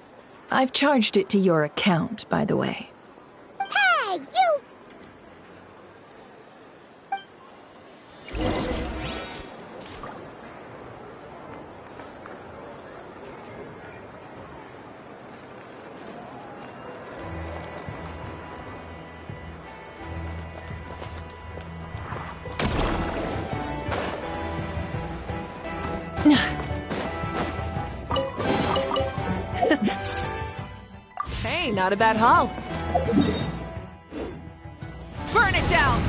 I've charged it to your account, by the way. Hey, you! Hey, not a bad haul. Burn it down!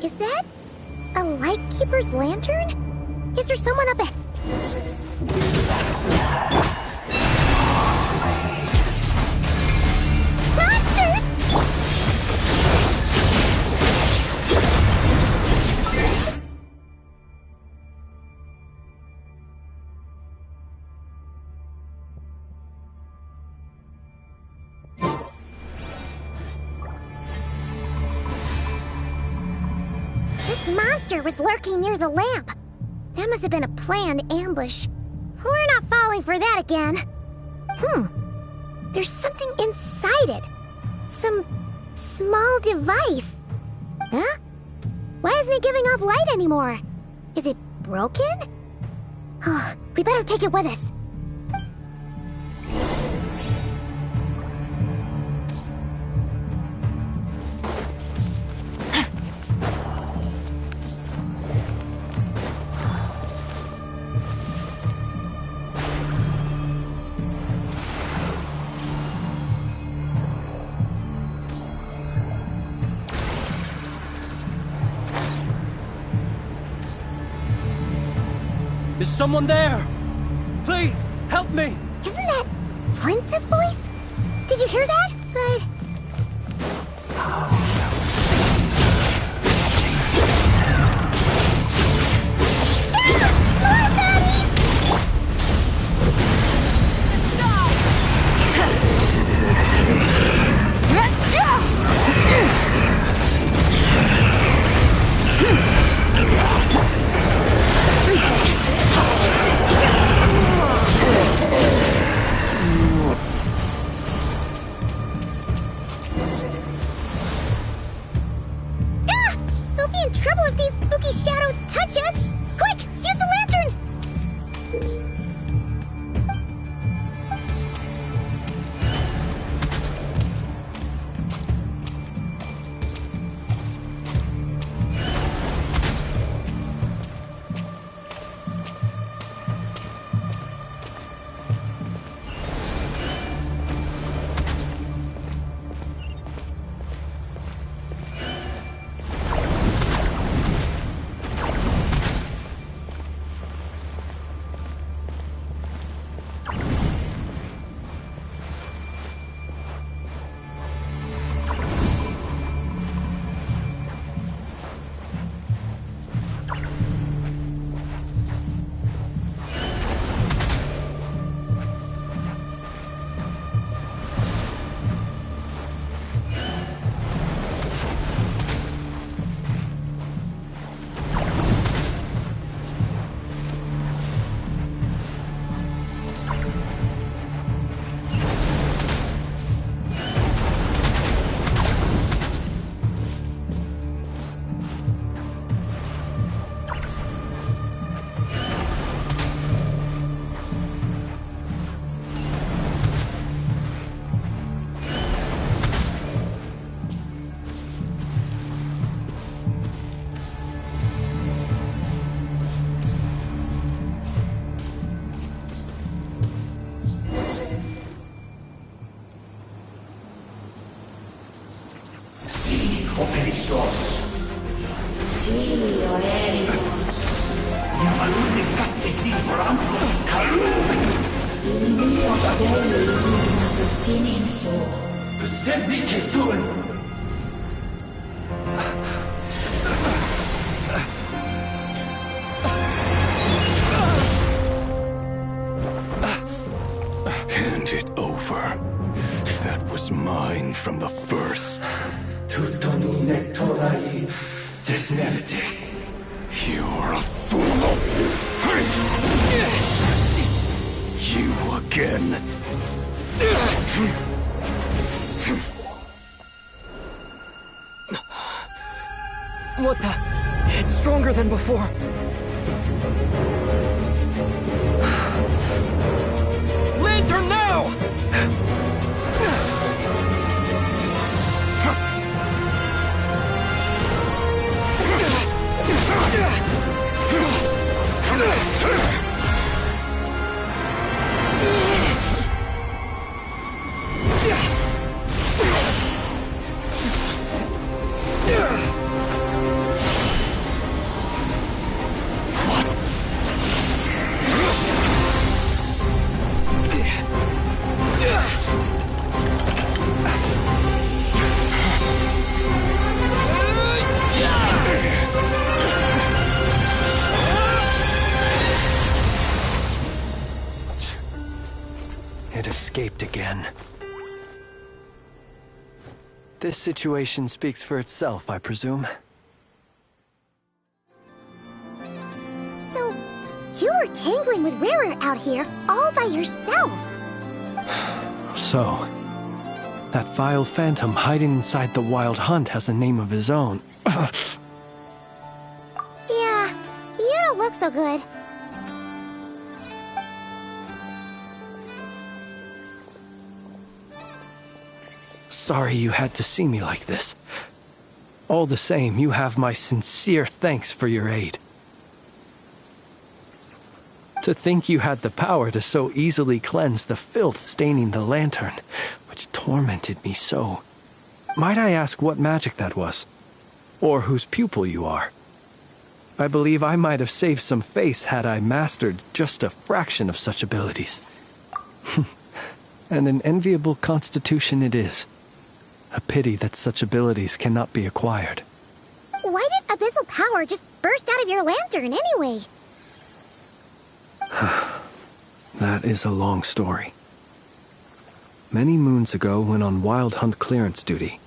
Is that a Lightkeeper's lantern? Is there someone up ahead? Monsters! This monster was lurking near the lamp. That must have been a planned ambush. We're not falling for that again. There's something inside it. Some small device. Huh? Why isn't it giving off light anymore? Is it broken? Oh, we better take it with us. Is someone there? Please, help me! Isn't that Flintz's voice? Did you hear that? But... We'll be in trouble if these spooky shadows touch us! Quick, use the lantern! Operissos. Sí, Orelios. Yamalun satsisi forampo kalun. Ilmio seli ilmio sininso. Persebi kestun. Hand it over. That was mine from the first. Tutoni nectorai desnevite. You're a fool. You again. What the? It's stronger than before. Lantern now! It escaped again. This situation speaks for itself, I presume. So, you were tangling with Rarer out here all by yourself. So, that vile phantom hiding inside the Wild Hunt has a name of his own. Yeah, you don't look so good. Sorry you had to see me like this. All the same, you have my sincere thanks for your aid. To think you had the power to so easily cleanse the filth staining the lantern, which tormented me so. Might I ask what magic that was? Or whose pupil you are? I believe I might have saved some face had I mastered just a fraction of such abilities. And an enviable constitution it is. A pity that such abilities cannot be acquired. Why did abyssal power just burst out of your lantern anyway? That is a long story. Many moons ago, when on Wild Hunt clearance duty,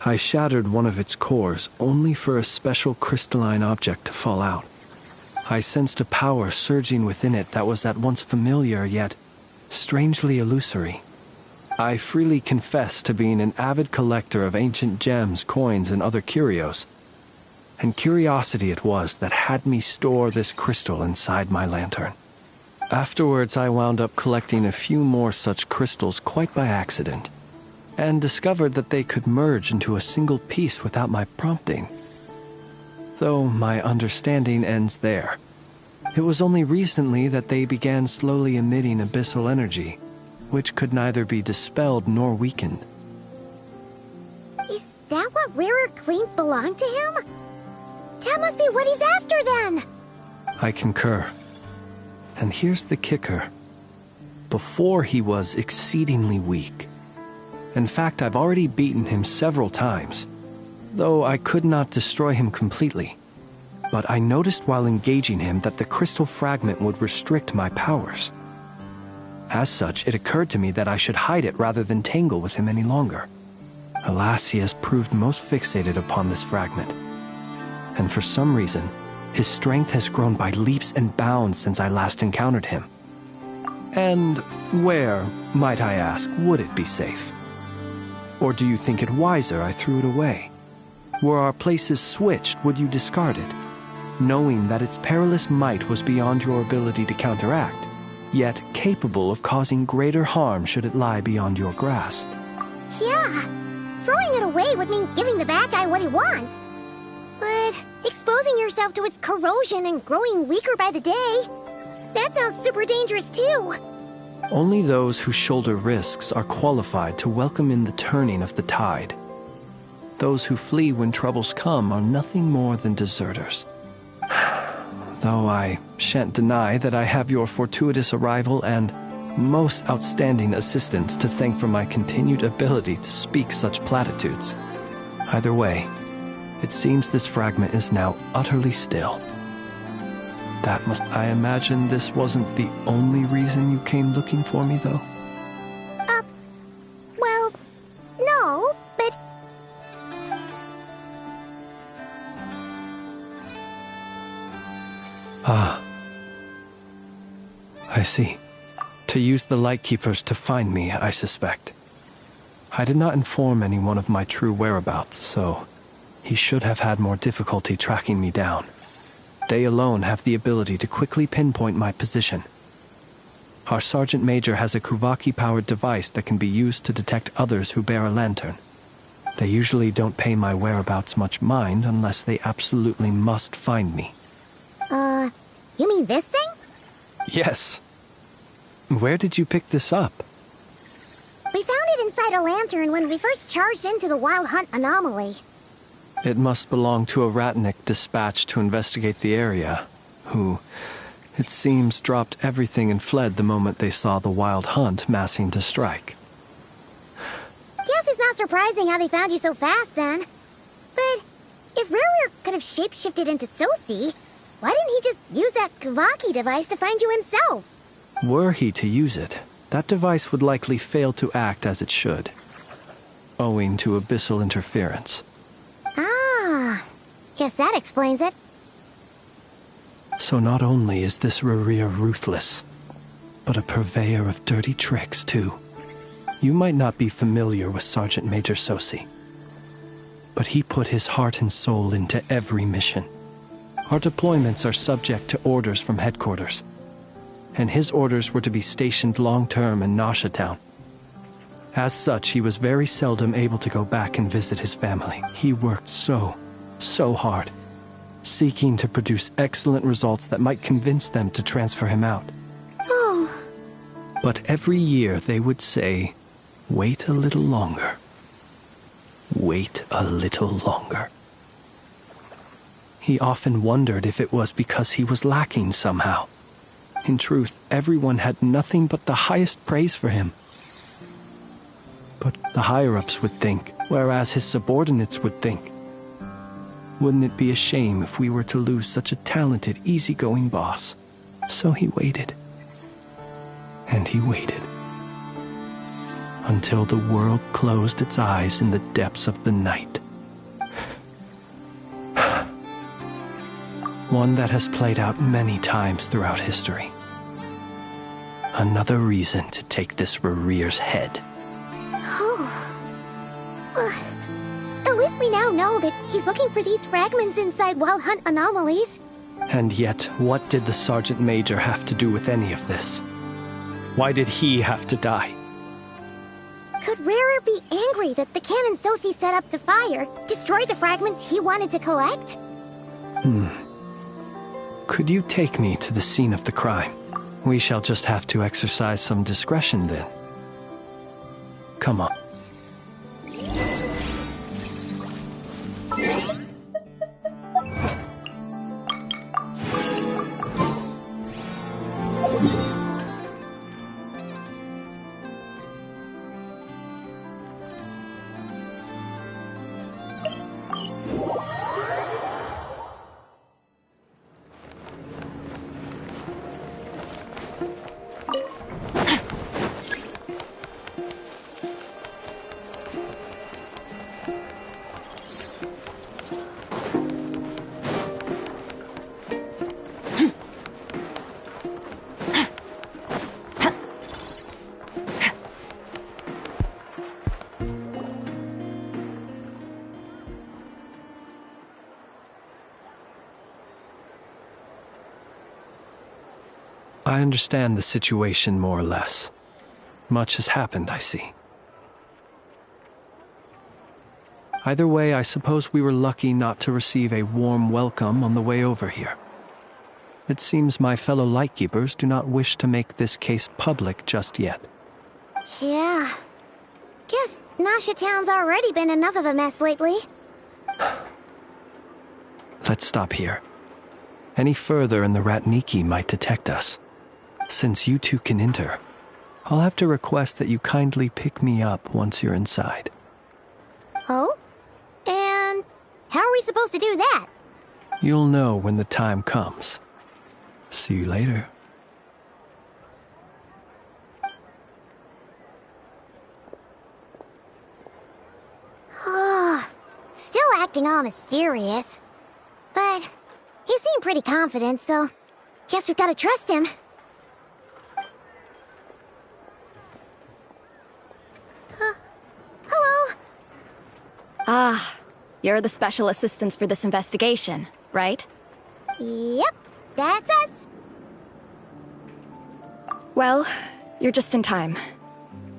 I shattered one of its cores only for a special crystalline object to fall out. I sensed a power surging within it that was at once familiar yet strangely illusory. I freely confess to being an avid collector of ancient gems, coins, and other curios. And curiosity it was that had me store this crystal inside my lantern. Afterwards, I wound up collecting a few more such crystals quite by accident, and discovered that they could merge into a single piece without my prompting. Though my understanding ends there. It was only recently that they began slowly emitting abyssal energy, which could neither be dispelled nor weakened. Is that what Rarer claimed belonged to him? That must be what he's after then! I concur. And here's the kicker. Before he was exceedingly weak. In fact, I've already beaten him several times, though I could not destroy him completely. But I noticed while engaging him that the crystal fragment would restrict my powers. As such, it occurred to me that I should hide it rather than tangle with him any longer. Alas, he has proved most fixated upon this fragment. And for some reason, his strength has grown by leaps and bounds since I last encountered him. And where, might I ask, would it be safe? Or do you think it wiser I threw it away? Were our places switched, would you discard it, knowing that its perilous might was beyond your ability to counteract, yet capable of causing greater harm should it lie beyond your grasp? Yeah, throwing it away would mean giving the bad guy what he wants. But exposing yourself to its corrosion and growing weaker by the day, that sounds super dangerous too. Only those who shoulder risks are qualified to welcome in the turning of the tide. Those who flee when troubles come are nothing more than deserters. Though I shan't deny that I have your fortuitous arrival and most outstanding assistance to thank for my continued ability to speak such platitudes. Either way, it seems this fragment is now utterly still. That must... I imagine this wasn't the only reason you came looking for me, though? Well, no, but... Ah. I see. To use the Lightkeepers to find me, I suspect. I did not inform anyone of my true whereabouts, so he should have had more difficulty tracking me down. They alone have the ability to quickly pinpoint my position. Our Sergeant Major has a Kuvaki-powered device that can be used to detect others who bear a lantern. They usually don't pay my whereabouts much mind unless they absolutely must find me. You mean this thing? Yes. Where did you pick this up? We found it inside a lantern when we first charged into the Wild Hunt anomaly. It must belong to a Ratnik dispatched to investigate the area, who, it seems, dropped everything and fled the moment they saw the Wild Hunt massing to strike. Guess it's not surprising how they found you so fast, then. But if Rurir could have shapeshifted into Sosi, why didn't he just use that Kavaki device to find you himself? Were he to use it, that device would likely fail to act as it should, owing to abyssal interference. Ah, guess that explains it. So not only is this Rurir ruthless, but a purveyor of dirty tricks, too. You might not be familiar with Sergeant Major Sosi, but he put his heart and soul into every mission. Our deployments are subject to orders from headquarters, and his orders were to be stationed long-term in Nasha Town. As such, he was very seldom able to go back and visit his family. He worked so hard, seeking to produce excellent results that might convince them to transfer him out. Oh. But every year they would say, "Wait a little longer. Wait a little longer." He often wondered if it was because he was lacking somehow. In truth, everyone had nothing but the highest praise for him. But the higher-ups would think, whereas his subordinates would think. Wouldn't it be a shame if we were to lose such a talented, easygoing boss? So he waited. And he waited. Until the world closed its eyes in the depths of the night. One that has played out many times throughout history. Another reason to take this Rurir's head. Oh. At least we now know that he's looking for these fragments inside Wild Hunt anomalies. And yet, what did the Sergeant Major have to do with any of this? Why did he have to die? Could Rurir be angry that the cannon Sosi set up to fire destroyed the fragments he wanted to collect? Could you take me to the scene of the crime? We shall just have to exercise some discretion then. Come on. I understand the situation more or less. Much has happened, I see. Either way, I suppose we were lucky not to receive a warm welcome on the way over here. It seems my fellow Lightkeepers do not wish to make this case public just yet. Yeah. Guess Nasha Town's already been enough of a mess lately. Let's stop here. Any further and the Ratniki might detect us. Since you two can enter, I'll have to request that you kindly pick me up once you're inside. Oh? And how are we supposed to do that? You'll know when the time comes. See you later. Still acting all mysterious. But he seemed pretty confident, so guess we've got to trust him. Hello? Ah, you're the special assistants for this investigation, right? Yep, that's us. Well, you're just in time.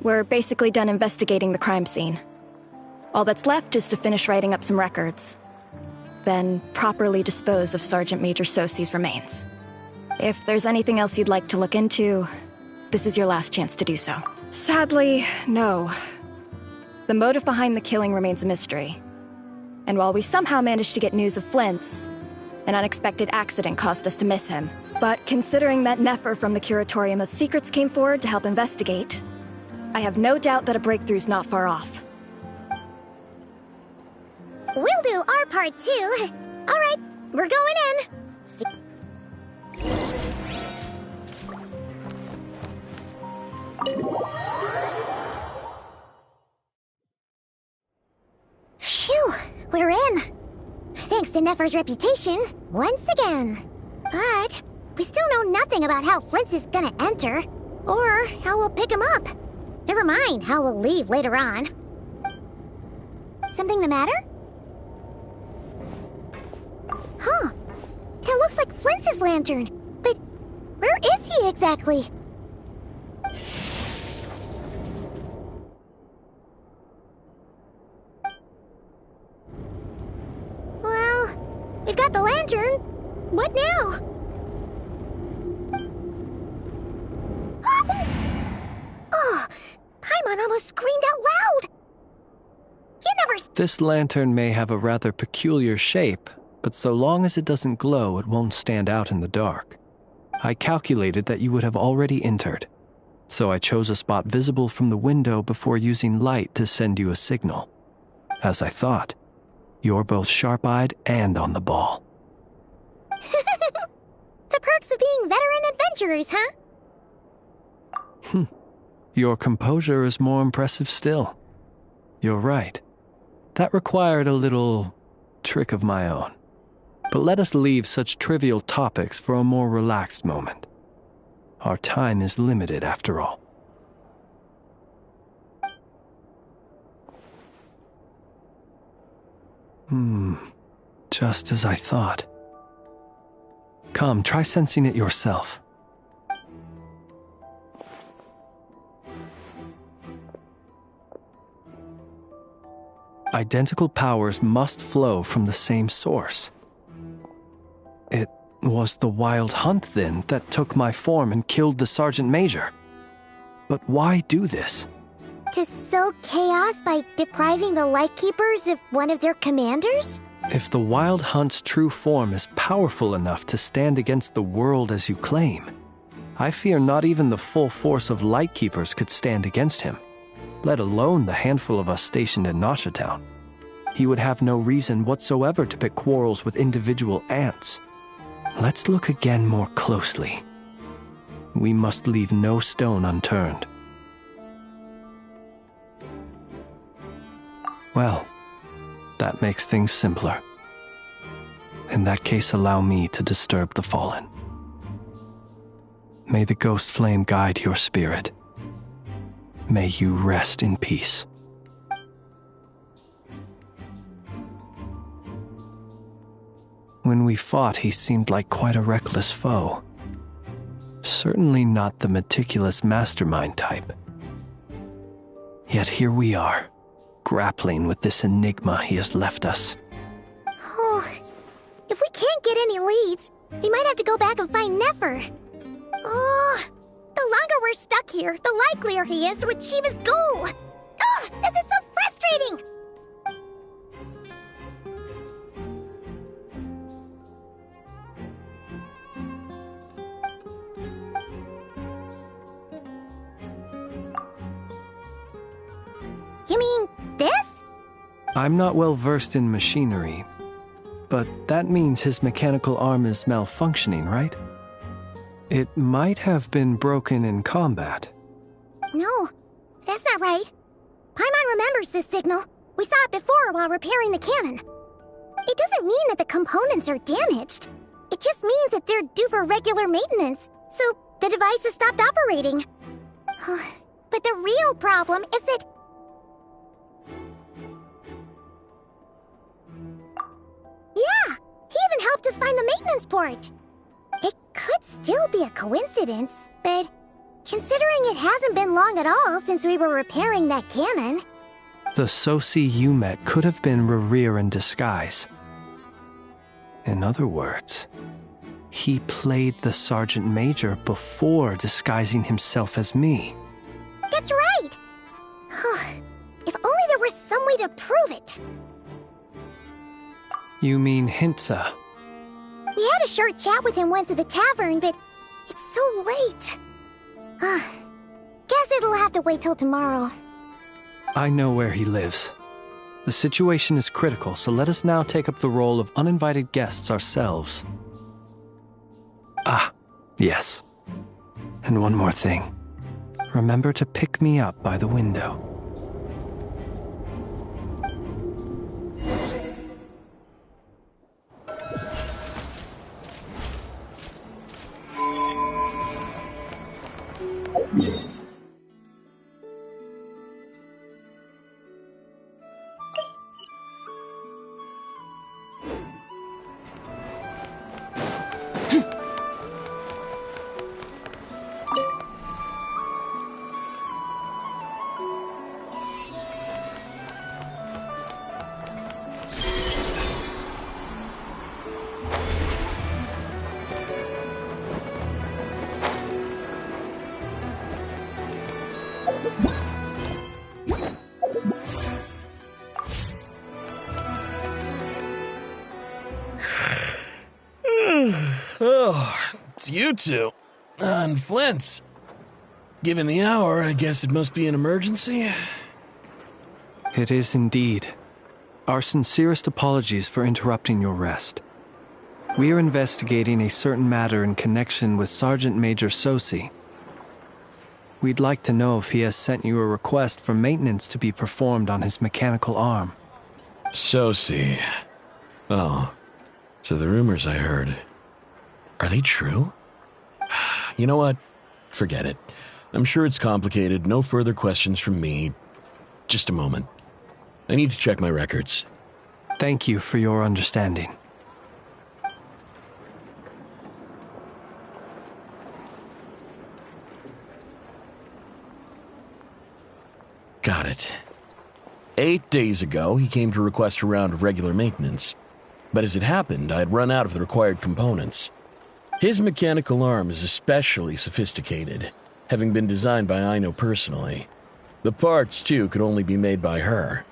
We're basically done investigating the crime scene. All that's left is to finish writing up some records. Then properly dispose of Sergeant Major Sosi's remains. If there's anything else you'd like to look into, this is your last chance to do so. Sadly, no. The motive behind the killing remains a mystery. And while we somehow managed to get news of Flint's, an unexpected accident caused us to miss him. But considering that Nefer from the Curatorium of Secrets came forward to help investigate, I have no doubt that a breakthrough's not far off. We'll do our part too. All right, we're going in. Phew, we're in. Thanks to Nefer's reputation, once again. But we still know nothing about how Flint's is gonna enter, or how we'll pick him up. Never mind how we'll leave later on. Something the matter? Huh. That looks like Flint's lantern. But where is he exactly? Well, we've got the lantern. What now? Oh, Paimon almost screamed out loud. You never... This lantern may have a rather peculiar shape, but so long as it doesn't glow, it won't stand out in the dark. I calculated that you would have already entered, so I chose a spot visible from the window before using light to send you a signal. As I thought, you're both sharp-eyed and on the ball. The perks of being veteran adventurers, huh? Your composure is more impressive still. You're right. That required a little trick of my own. But let us leave such trivial topics for a more relaxed moment. Our time is limited, after all. Just as I thought. Come, try sensing it yourself. Identical powers must flow from the same source. It was the Wild Hunt, then, that took my form and killed the Sergeant Major. But why do this? To sow chaos by depriving the Lightkeepers of one of their commanders? If the Wild Hunt's true form is powerful enough to stand against the world as you claim, I fear not even the full force of Lightkeepers could stand against him, let alone the handful of us stationed in Nasha Town. He would have no reason whatsoever to pick quarrels with individual ants. Let's look again more closely. We must leave no stone unturned. Well, that makes things simpler. In that case, allow me to disturb the fallen. May the ghost flame guide your spirit. May you rest in peace. When we fought, he seemed like quite a reckless foe. Certainly not the meticulous mastermind type. Yet here we are, grappling with this enigma he has left us. Oh, if we can't get any leads, we might have to go back and find Nefer. Oh, the longer we're stuck here, the likelier he is to achieve his goal. Ugh, this is so frustrating! You mean this? I'm not well versed in machinery, but that means his mechanical arm is malfunctioning, right? It might have been broken in combat. No, that's not right. Paimon remembers this signal. We saw it before while repairing the cannon. It doesn't mean that the components are damaged. It just means that they're due for regular maintenance, so the device has stopped operating. But the real problem is that... Yeah, he even helped us find the maintenance port. It could still be a coincidence, but considering it hasn't been long at all since we were repairing that cannon. The Sosi you met could have been Rerir in disguise. In other words, he played the Sergeant Major before disguising himself as me. That's right! If only there were some way to prove it. You mean Hintsa? We had a short chat with him once at the tavern, but it's so late. Guess it'll have to wait till tomorrow. I know where he lives. The situation is critical, so let us now take up the role of uninvited guests ourselves. Ah, yes. And one more thing. Remember to pick me up by the window. Oh, it's you two. And Flint's. Given the hour, I guess it must be an emergency. It is indeed. Our sincerest apologies for interrupting your rest. We are investigating a certain matter in connection with Sergeant Major Sosi. We'd like to know if he has sent you a request for maintenance to be performed on his mechanical arm. Sosi. Oh, so the rumors I heard, are they true? You know what? Forget it. I'm sure it's complicated. No further questions from me. Just a moment. I need to check my records. Thank you for your understanding. Got it. 8 days ago, he came to request a round of regular maintenance. But as it happened, I had run out of the required components. His mechanical arm is especially sophisticated, having been designed by Aino personally. The parts, too, could only be made by her.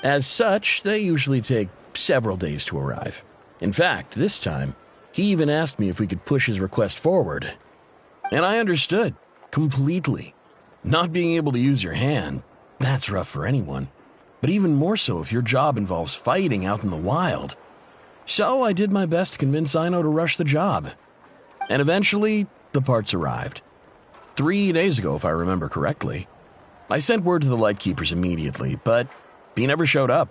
As such, they usually take several days to arrive. In fact, this time, he even asked me if we could push his request forward. And I understood, completely. Not being able to use your hand, that's rough for anyone. But even more so if your job involves fighting out in the wild. So I did my best to convince Aino to rush the job. And eventually, the parts arrived. 3 days ago, if I remember correctly. I sent word to the Lightkeepers immediately, but he never showed up.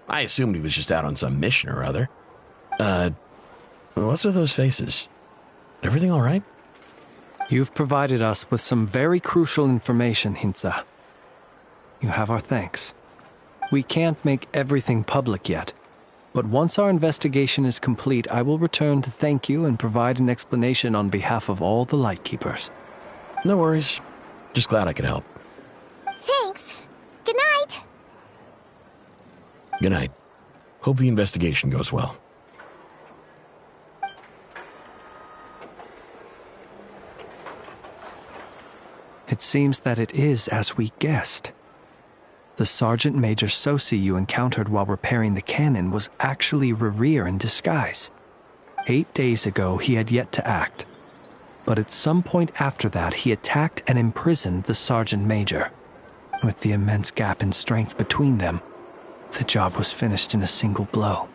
I assumed he was just out on some mission or other. What's with those faces? Everything all right? You've provided us with some very crucial information, Hintsa. You have our thanks. We can't make everything public yet, but once our investigation is complete, I will return to thank you and provide an explanation on behalf of all the Lightkeepers. No worries. Just glad I could help. Thanks. Good night. Good night. Hope the investigation goes well. It seems that it is as we guessed. The Sergeant Major Sosi you encountered while repairing the cannon was actually Rerir in disguise. 8 days ago, he had yet to act. But at some point after that, he attacked and imprisoned the Sergeant Major. With the immense gap in strength between them, the job was finished in a single blow.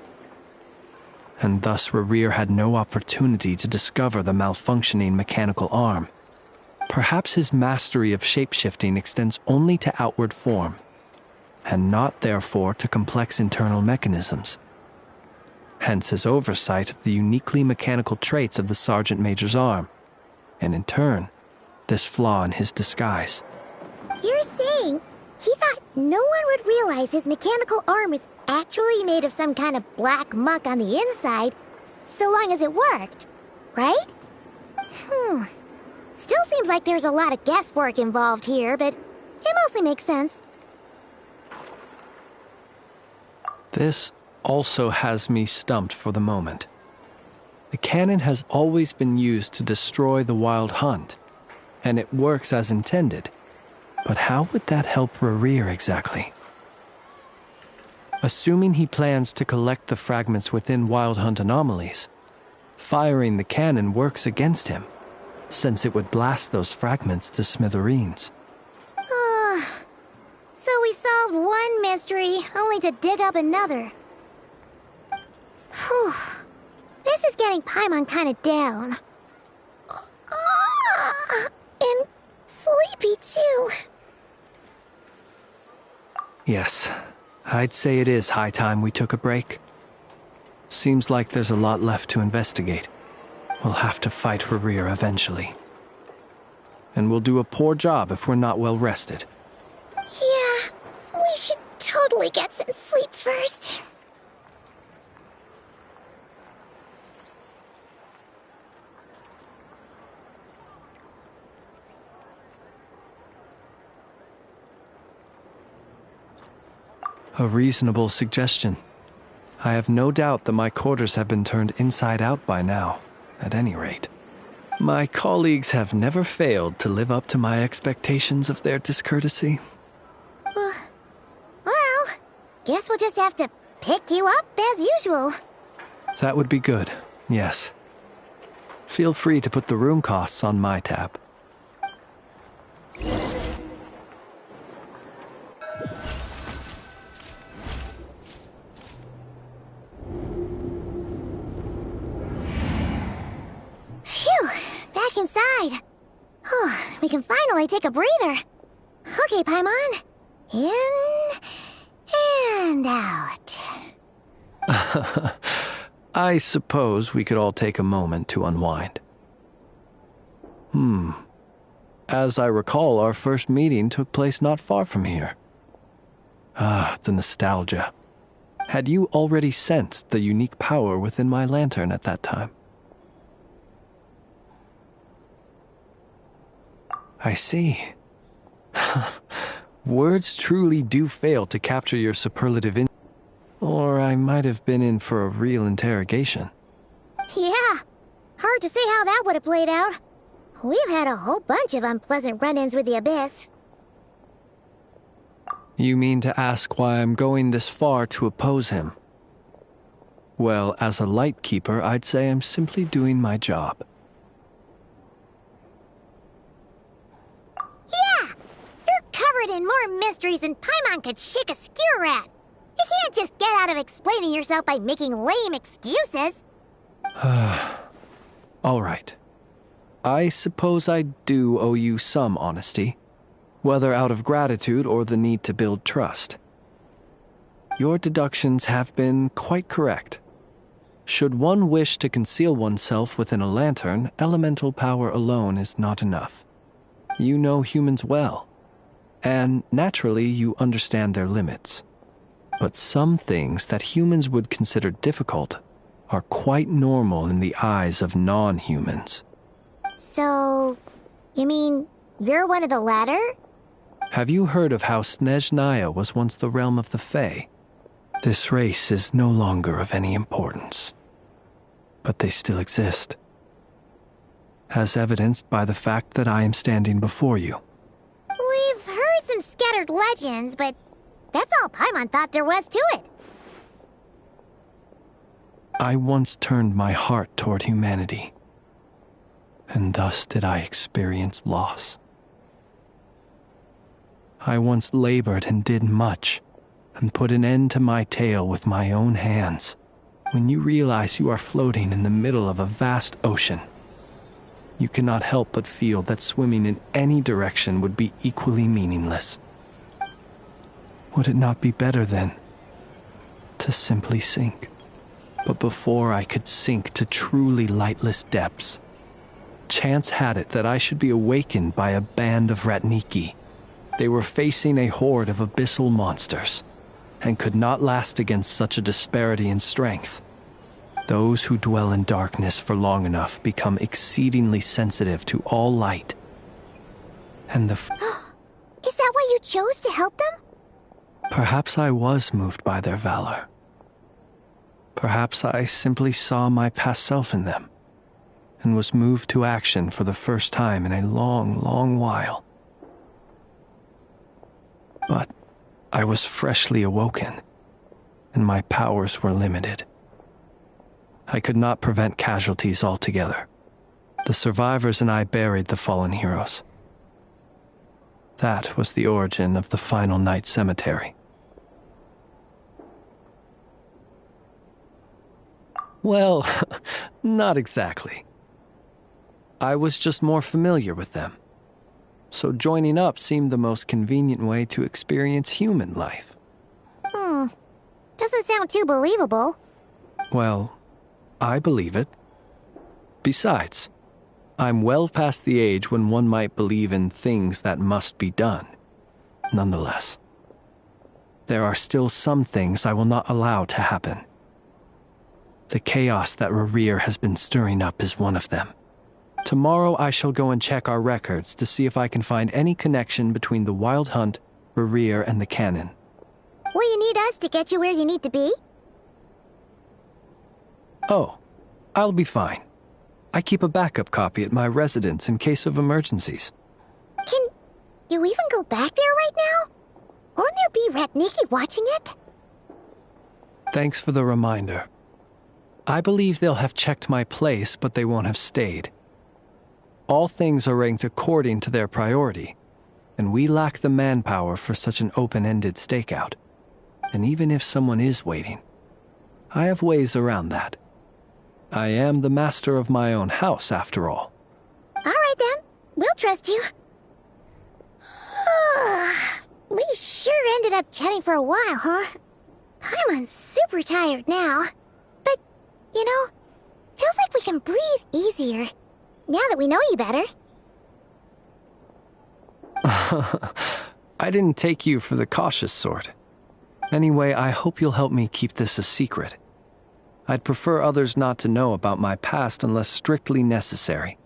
And thus Rerir had no opportunity to discover the malfunctioning mechanical arm. Perhaps his mastery of shapeshifting extends only to outward form, and not therefore to complex internal mechanisms. Hence his oversight of the uniquely mechanical traits of the Sergeant Major's arm, and in turn, this flaw in his disguise. You're saying he thought no one would realize his mechanical arm is actually made of some kind of black muck on the inside, So long as it worked, right? Still seems like there's a lot of guesswork involved here, but it mostly makes sense. This also has me stumped for the moment. The cannon has always been used to destroy the Wild Hunt, and it works as intended. But how would that help Rerir exactly? Assuming he plans to collect the fragments within Wild Hunt anomalies, firing the cannon works against him, since it would blast those fragments to smithereens. So we solved one mystery, only to dig up another. Whew. This is getting Paimon kinda down. And sleepy too. Yes, I'd say it is high time we took a break. Seems like there's a lot left to investigate. We'll have to fight Rerir eventually. And we'll do a poor job if we're not well rested. Yeah, we should totally get some sleep first. A reasonable suggestion. I have no doubt that my quarters have been turned inside out by now, at any rate. My colleagues have never failed to live up to my expectations of their discourtesy. Well, guess we'll just have to pick you up as usual. That would be good, yes. Feel free to put the room costs on my tab. Phew, back inside. We can finally take a breather. Okay, Paimon. In and out. I suppose we could all take a moment to unwind. As I recall, our first meeting took place not far from here. The nostalgia. Had you already sensed the unique power within my lantern at that time? I see. Words truly do fail to capture your superlative or I might have been in for a real interrogation. Yeah, hard to say how that would have played out. We've had a whole bunch of unpleasant run-ins with the Abyss. You mean to ask why I'm going this far to oppose him? Well, as a Lightkeeper, I'd say I'm simply doing my job. Yeah! You're covered in more mysteries than Paimon could shake a skewer at. You can't just get out of explaining yourself by making lame excuses. All right. I suppose I do owe you some honesty, whether out of gratitude or the need to build trust. Your deductions have been quite correct. Should one wish to conceal oneself within a lantern, elemental power alone is not enough. You know humans well, and naturally you understand their limits. But some things that humans would consider difficult are quite normal in the eyes of non-humans. So, you mean you're one of the latter? Have you heard of how Snezhnaya was once the realm of the Fae? This race is no longer of any importance, but they still exist, as evidenced by the fact that I am standing before you. We've heard some scattered legends, but that's all Paimon thought there was to it. I once turned my heart toward humanity, and thus did I experience loss. I once labored and did much, and put an end to my tale with my own hands. When you realize you are floating in the middle of a vast ocean, you cannot help but feel that swimming in any direction would be equally meaningless. Would it not be better, then, to simply sink? But before I could sink to truly lightless depths, chance had it that I should be awakened by a band of Ratniki. They were facing a horde of abyssal monsters, and could not last against such a disparity in strength. Those who dwell in darkness for long enough become exceedingly sensitive to all light. And Is that why you chose to help them? Perhaps I was moved by their valor. Perhaps I simply saw my past self in them, and was moved to action for the first time in a long, long while. But I was freshly awoken, and my powers were limited. I could not prevent casualties altogether. The survivors and I buried the fallen heroes. That was the origin of the final night cemetery. Well, not exactly. I was just more familiar with them. So joining up seemed the most convenient way to experience human life. Doesn't sound too believable. Well, I believe it. Besides, I'm well past the age when one might believe in things that must be done. Nonetheless, there are still some things I will not allow to happen. The chaos that Rerir has been stirring up is one of them. Tomorrow I shall go and check our records to see if I can find any connection between the Wild Hunt, Rerir, and the Canon. Will you need us to get you where you need to be? Oh, I'll be fine. I keep a backup copy at my residence in case of emergencies. Can you even go back there right now? Won't there be Ratniki watching it? Thanks for the reminder. I believe they'll have checked my place, but they won't have stayed. All things are ranked according to their priority, and we lack the manpower for such an open-ended stakeout. And even if someone is waiting, I have ways around that. I am the master of my own house, after all. All right then, we'll trust you. We sure ended up chatting for a while, huh? I'm super tired now. But, you know, feels like we can breathe easier, now that we know you better. I didn't take you for the cautious sort. Anyway, I hope you'll help me keep this a secret. I'd prefer others not to know about my past unless strictly necessary.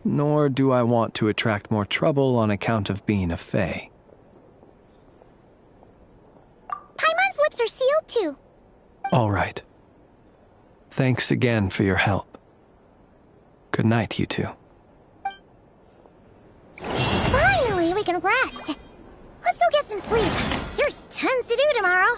Nor do I want to attract more trouble on account of being a fae. Paimon's lips are sealed too. All right. Thanks again for your help. Good night, you two. Finally, we can rest. Let's go get some sleep. There's tons to do tomorrow.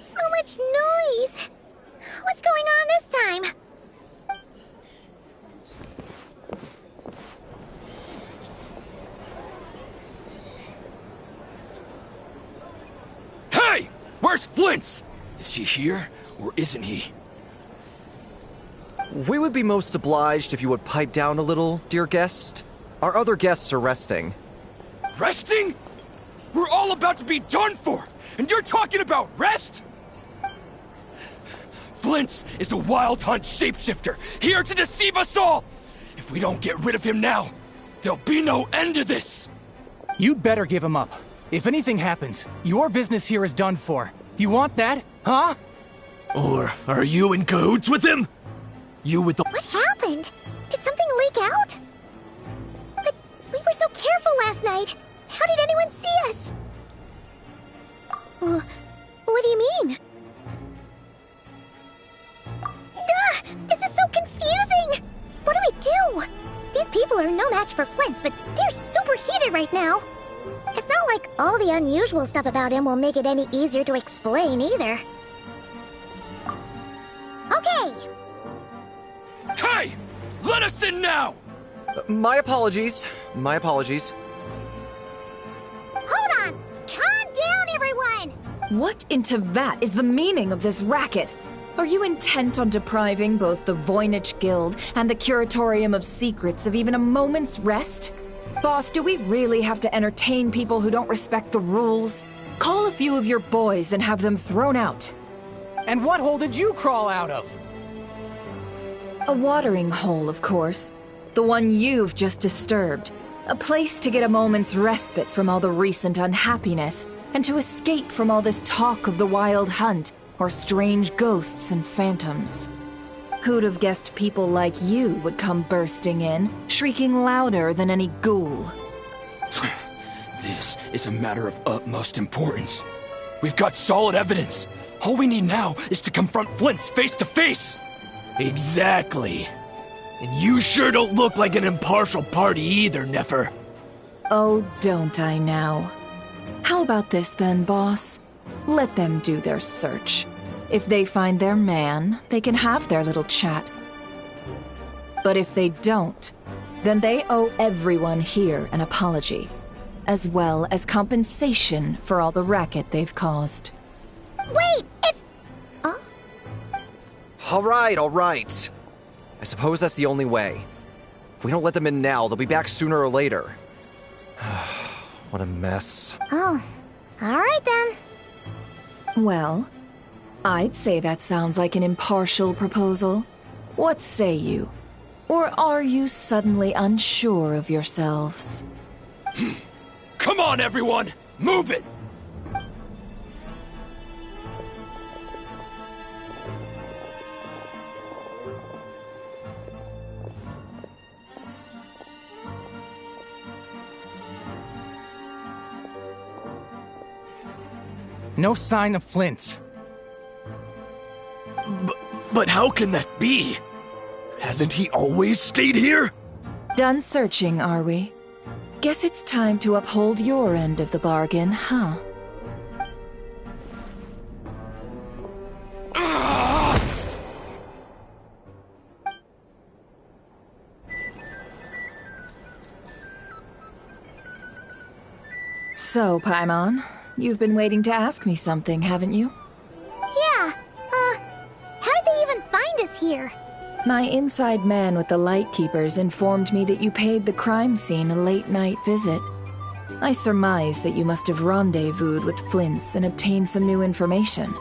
So much noise. What's going on this time? Hey! Where's Flint's? Is he here, or isn't he? We would be most obliged if you would pipe down a little, dear guest. Our other guests are resting. Resting? We're all about to be done for, and you're talking about rest? Flint's is a Wild Hunt shapeshifter, here to deceive us all! If we don't get rid of him now, there'll be no end to this! You'd better give him up. If anything happens, your business here is done for. You want that, huh? Or are you in cahoots with him? You with the— What happened? Did something leak out? But we were so careful last night. How did anyone see us? What do you mean? This is so confusing! What do we do? These people are no match for Flint's, but they're super heated right now. It's not like all the unusual stuff about him will make it any easier to explain either. Okay! Hey! Let us in now! My apologies. My apologies. Hold on! Calm down, everyone! What in Tevat is the meaning of this racket? Are you intent on depriving both the Voynich Guild and the Curatorium of Secrets of even a moment's rest? Boss, do we really have to entertain people who don't respect the rules? Call a few of your boys and have them thrown out. And what hole did you crawl out of? A watering hole, of course. The one you've just disturbed. A place to get a moment's respite from all the recent unhappiness, and to escape from all this talk of the Wild Hunt, or strange ghosts and phantoms. Who'd have guessed people like you would come bursting in, shrieking louder than any ghoul? This is a matter of utmost importance. We've got solid evidence. All we need now is to confront Flint's face to face. Exactly. And you sure don't look like an impartial party either, Nefer. Oh, don't I now? How about this then, boss? Let them do their search. If they find their man, they can have their little chat. But if they don't, then they owe everyone here an apology, as well as compensation for all the racket they've caused. Wait, it's... All right. I suppose that's the only way. If we don't let them in now, they'll be back sooner or later. What a mess. Oh, all right then. Well, I'd say that sounds like an impartial proposal. What say you? Or are you suddenly unsure of yourselves? Come on, everyone! Move it! No sign of Flint's. But how can that be? Hasn't he always stayed here? Done searching, are we? Guess it's time to uphold your end of the bargain, huh? So, Paimon, you've been waiting to ask me something, haven't you? Yeah, how did they even find us here? My inside man with the Lightkeepers informed me that you paid the crime scene a late-night visit. I surmise that you must have rendezvoused with Flint's and obtained some new information.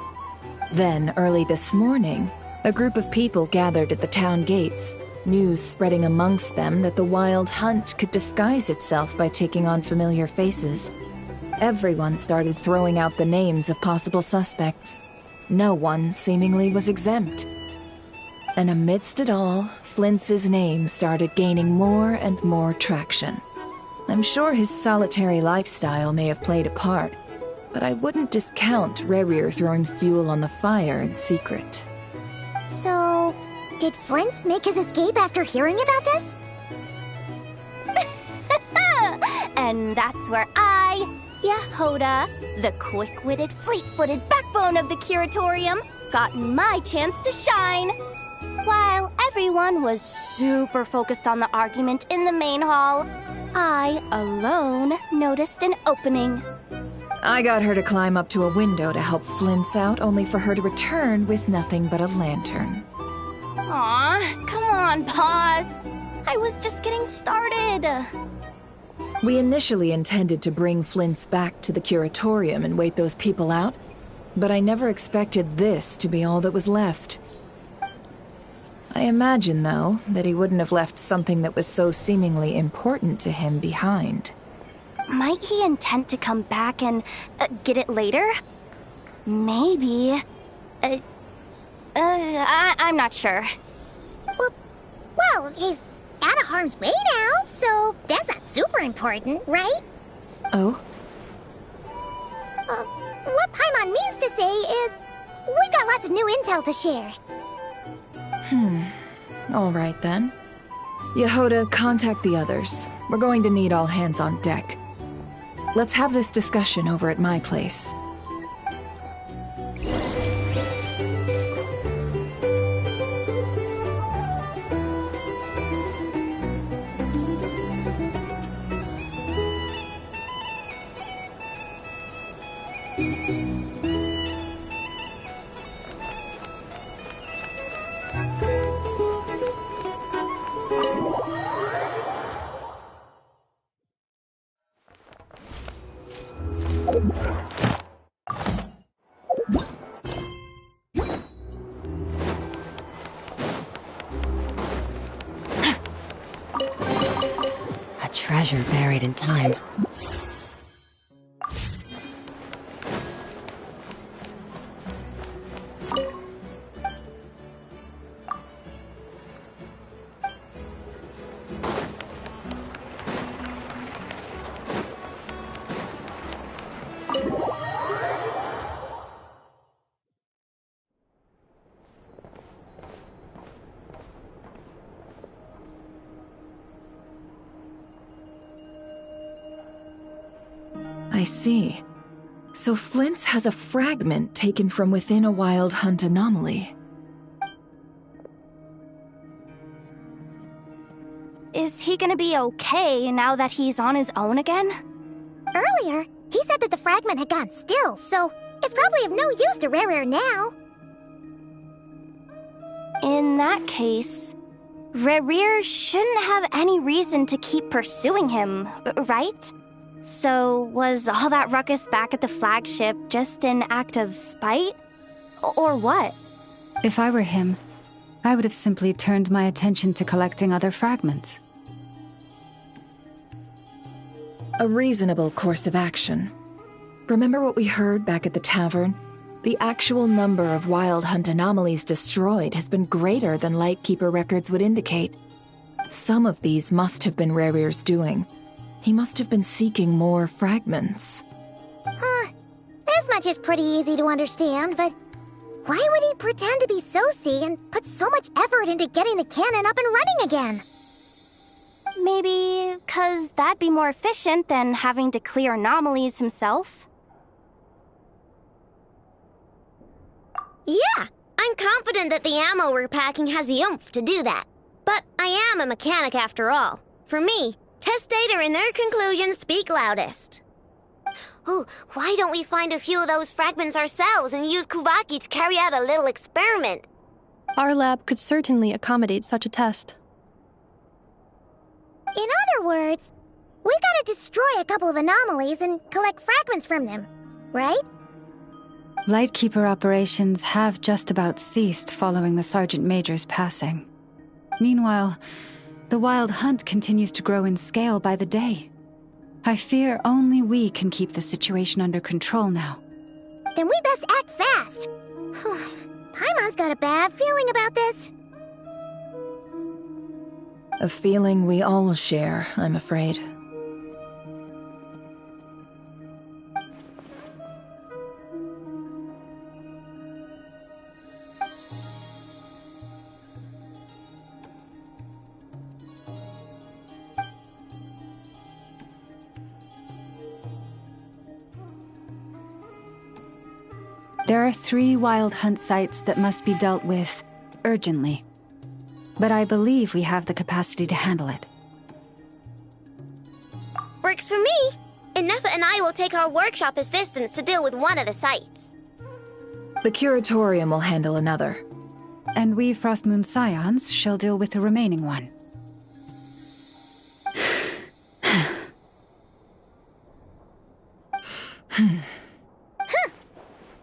Then, early this morning, a group of people gathered at the town gates, news spreading amongst them that the Wild Hunt could disguise itself by taking on familiar faces. Everyone started throwing out the names of possible suspects. No one, seemingly, was exempt. And amidst it all, Flint's name started gaining more and more traction. I'm sure his solitary lifestyle may have played a part, but I wouldn't discount Rerir throwing fuel on the fire in secret. So, did Flint's make his escape after hearing about this? And that's where I, Yehoda, the quick-witted, fleet-footed backbone of the Curatorium, got my chance to shine. While everyone was super focused on the argument in the main hall, I alone noticed an opening. I got her to climb up to a window to help Flint's out, only for her to return with nothing but a lantern. Aw, come on, pause. I was just getting started. We initially intended to bring Flint's back to the Curatorium and wait those people out, but I never expected this to be all that was left. I imagine, though, that he wouldn't have left something that was so seemingly important to him behind. Might he intend to come back and get it later? Maybe. I'm not sure. Well, he's out of harm's way now, so that's not super important, right? Oh? What Paimon means to say is, we got lots of new intel to share. All right then. Yehoda, contact the others. We're going to need all hands on deck. Let's have this discussion over at my place. treasure buried in time. I see. So Flint's has a fragment taken from within a Wild Hunt anomaly. Is he gonna be okay now that he's on his own again? Earlier, he said that the fragment had gone still, so it's probably of no use to Rare now. In that case, Rare shouldn't have any reason to keep pursuing him, right? So, was all that ruckus back at the flagship just an act of spite? Or what? If I were him, I would have simply turned my attention to collecting other fragments. A reasonable course of action. Remember what we heard back at the tavern? The actual number of Wild Hunt anomalies destroyed has been greater than Lightkeeper records would indicate. Some of these must have been Rare's doing. He must have been seeking more fragments. This much is pretty easy to understand, but why would he pretend to be Sosi and put so much effort into getting the cannon up and running again? Maybe 'cause that'd be more efficient than having to clear anomalies himself? Yeah, I'm confident that the ammo we're packing has the oomph to do that. But I am a mechanic after all. For me, test data and their conclusions speak loudest. Oh, why don't we find a few of those fragments ourselves and use Kuvaki to carry out a little experiment? Our lab could certainly accommodate such a test. In other words, we gotta destroy a couple of anomalies and collect fragments from them, right? Lightkeeper operations have just about ceased following the Sergeant Major's passing. Meanwhile, the Wild Hunt continues to grow in scale by the day. I fear only we can keep the situation under control now. Then we best act fast. Paimon's got a bad feeling about this. A feeling we all share, I'm afraid. There are 3 Wild Hunt sites that must be dealt with urgently. But I believe we have the capacity to handle it. Works for me. Inefa and I will take our workshop assistants to deal with one of the sites. The Curatorium will handle another. And we Frostmoon Scions shall deal with the remaining one.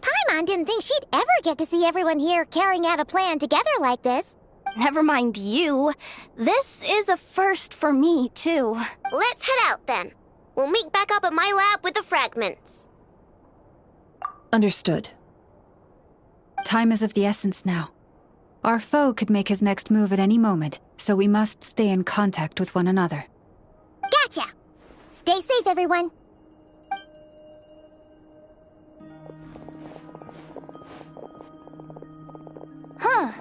Paimon didn't think she'd ever get to see everyone here carrying out a plan together like this. Never mind you. This is a first for me, too. Let's head out, then. We'll meet back up at my lab with the fragments. Understood. Time is of the essence now. Our foe could make his next move at any moment, so we must stay in contact with one another. Gotcha! Stay safe, everyone. Huh.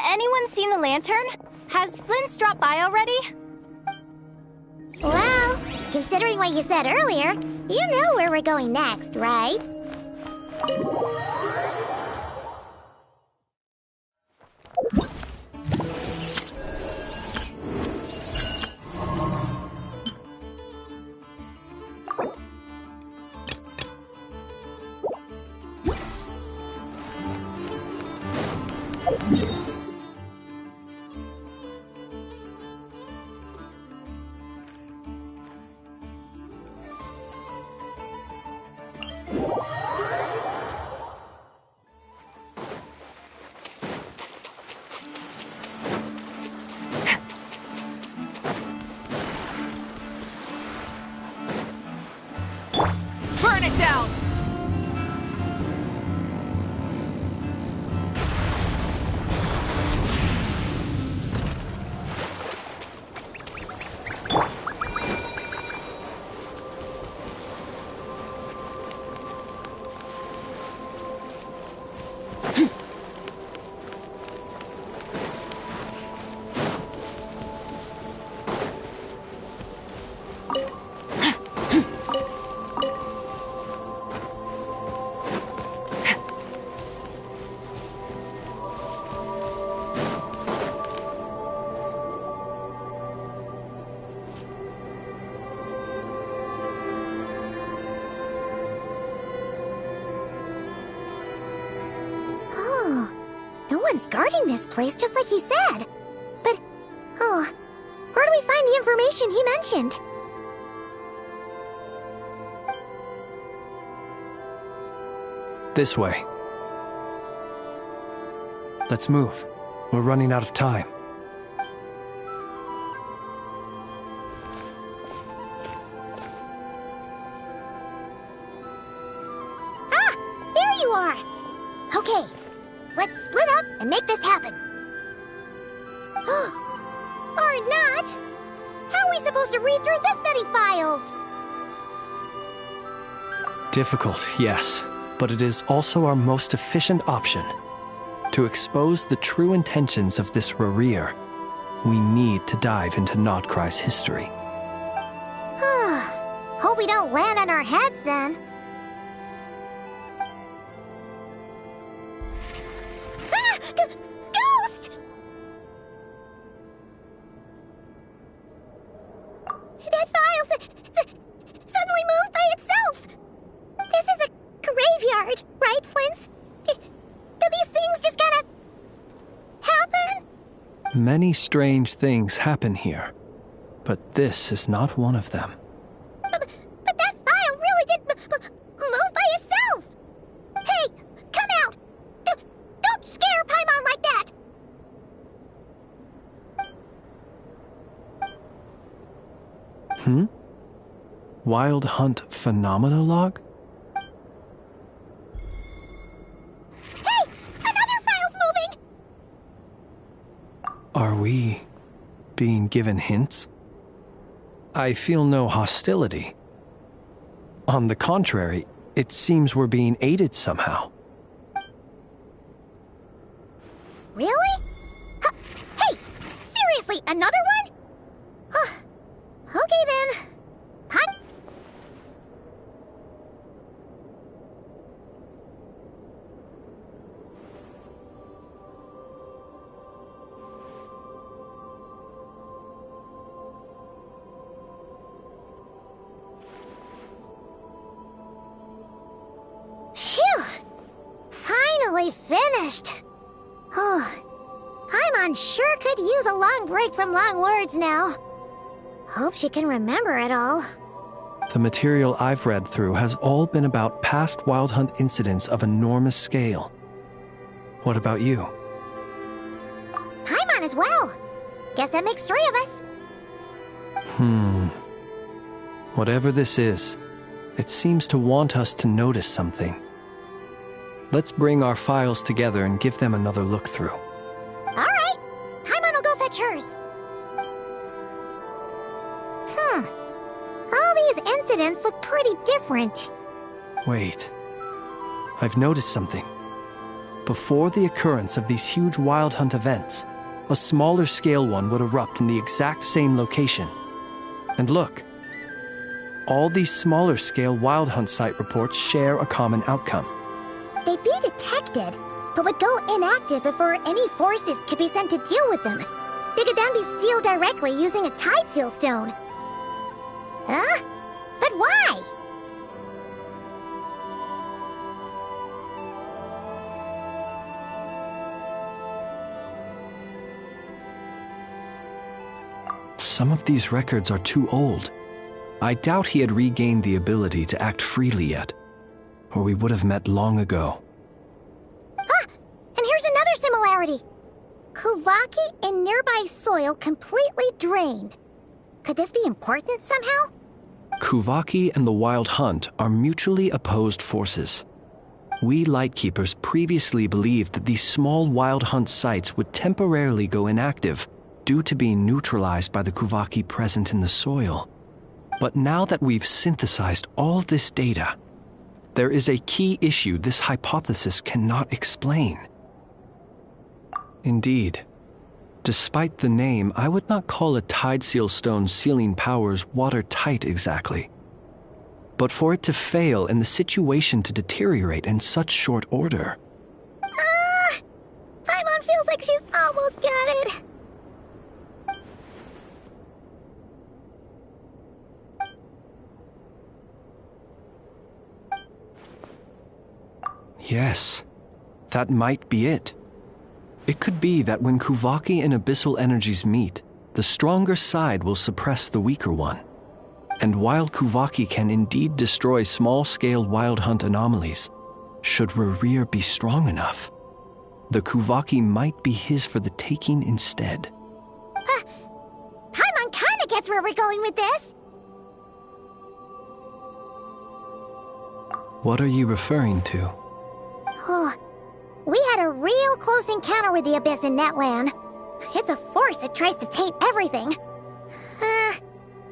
Anyone seen the lantern? Has Flint's dropped by already? Well, considering what you said earlier, you know where we're going next, right? someone's guarding this place just like he said. But, oh, where do we find the information he mentioned? This way. Let's move. We're running out of time. Ah! There you are! Okay, let's split up and make this happen. Or not! How are we supposed to read through this many files? Difficult, yes, but it is also our most efficient option. To expose the true intentions of this Rerir, we need to dive into Notcry's history. Hope we don't land on our heads then. Ah! Ghost! That file suddenly moved by itself! This is a graveyard, right, Flint? Do these things just kind of happen? Many strange things happen here, but this is not one of them. But that file really did move by itself! Hey, come out! Don't scare Paimon like that! Wild Hunt Phenomenologue? Hey! Another file's moving! Are we being given hints? I feel no hostility. On the contrary, it seems we're being aided somehow. Really? Hey! Seriously, another one? Okay then. Hot. Phew! Finally finished. Paimon sure could use a long break from long words now. Hope she can remember it all. The material I've read through has all been about past Wild Hunt incidents of enormous scale. What about you? Paimon as well. Guess that makes 3 of us. Whatever this is, it seems to want us to notice something. Let's bring our files together and give them another look through. All right. Paimon will go fetch hers. All these incidents look pretty different. Wait. I've noticed something. Before the occurrence of these huge Wild Hunt events, a smaller scale one would erupt in the exact same location. And look. All these smaller scale Wild Hunt site reports share a common outcome. They'd be detected, but would go inactive before any forces could be sent to deal with them. They could then be sealed directly using a tide seal stone. Huh? But why? Some of these records are too old. I doubt he had regained the ability to act freely yet, or we would have met long ago. Ah! And here's another similarity. Kuvaki and nearby soil completely drained. Could this be important somehow? Kuvaki and the Wild Hunt are mutually opposed forces. We Lightkeepers previously believed that these small Wild Hunt sites would temporarily go inactive due to being neutralized by the Kuvaki present in the soil. But now that we've synthesized all this data, there is a key issue this hypothesis cannot explain. Indeed, despite the name, I would not call a tide seal stone's sealing powers watertight exactly. But for it to fail and the situation to deteriorate in such short order. Paimon feels like she's almost got it. Yes, that might be it. It could be that when Kuvaki and abyssal energies meet, the stronger side will suppress the weaker one. And while Kuvaki can indeed destroy small-scale wild hunt anomalies, should Rerir be strong enough, the Kuvaki might be his for the taking instead. Paimon kinda gets where we're going with this. What are you referring to? We had a real close encounter with the Abyss in Netland. It's a force that tries to taint everything.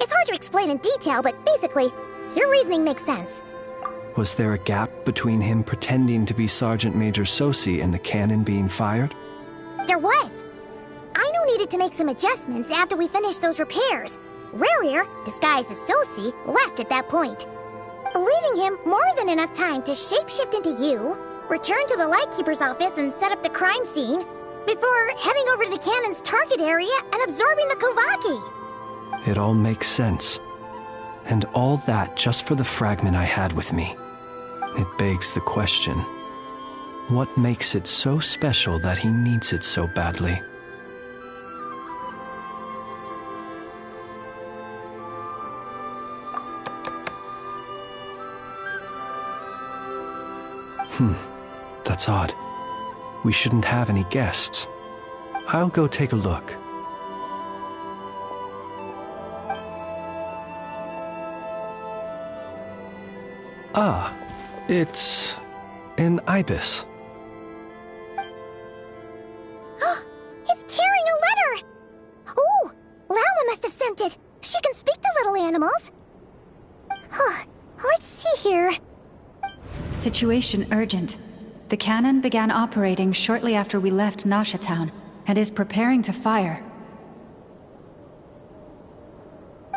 It's hard to explain in detail, but basically, your reasoning makes sense. Was there a gap between him pretending to be Sergeant Major Sosi and the cannon being fired? There was. Aino needed to make some adjustments after we finished those repairs. Rerir, disguised as Sosi, left at that point, leaving him more than enough time to shapeshift into you, return to the Lightkeeper's office and set up the crime scene, before heading over to the cannon's target area and absorbing the Kuvaki. It all makes sense. And all that just for the fragment I had with me. It begs the question, what makes it so special that he needs it so badly? That's odd. We shouldn't have any guests. I'll go take a look. Ah, it's an ibis. It's carrying a letter! Oh, Lala must have sent it. She can speak to little animals. Let's see here. Situation urgent. The cannon began operating shortly after we left Nasha Town and is preparing to fire.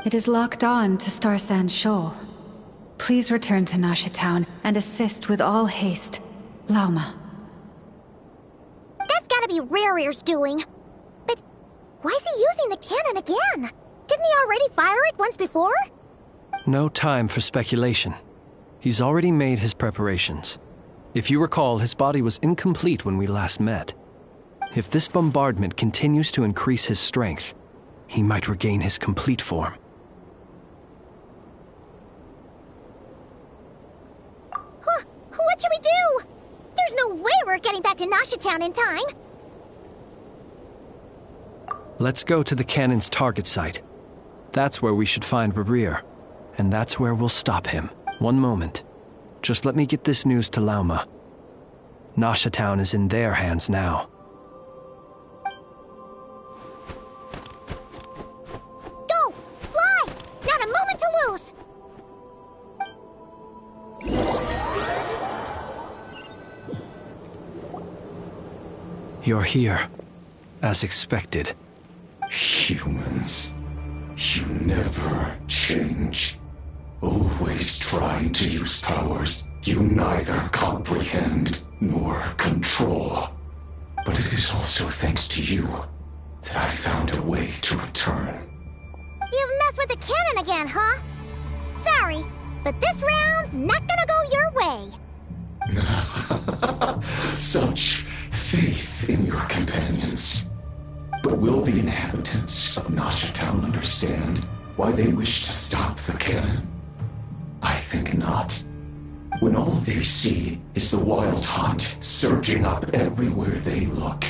It is locked on to Star Sand Shoal. Please return to Nasha Town and assist with all haste. Lauma. That's gotta be Rerir's doing. But why is he using the cannon again? Didn't he already fire it once before? No time for speculation. He's already made his preparations. If you recall, his body was incomplete when we last met. If this bombardment continues to increase his strength, he might regain his complete form. What should we do? There's no way we're getting back to Nasha Town in time. Let's go to the cannon's target site. That's where we should find Rerir, and that's where we'll stop him. One moment. Just let me get this news to Lauma. Nasha Town is in their hands now. Go! Fly! Not a moment to lose! You're here, as expected. Humans, you never change. Always trying to use powers you neither comprehend nor control. But it is also thanks to you that I found a way to return. You've messed with the cannon again, huh? Sorry, but this round's not gonna go your way. Such faith in your companions. But will the inhabitants of Nasha Town understand why they wish to stop the cannon? I think not. When all they see is the wild hunt surging up everywhere they look,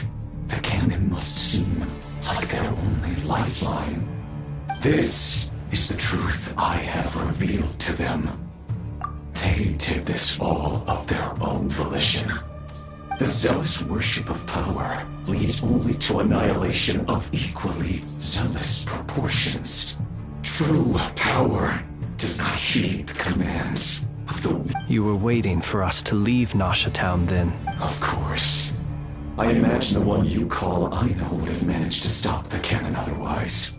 the cannon must seem like their only lifeline. This is the truth I have revealed to them. They did this all of their own volition. The zealous worship of power leads only to annihilation of equally zealous proportions. True power does not heed the commands of the weak. You were waiting for us to leave Nasha Town then. Of course. I imagine the one you call Aino would have managed to stop the cannon otherwise.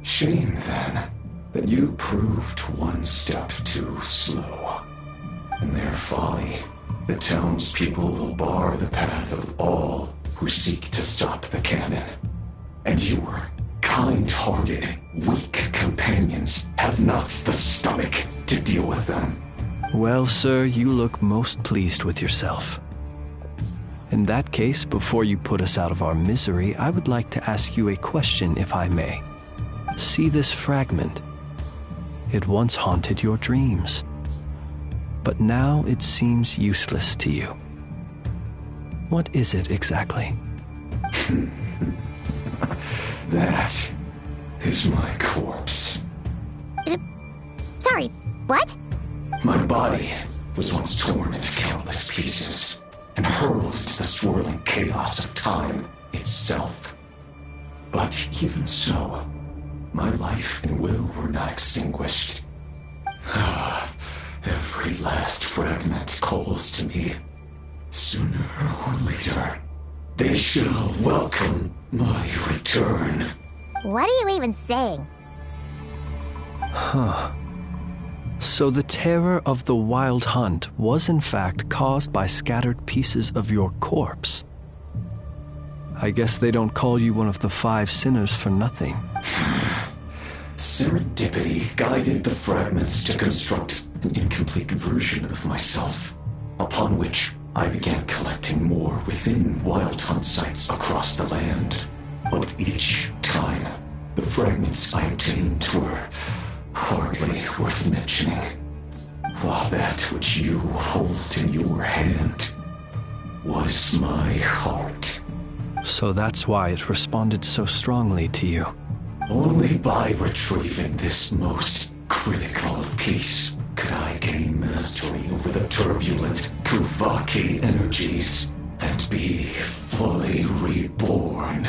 Shame, then, that you proved one step too slow. In their folly, the townspeople will bar the path of all who seek to stop the cannon. And your kind-hearted, weak companions have not the stomach to deal with them. Well, sir, you look most pleased with yourself. In that case, before you put us out of our misery, I would like to ask you a question, if I may. See this fragment? It once haunted your dreams, but now it seems useless to you. What is it exactly? That is my corpse. Sorry, what? My body was once torn into countless pieces and hurled into the swirling chaos of time itself. But even so, my life and will were not extinguished. Every last fragment calls to me. Sooner or later, they shall welcome my return. What are you even saying? Huh. So the terror of the Wild Hunt was in fact caused by scattered pieces of your corpse. I guess they don't call you one of the 5 sinners for nothing. Serendipity guided the fragments to construct an incomplete version of myself, upon which I began collecting more within Wild Hunt sites across the land. But each time, the fragments I obtained were hardly worth mentioning, while that which you hold in your hand was my heart. So that's why it responded so strongly to you. Only by retrieving this most critical piece could I gain mastery over the turbulent Kuvaki energies and be fully reborn.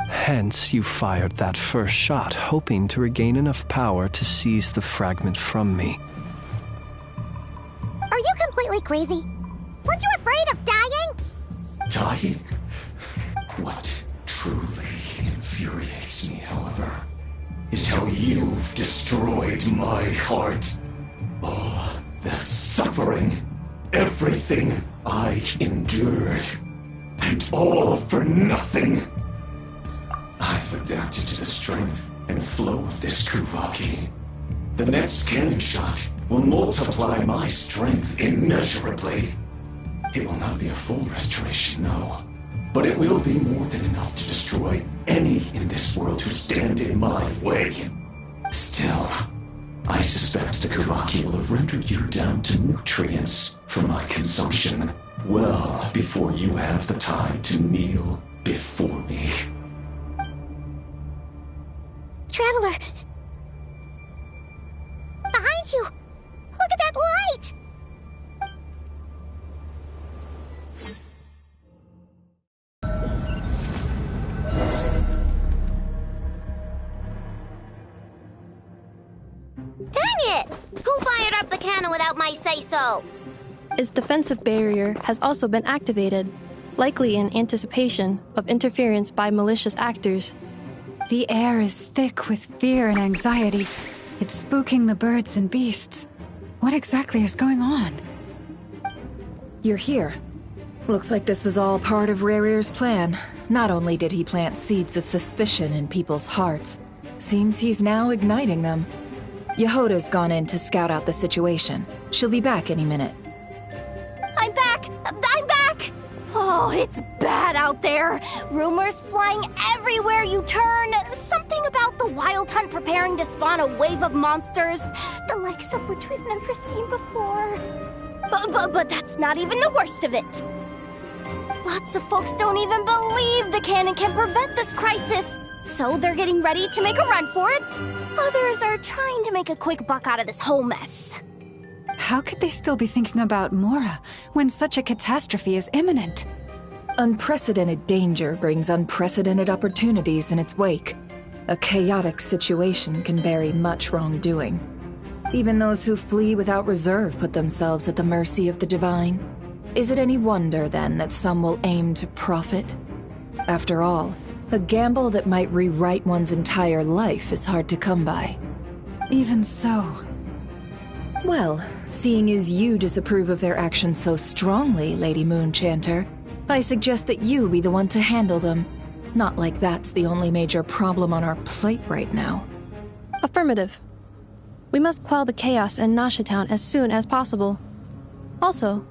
Hence, you fired that first shot, hoping to regain enough power to seize the fragment from me. Are you completely crazy? Weren't you afraid of dying? Dying? What truly infuriates me, however, is how you've destroyed my heart. All that suffering, everything I endured, and all for nothing. I've adapted to the strength and flow of this Kuvaki. The next cannon shot will multiply my strength immeasurably. It will not be a full restoration, no, but it will be more than enough to destroy any in this world who stand in my way. Still, I suspect the Kuvaki will have rendered you down to nutrients for my consumption well before you have the time to kneel before me. Traveler! Behind you! Look at that light! Dang it! Who fired up the cannon without my say-so? Its defensive barrier has also been activated, likely in anticipation of interference by malicious actors. The air is thick with fear and anxiety. It's spooking the birds and beasts. What exactly is going on? You're here. Looks like this was all part of Rarir's plan. Not only did he plant seeds of suspicion in people's hearts, seems he's now igniting them. Yehoda's gone in to scout out the situation. She'll be back any minute. I'm back! I'm back! Oh, it's bad out there. Rumors flying everywhere you turn. Something about the Wild Hunt preparing to spawn a wave of monsters, the likes of which we've never seen before. But that's not even the worst of it. Lots of folks don't even believe the cannon can prevent this crisis, so they're getting ready to make a run for it. Others are trying to make a quick buck out of this whole mess. How could they still be thinking about Mora when such a catastrophe is imminent? Unprecedented danger brings unprecedented opportunities in its wake. A chaotic situation can bury much wrongdoing. Even those who flee without reserve put themselves at the mercy of the divine. Is it any wonder, then, that some will aim to profit? After all, a gamble that might rewrite one's entire life is hard to come by. Even so. Well, seeing as you disapprove of their actions so strongly, Lady Moonchanter, I suggest that you be the one to handle them. Not like that's the only major problem on our plate right now. Affirmative. We must quell the chaos in Nasha Town as soon as possible. Also,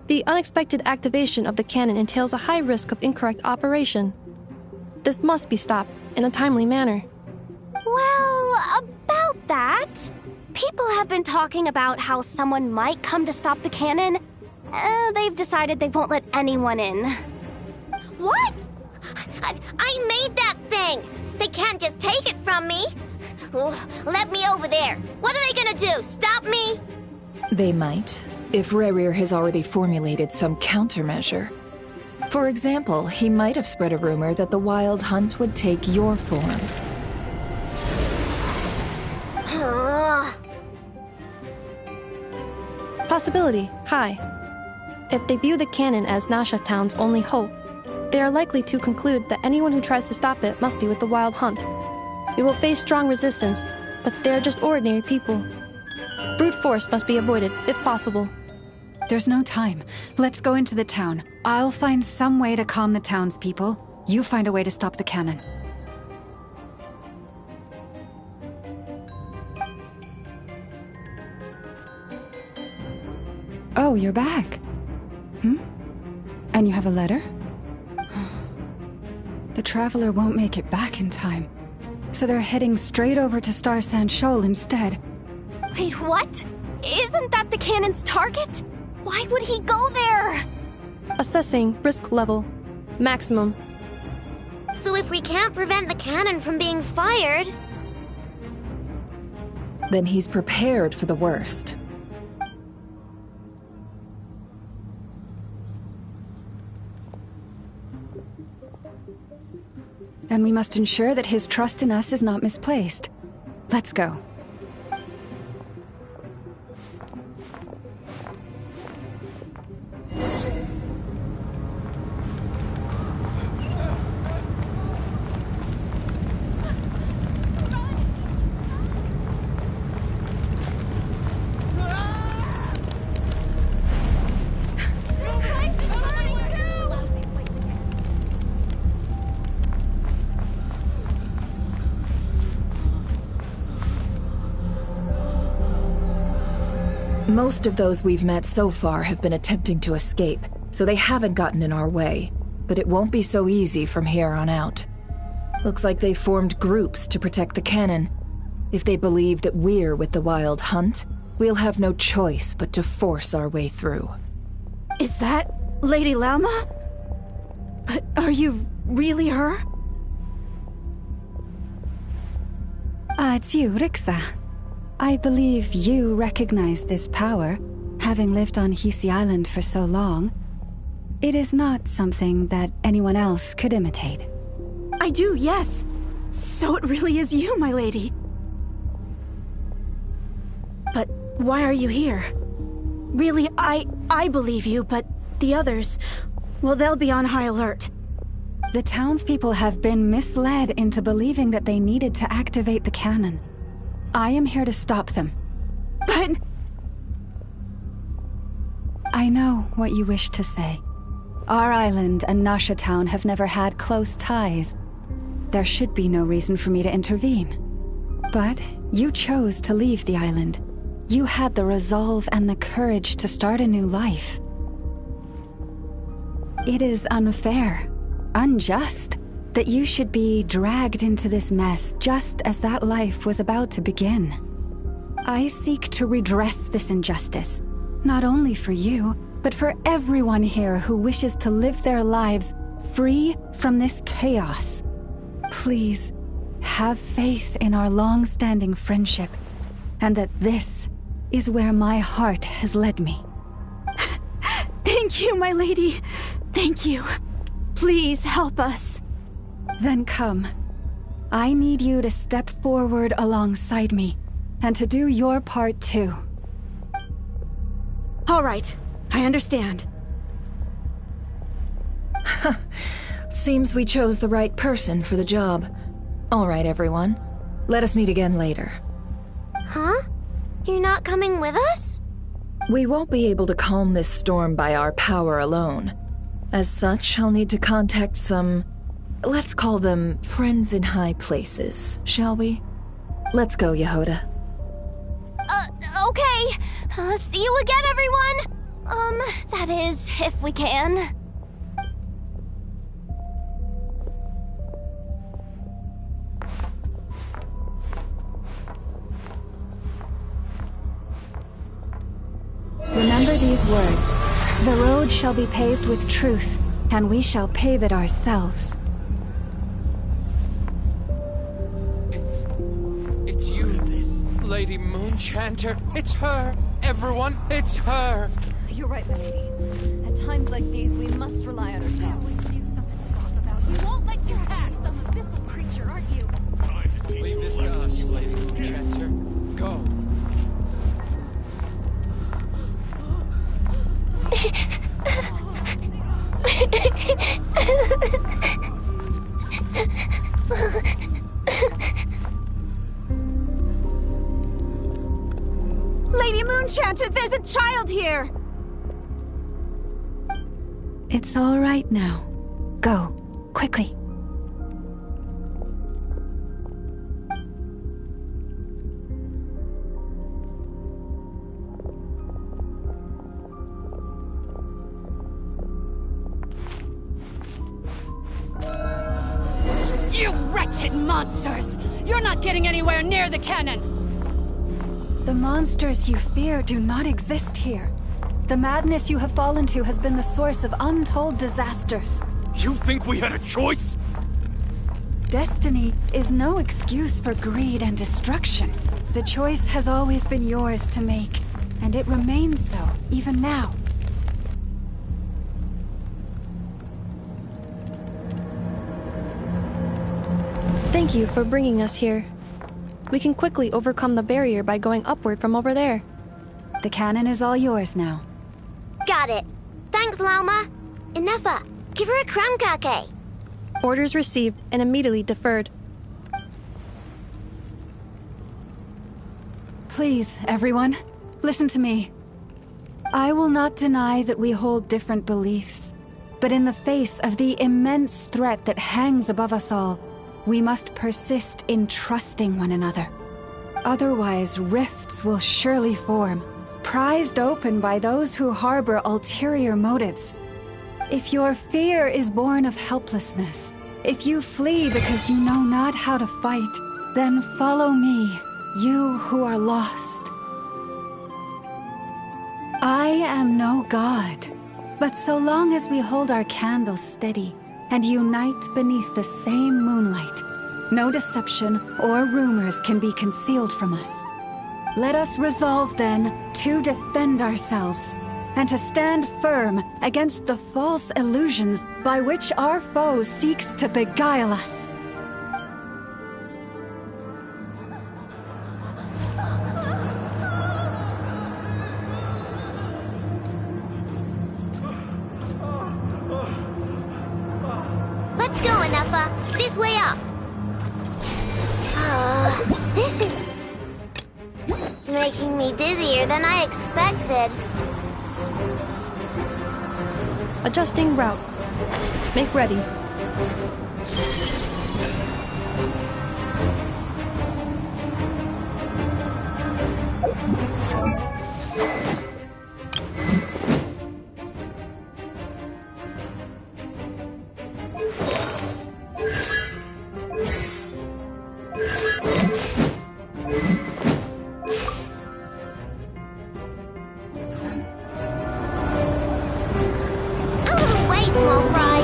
The unexpected activation of the cannon entails a high risk of incorrect operation. This must be stopped in a timely manner. Well, about that, people have been talking about how someone might come to stop the cannon. They've decided they won't let anyone in. What? I made that thing! They can't just take it from me! Let me over there! What are they gonna do? Stop me? They might, if Rerir has already formulated some countermeasure. For example, he might have spread a rumor that the Wild Hunt would take your form. Possibility high. If they view the cannon as Nasha Town's only hope, they are likely to conclude that anyone who tries to stop it must be with the Wild Hunt. We will face strong resistance, but they are just ordinary people. Brute force must be avoided, if possible. There's no time. Let's go into the town. I'll find some way to calm the townspeople. You find a way to stop the cannon. Oh, you're back. And you have a letter? The Traveler won't make it back in time, so they're heading straight over to Star Sand Shoal instead. Wait, what? Isn't that the cannon's target? Why would he go there? Assessing risk level. Maximum. So if we can't prevent the cannon from being fired... Then he's prepared for the worst. And we must ensure that his trust in us is not misplaced. Let's go. Most of those we've met so far have been attempting to escape, so they haven't gotten in our way. But it won't be so easy from here on out. Looks like they formed groups to protect the cannon. If they believe that we're with the Wild Hunt, we'll have no choice but to force our way through. Is that Lady Lauma? But are you really her? It's you, Rixa. I believe you recognize this power, having lived on Hisi Island for so long. It is not something that anyone else could imitate. I do, yes. So it really is you, my lady. But why are you here? Really, I believe you, but the others, well, they'll be on high alert. The townspeople have been misled into believing that they needed to activate the cannon. I am here to stop them. But... I know what you wish to say. Our island and Nasha Town have never had close ties. There should be no reason for me to intervene. But you chose to leave the island. You had the resolve and the courage to start a new life. It is unfair, unjust, that you should be dragged into this mess just as that life was about to begin. I seek to redress this injustice, not only for you, but for everyone here who wishes to live their lives free from this chaos. Please, have faith in our long-standing friendship, and that this is where my heart has led me. Thank you, my lady. Thank you. Please help us. Then come. I need you to step forward alongside me, and to do your part too. All right, I understand. Seems we chose the right person for the job. All right, everyone. Let us meet again later. Huh? You're not coming with us? We won't be able to calm this storm by our power alone. As such, I'll need to contact some... let's call them friends in high places, shall we? Let's go, Yehoda. Okay. See you again, everyone! That is, if we can. Remember these words. The road shall be paved with truth, and we shall pave it ourselves. It's you, Lady Moonchanter. It's her. Everyone, it's her. You're right, my lady. At times like these, we must rely on ourselves. You won't let your hack some abyssal creature, aren't you? Time to teach Leave this to us, Lady Moonchanter. Go. Lady Moonchanter, there's a child here! It's all right now. Go, quickly. You wretched monsters! You're not getting anywhere near the cannon! The monsters you fear do not exist here. The madness you have fallen to has been the source of untold disasters. You think we had a choice? Destiny is no excuse for greed and destruction. The choice has always been yours to make, and it remains so, even now. Thank you for bringing us here. We can quickly overcome the barrier by going upward from over there. The cannon is all yours now. Got it. Thanks, Lauma. Inefa, give her a crown kake. Orders received and immediately deferred. Please, everyone, listen to me. I will not deny that we hold different beliefs, but in the face of the immense threat that hangs above us all, we must persist in trusting one another. Otherwise, rifts will surely form, prized open by those who harbor ulterior motives. If your fear is born of helplessness, if you flee because you know not how to fight, then follow me, you who are lost. I am no god, but so long as we hold our candles steady and unite beneath the same moonlight, no deception or rumors can be concealed from us. Let us resolve, then, to defend ourselves, and to stand firm against the false illusions by which our foe seeks to beguile us. Let's go, Inefa. This way up. This is making me dizzier than I expected. Adjusting route. Make ready. Out of the way, small fry.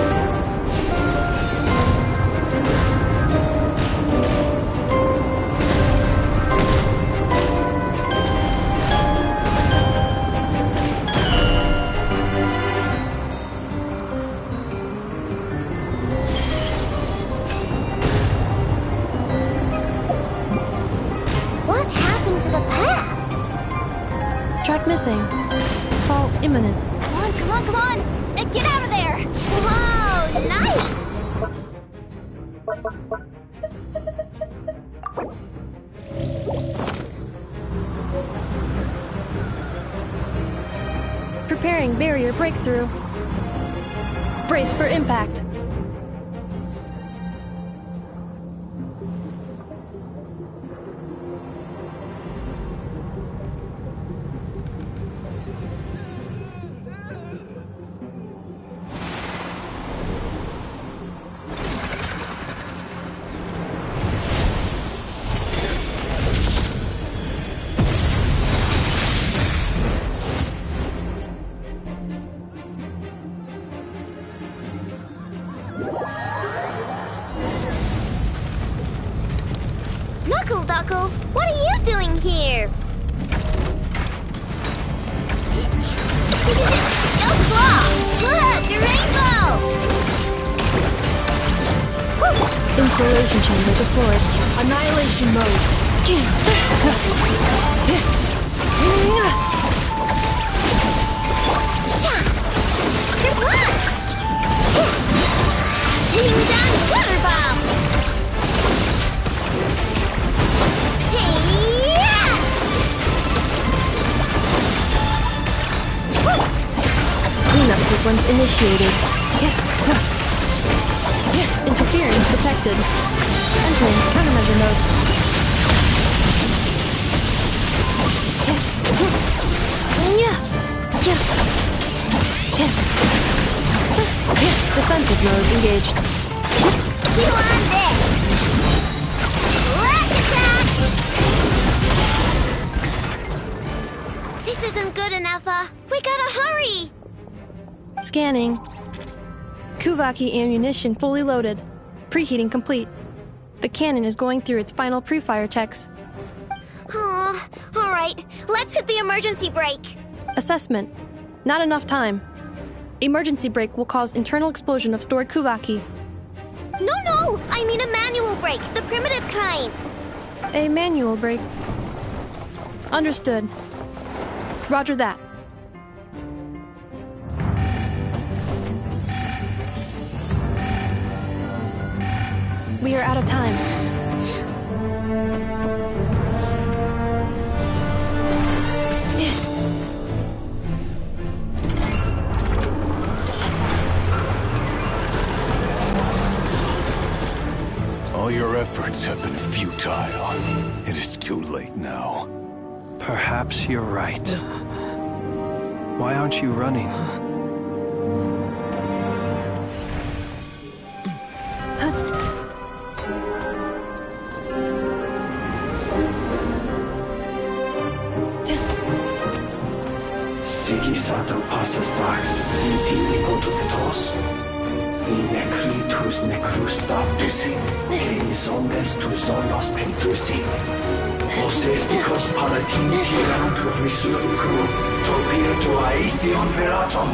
What happened to the path? Track missing. Fall imminent. Come on, come on, come on! Get out of there! Whoa, nice! Preparing barrier breakthrough. Brace for impact. Duckle Duckle, what are you doing here? Go Claw! Look, a rainbow! Installation chamber deployed. Annihilation mode. Good luck! Ding dong water bomb! Cleanup sequence initiated. Interference detected. Entering countermeasure mode. Defensive mode engaged. You on this! Flash attack! This isn't good enough, we gotta hurry! Scanning. Kuvaki ammunition fully loaded. Preheating complete. The cannon is going through its final pre-fire checks. Aw, alright, let's hit the emergency brake. Assessment. Not enough time. Emergency brake will cause internal explosion of stored Kuvaki. No, I mean a manual brake, the primitive kind. A manual brake. Understood. Roger that. We are out of time. All your efforts have been futile. It is too late now. Perhaps you're right. Why aren't you running? Sato passa sax, inti ipotuftos. In necritus necrus baptisi, que zones tu zonos pentusi. Osesticos palatin pirantur resurcu, topir tu aethion veratum.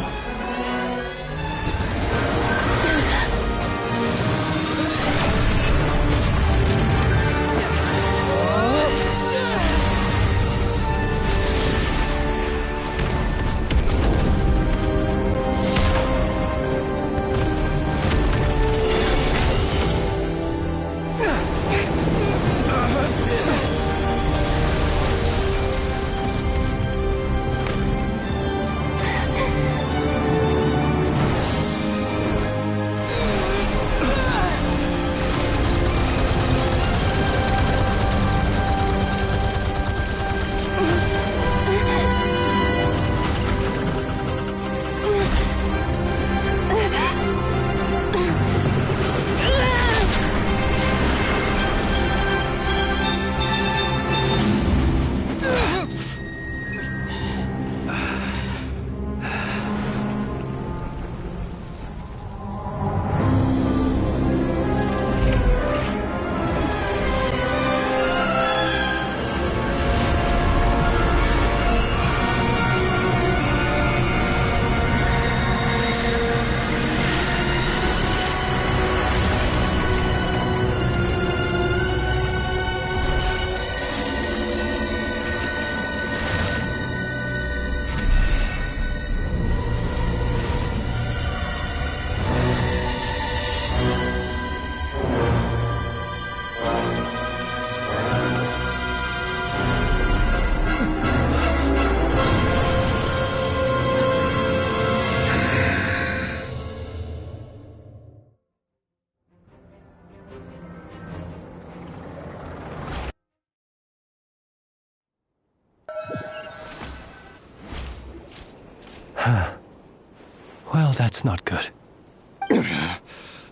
Well, that's not good.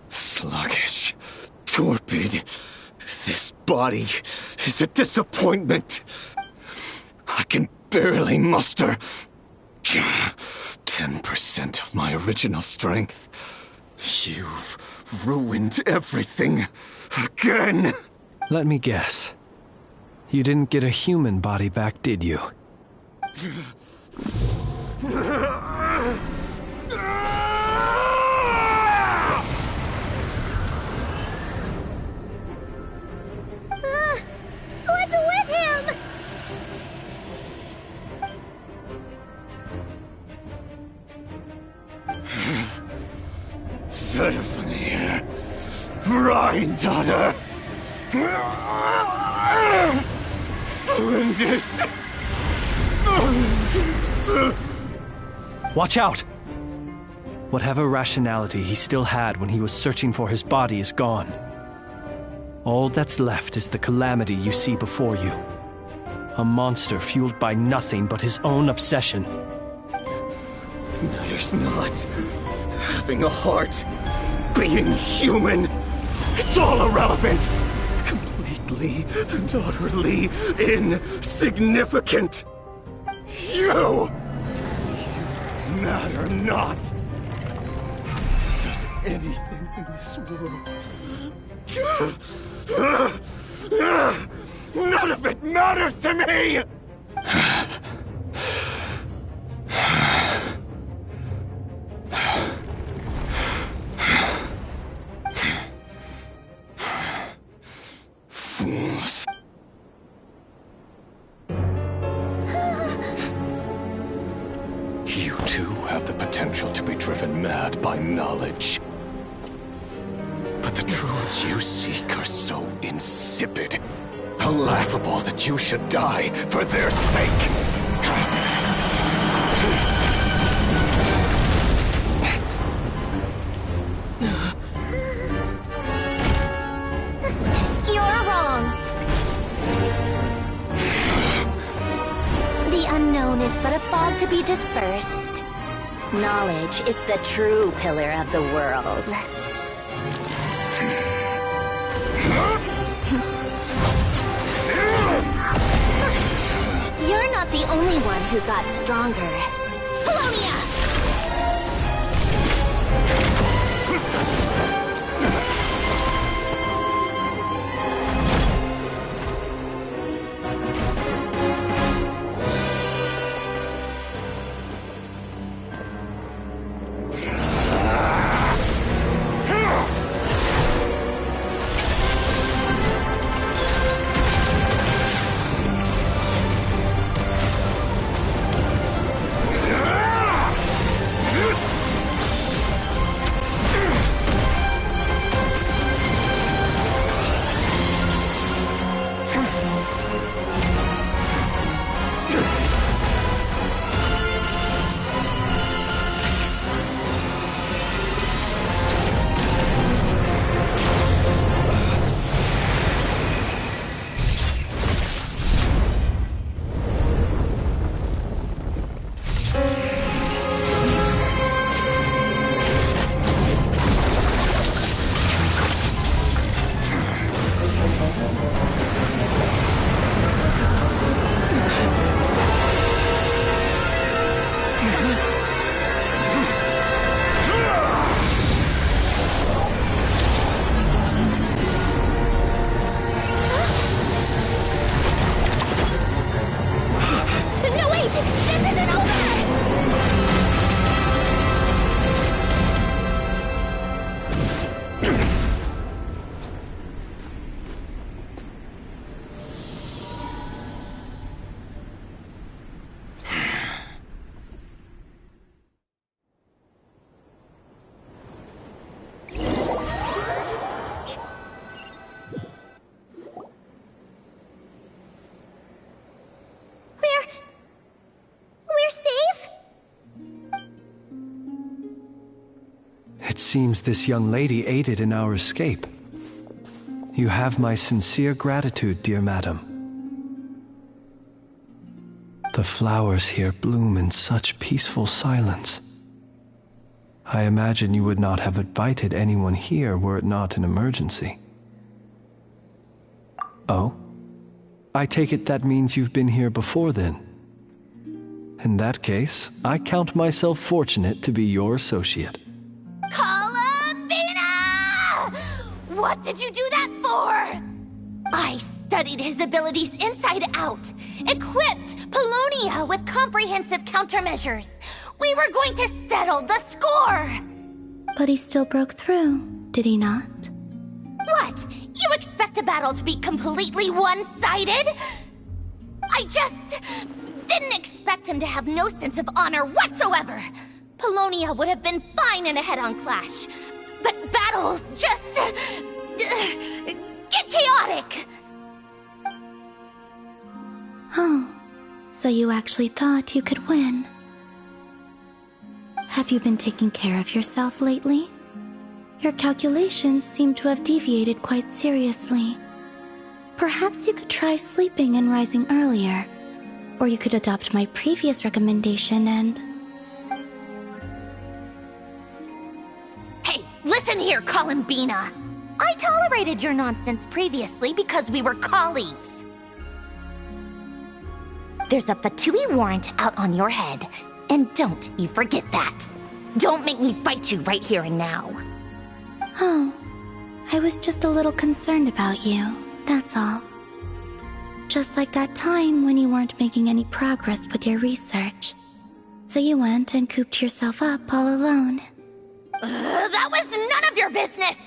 Sluggish. Torpid. This body is a disappointment. I can barely muster 10% of my original strength. You've ruined everything again. Let me guess. You didn't get a human body back, did you? What's with him? Stephanie, Granddaughter, Flinders. Watch out! Whatever rationality he still had when he was searching for his body is gone. All that's left is the calamity you see before you. A monster fueled by nothing but his own obsession. Matters not. Having a heart, being human, it's all irrelevant. Completely and utterly insignificant. You matter not. Does anything in this world? None of it matters to me! Fools. You too have the potential to be driven mad by knowledge. But the truths you seek are so insipid, how laughable that you should die for their sake. You're wrong. The unknown is but a fog to be dispersed. Knowledge is the true pillar of the world. You're not the only one who got stronger. Polonia! It seems this young lady aided in our escape. You have my sincere gratitude, dear madam. The flowers here bloom in such peaceful silence. I imagine you would not have invited anyone here were it not an emergency. Oh? I take it that means you've been here before then. In that case, I count myself fortunate to be your associate. Columbina! What did you do that for? I studied his abilities inside out, equipped Polonia with comprehensive countermeasures. We were going to settle the score! But he still broke through, did he not? What? You expect a battle to be completely one-sided? I just didn't expect him to have no sense of honor whatsoever. Polonia would have been fine in a head-on clash, but battles just get chaotic. Oh, so you actually thought you could win. Have you been taking care of yourself lately? Your calculations seem to have deviated quite seriously. Perhaps you could try sleeping and rising earlier. Or you could adopt my previous recommendation and... Hey, listen here, Columbina! I tolerated your nonsense previously because we were colleagues. There's a Fatui warrant out on your head, and don't you forget that. Don't make me fight you right here and now. Oh, I was just a little concerned about you, that's all. Just like that time when you weren't making any progress with your research. So you went and cooped yourself up all alone. That was none of your business!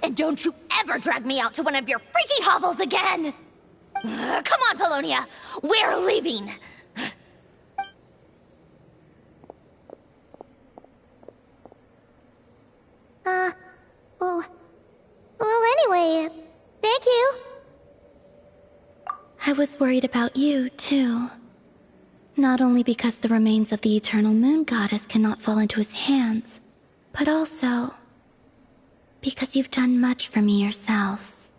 And don't you ever drag me out to one of your freaky hovels again! Come on, Polonia! We're leaving! Well, anyway, thank you. I was worried about you, too. Not only because the remains of the Eternal Moon Goddess cannot fall into his hands, but also because you've done much for me yourselves.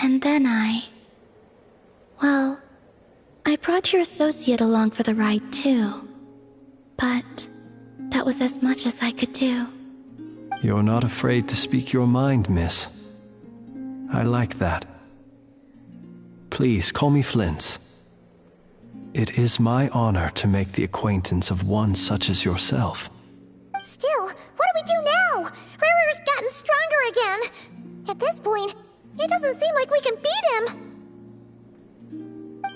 And then well, I brought your associate along for the ride, too. But that was as much as I could do. You're not afraid to speak your mind, miss. I like that. Please, call me Flint's. It is my honor to make the acquaintance of one such as yourself. Still, what do we do now? Riri's gotten stronger again. At this point, it doesn't seem like we can beat him.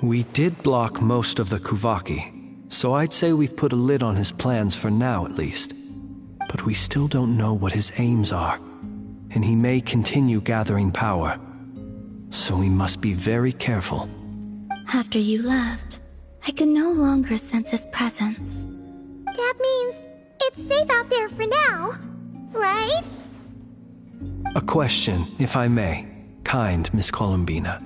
We did block most of the Kuvaki, so I'd say we've put a lid on his plans for now at least. But we still don't know what his aims are, and he may continue gathering power. So we must be very careful. After you left, I could no longer sense his presence. That means it's safe out there for now, right? A question, if I may, kind Miss Columbina.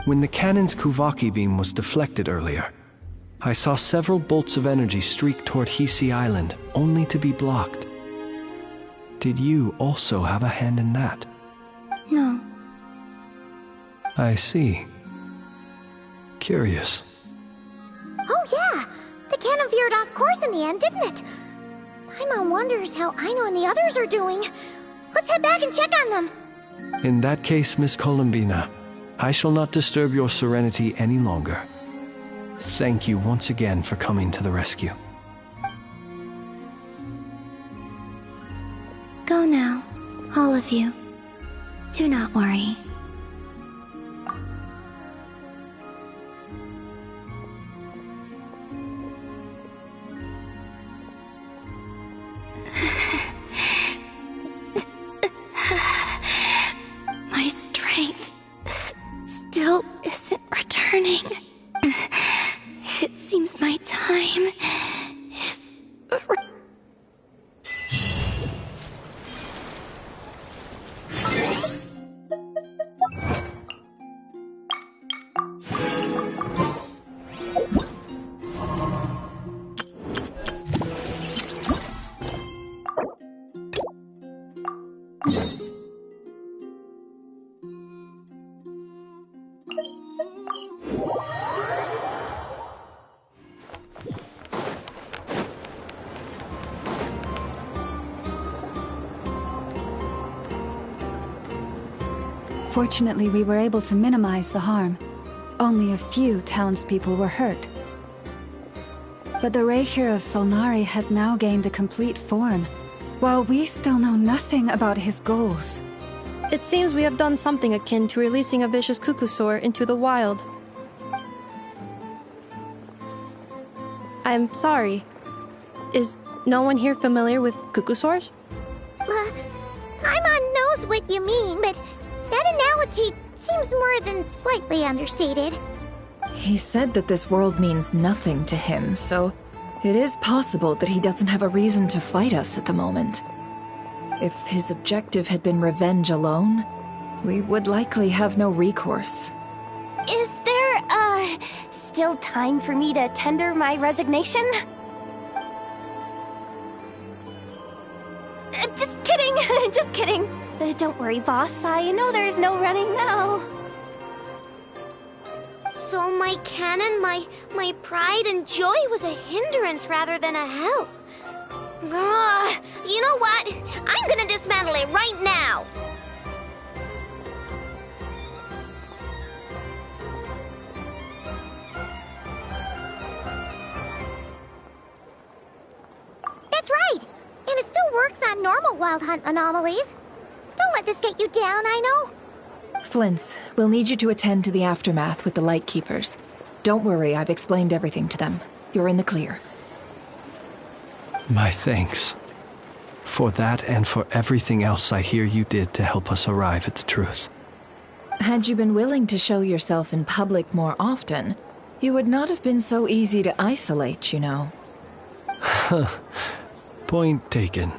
When the cannon's Kuvaki beam was deflected earlier, I saw several bolts of energy streak toward Hisi Island, only to be blocked. Did you also have a hand in that? No. I see. Curious. Oh yeah! The cannon veered off course in the end, didn't it? Paimon wonders how Aino and the others are doing. Let's head back and check on them. In that case, Miss Columbina, I shall not disturb your serenity any longer. Thank you once again for coming to the rescue. Go now, all of you. Do not worry. My strength still isn't returning. It seems my time is... Fortunately, we were able to minimize the harm. Only a few townspeople were hurt. But the Reikir of Solnari has now gained a complete form, while we still know nothing about his goals. It seems we have done something akin to releasing a vicious cuckoosaur into the wild. I'm sorry. Is no one here familiar with cuckoosaurs? Paimon knows what you mean, but that analogy seems more than slightly understated. He said that this world means nothing to him, so it is possible that he doesn't have a reason to fight us at the moment. If his objective had been revenge alone, we would likely have no recourse. Is there, still time for me to tender my resignation? Just kidding, just kidding. Don't worry, boss. I know there's no running now. So my cannon, my pride and joy was a hindrance rather than a help. You know what? I'm gonna dismantle it right now. That's right! And it still works on normal Wild Hunt anomalies. Don't let this get you down, I know. Flint's, we'll need you to attend to the aftermath with the Lightkeepers. Don't worry, I've explained everything to them. You're in the clear. My thanks. For that and for everything else I hear you did to help us arrive at the truth. Had you been willing to show yourself in public more often, you would not have been so easy to isolate, you know. Point taken.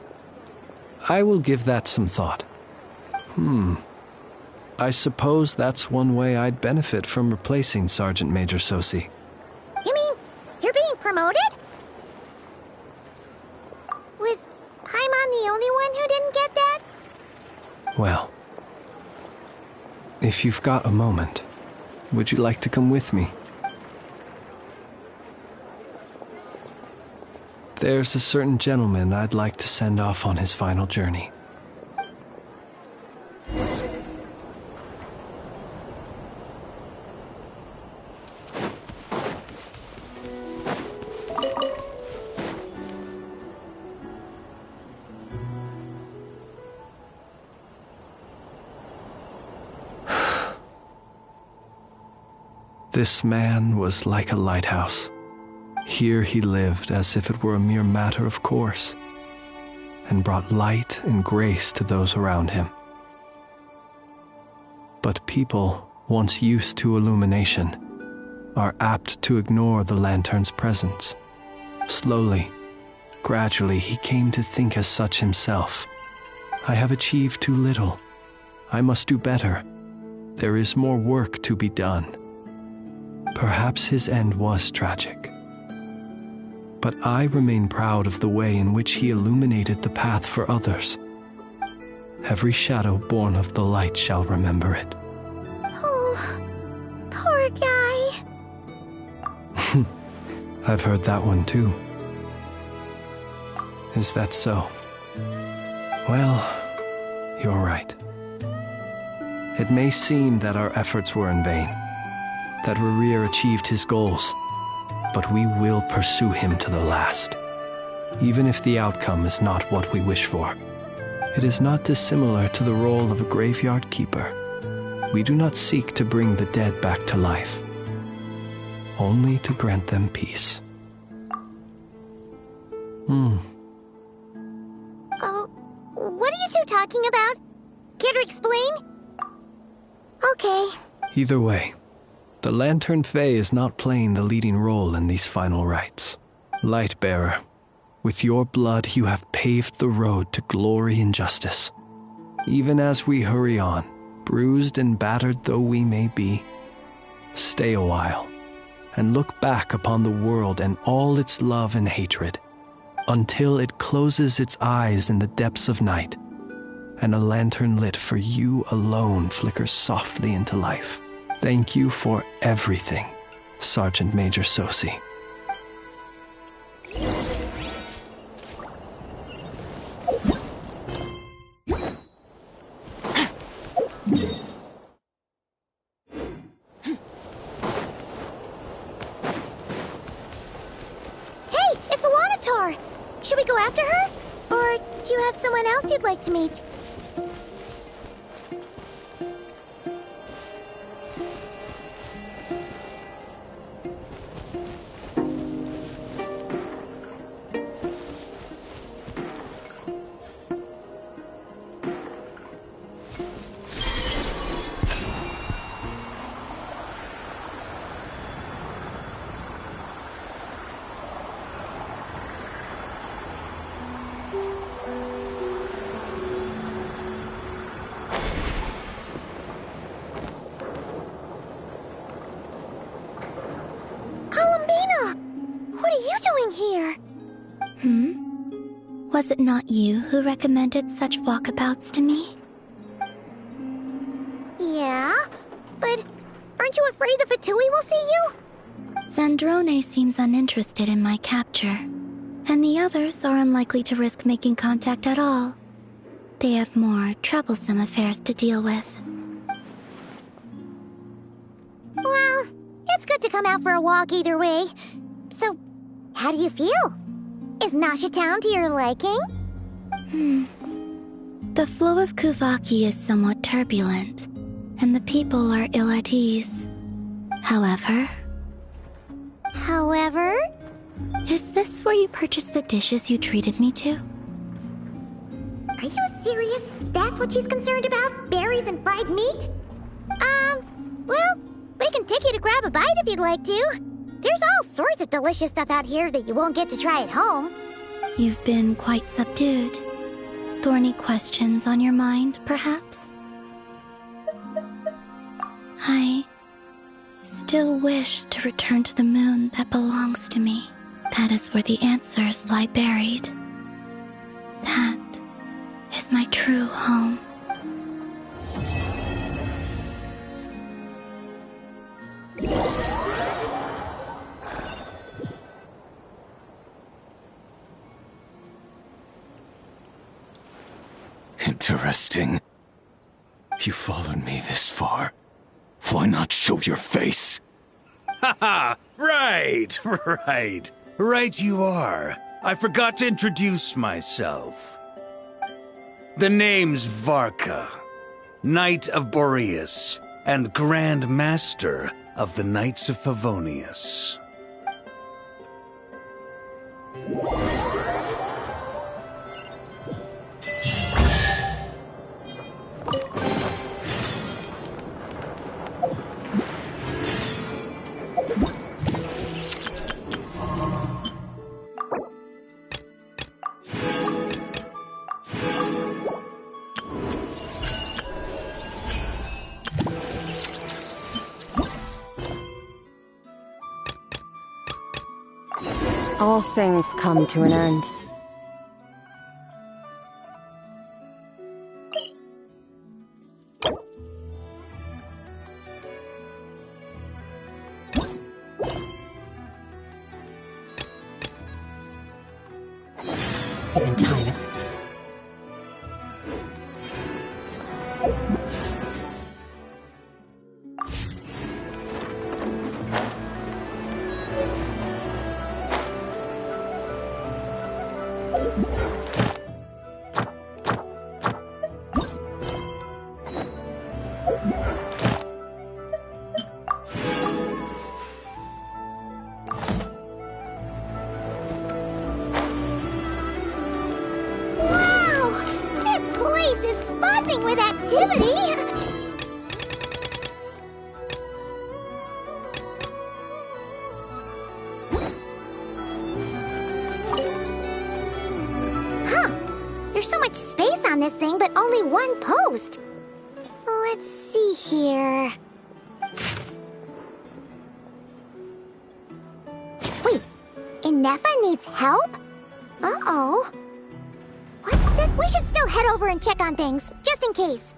I will give that some thought. I suppose that's one way I'd benefit from replacing Sergeant Major Sosi. You mean you're being promoted? Was Paimon the only one who didn't get that? Well, if you've got a moment, would you like to come with me? There's a certain gentleman I'd like to send off on his final journey. This man was like a lighthouse. Here he lived as if it were a mere matter of course, and brought light and grace to those around him. But people, once used to illumination, are apt to ignore the lantern's presence. Slowly, gradually, he came to think as such himself. I have achieved too little. I must do better. There is more work to be done. Perhaps his end was tragic. But I remain proud of the way in which he illuminated the path for others. Every shadow born of the light shall remember it. Oh, poor guy. I've heard that one too. Is that so? Well, you're right. It may seem that our efforts were in vain, that Rerir achieved his goals, but we will pursue him to the last, even if the outcome is not what we wish for. It is not dissimilar to the role of a graveyard keeper. We do not seek to bring the dead back to life, only to grant them peace. Oh, what are you two talking about? Care to explain? Okay. Either way, the Lantern Fae is not playing the leading role in these final rites. Lightbearer, with your blood you have paved the road to glory and justice. Even as we hurry on, bruised and battered though we may be, stay a while and look back upon the world and all its love and hatred, until it closes its eyes in the depths of night, and a lantern lit for you alone flickers softly into life. Thank you for everything, Sergeant Major Sosi. Hey, it's the Wanator! Should we go after her? Or do you have someone else you'd like to meet? Was it not you who recommended such walkabouts to me? Yeah, but aren't you afraid the Fatui will see you? Zandrone seems uninterested in my capture, and the others are unlikely to risk making contact at all. They have more troublesome affairs to deal with. Well, it's good to come out for a walk either way. So, how do you feel? Is Nasha Town to your liking? The flow of Kuvaki is somewhat turbulent, and the people are ill at ease. However... Is this where you purchased the dishes you treated me to? Are you serious? That's what she's concerned about? Berries and fried meat? Well, we can take you to grab a bite if you'd like to. There's all sorts of delicious stuff out here that you won't get to try at home. You've been quite subdued. Thorny questions on your mind, perhaps? I still wish to return to the moon that belongs to me. That is where the answers lie buried. That is my true home. Interesting. You followed me this far. Why not show your face? Haha! Right, right. Right you are. I forgot to introduce myself. The name's Varka, Knight of Boreas, and Grand Master of the Knights of Favonius. All things come to an end. Given time, it's... With activity! Huh! There's so much space on this thing, but only one post. Let's see here. Wait, Inefa needs help? Uh-oh. What's this? We should still head over and check on things, just in case.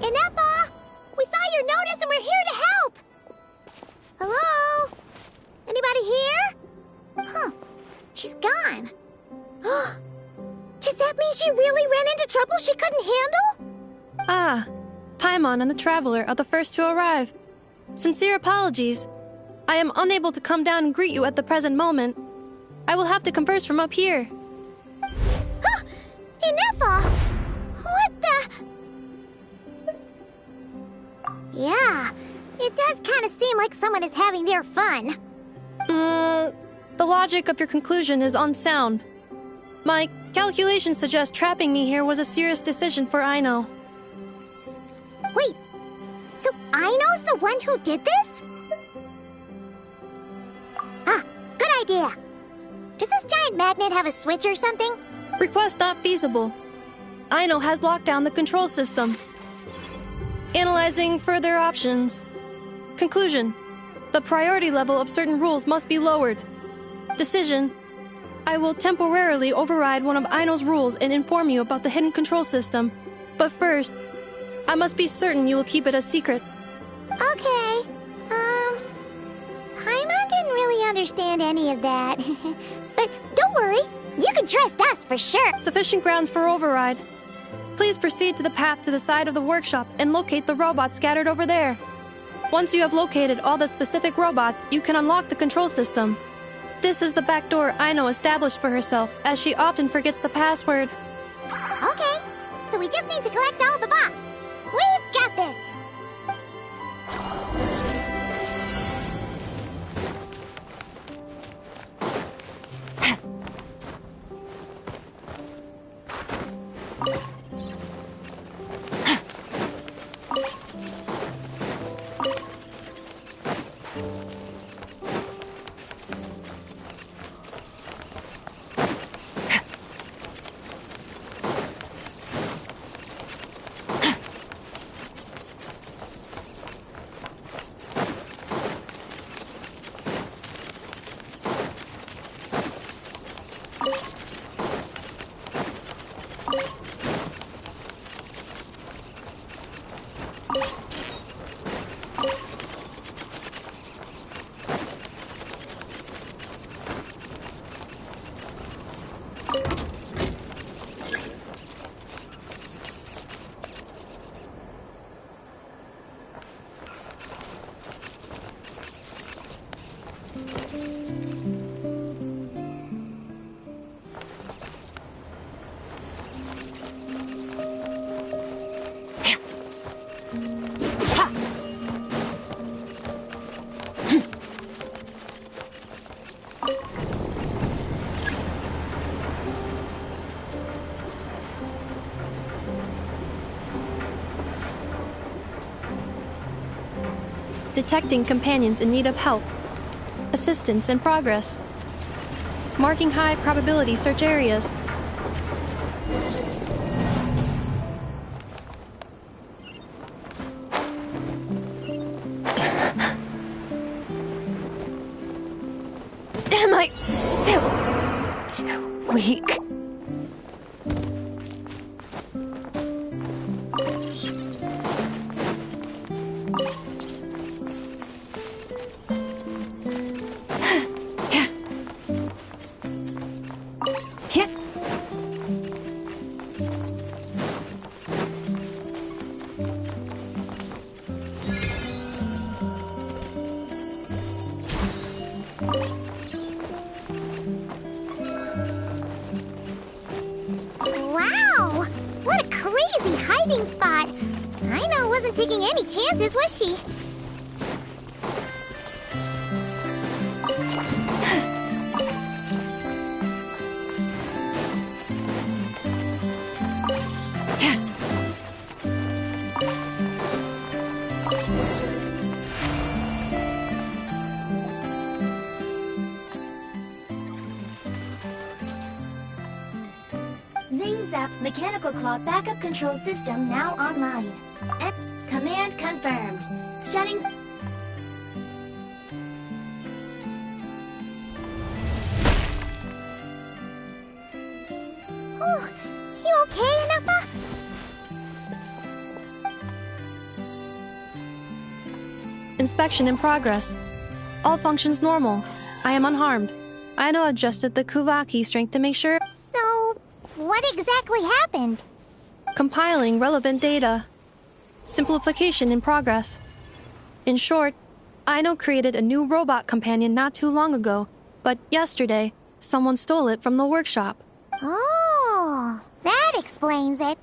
Inefa! We saw your notice and we're here to help! Hello? Does that mean she really ran into trouble she couldn't handle? Ah, Paimon and the Traveler are the first to arrive. Sincere apologies. I am unable to come down and greet you at the present moment. I will have to converse from up here. Inefa! What the... Yeah, it does kind of seem like someone is having their fun. The logic of your conclusion is unsound. My calculations suggest trapping me here was a serious decision for Aino. Wait, so Aino's the one who did this? Ah, good idea. Does this giant magnet have a switch or something? Request not feasible. Aino has locked down the control system. Analyzing further options. Conclusion. The priority level of certain rules must be lowered. Decision. I will temporarily override one of Aino's rules and inform you about the hidden control system. But first, I must be certain you will keep it a secret. Okay. Paimon didn't really understand any of that. But don't worry, you can trust us for sure. Sufficient grounds for override. Please proceed to the path to the side of the workshop and locate the robots scattered over there. Once you have located all the specific robots, you can unlock the control system. This is the back door Aino established for herself, as she often forgets the password. Okay, so we just need to collect all the bots. We've got this! Detecting companions in need of help. Assistance in progress. Marking high probability search areas. Am I still too weak? Wow! What a crazy hiding spot! Aino wasn't taking any chances, was she? Zing Zap Mechanical Claw Backup Control System now online. Command confirmed. Shutting... Oh, you okay, Inefa? Inspection in progress. All functions normal. I am unharmed. Aino adjusted the Kuvaki strength to make sure... So, what exactly happened? Compiling relevant data. Simplification in progress. In short, Aino created a new robot companion not too long ago, but yesterday, someone stole it from the workshop. Oh, that explains it.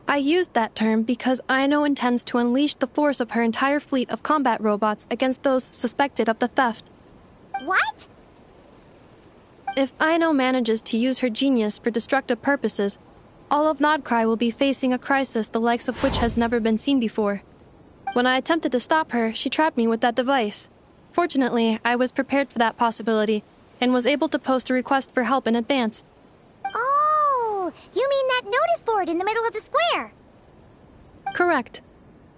I used that term because Aino intends to unleash the force of her entire fleet of combat robots against those suspected of the theft. What? If Aino manages to use her genius for destructive purposes, all of Nodcry will be facing a crisis the likes of which has never been seen before. When I attempted to stop her, she trapped me with that device. Fortunately, I was prepared for that possibility and was able to post a request for help in advance. Oh, you mean that notice board in the middle of the square? Correct.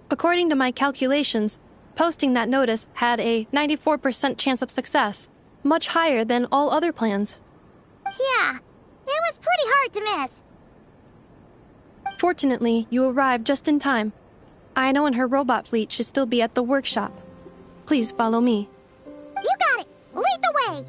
According to my calculations, posting that notice had a 94% chance of success, much higher than all other plans. Yeah, it was pretty hard to miss. Fortunately, you arrived just in time. Aino and her robot fleet should still be at the workshop. Please follow me. You got it! Lead the way!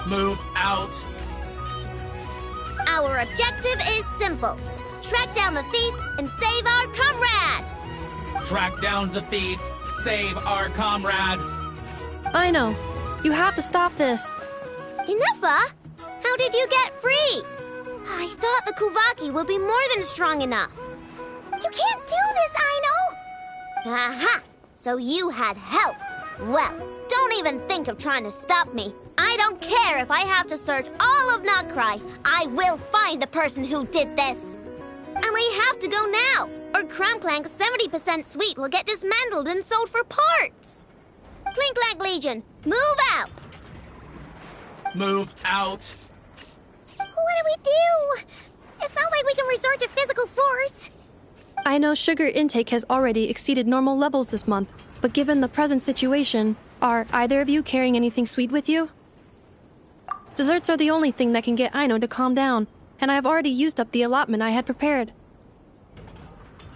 Move out. Our objective is simple. Track down the thief and save our comrade! Track down the thief. Save our comrade. I know. You have to stop this. Inufa? How did you get free? I thought the Kuvaki would be more than strong enough. You can't do this, Aino! Aha! So you had help. Well, don't even think of trying to stop me. I don't care if I have to search all of Nodcry. I will find the person who did this. And I have to go now, or Crumbclank's 70% suite will get dismantled and sold for parts. Clink-Clank Legion, move out! Move out. What do we do? It's not like we can resort to physical force. I know sugar intake has already exceeded normal levels this month, but given the present situation, are either of you carrying anything sweet with you? Desserts are the only thing that can get Aino to calm down, and I've already used up the allotment I had prepared.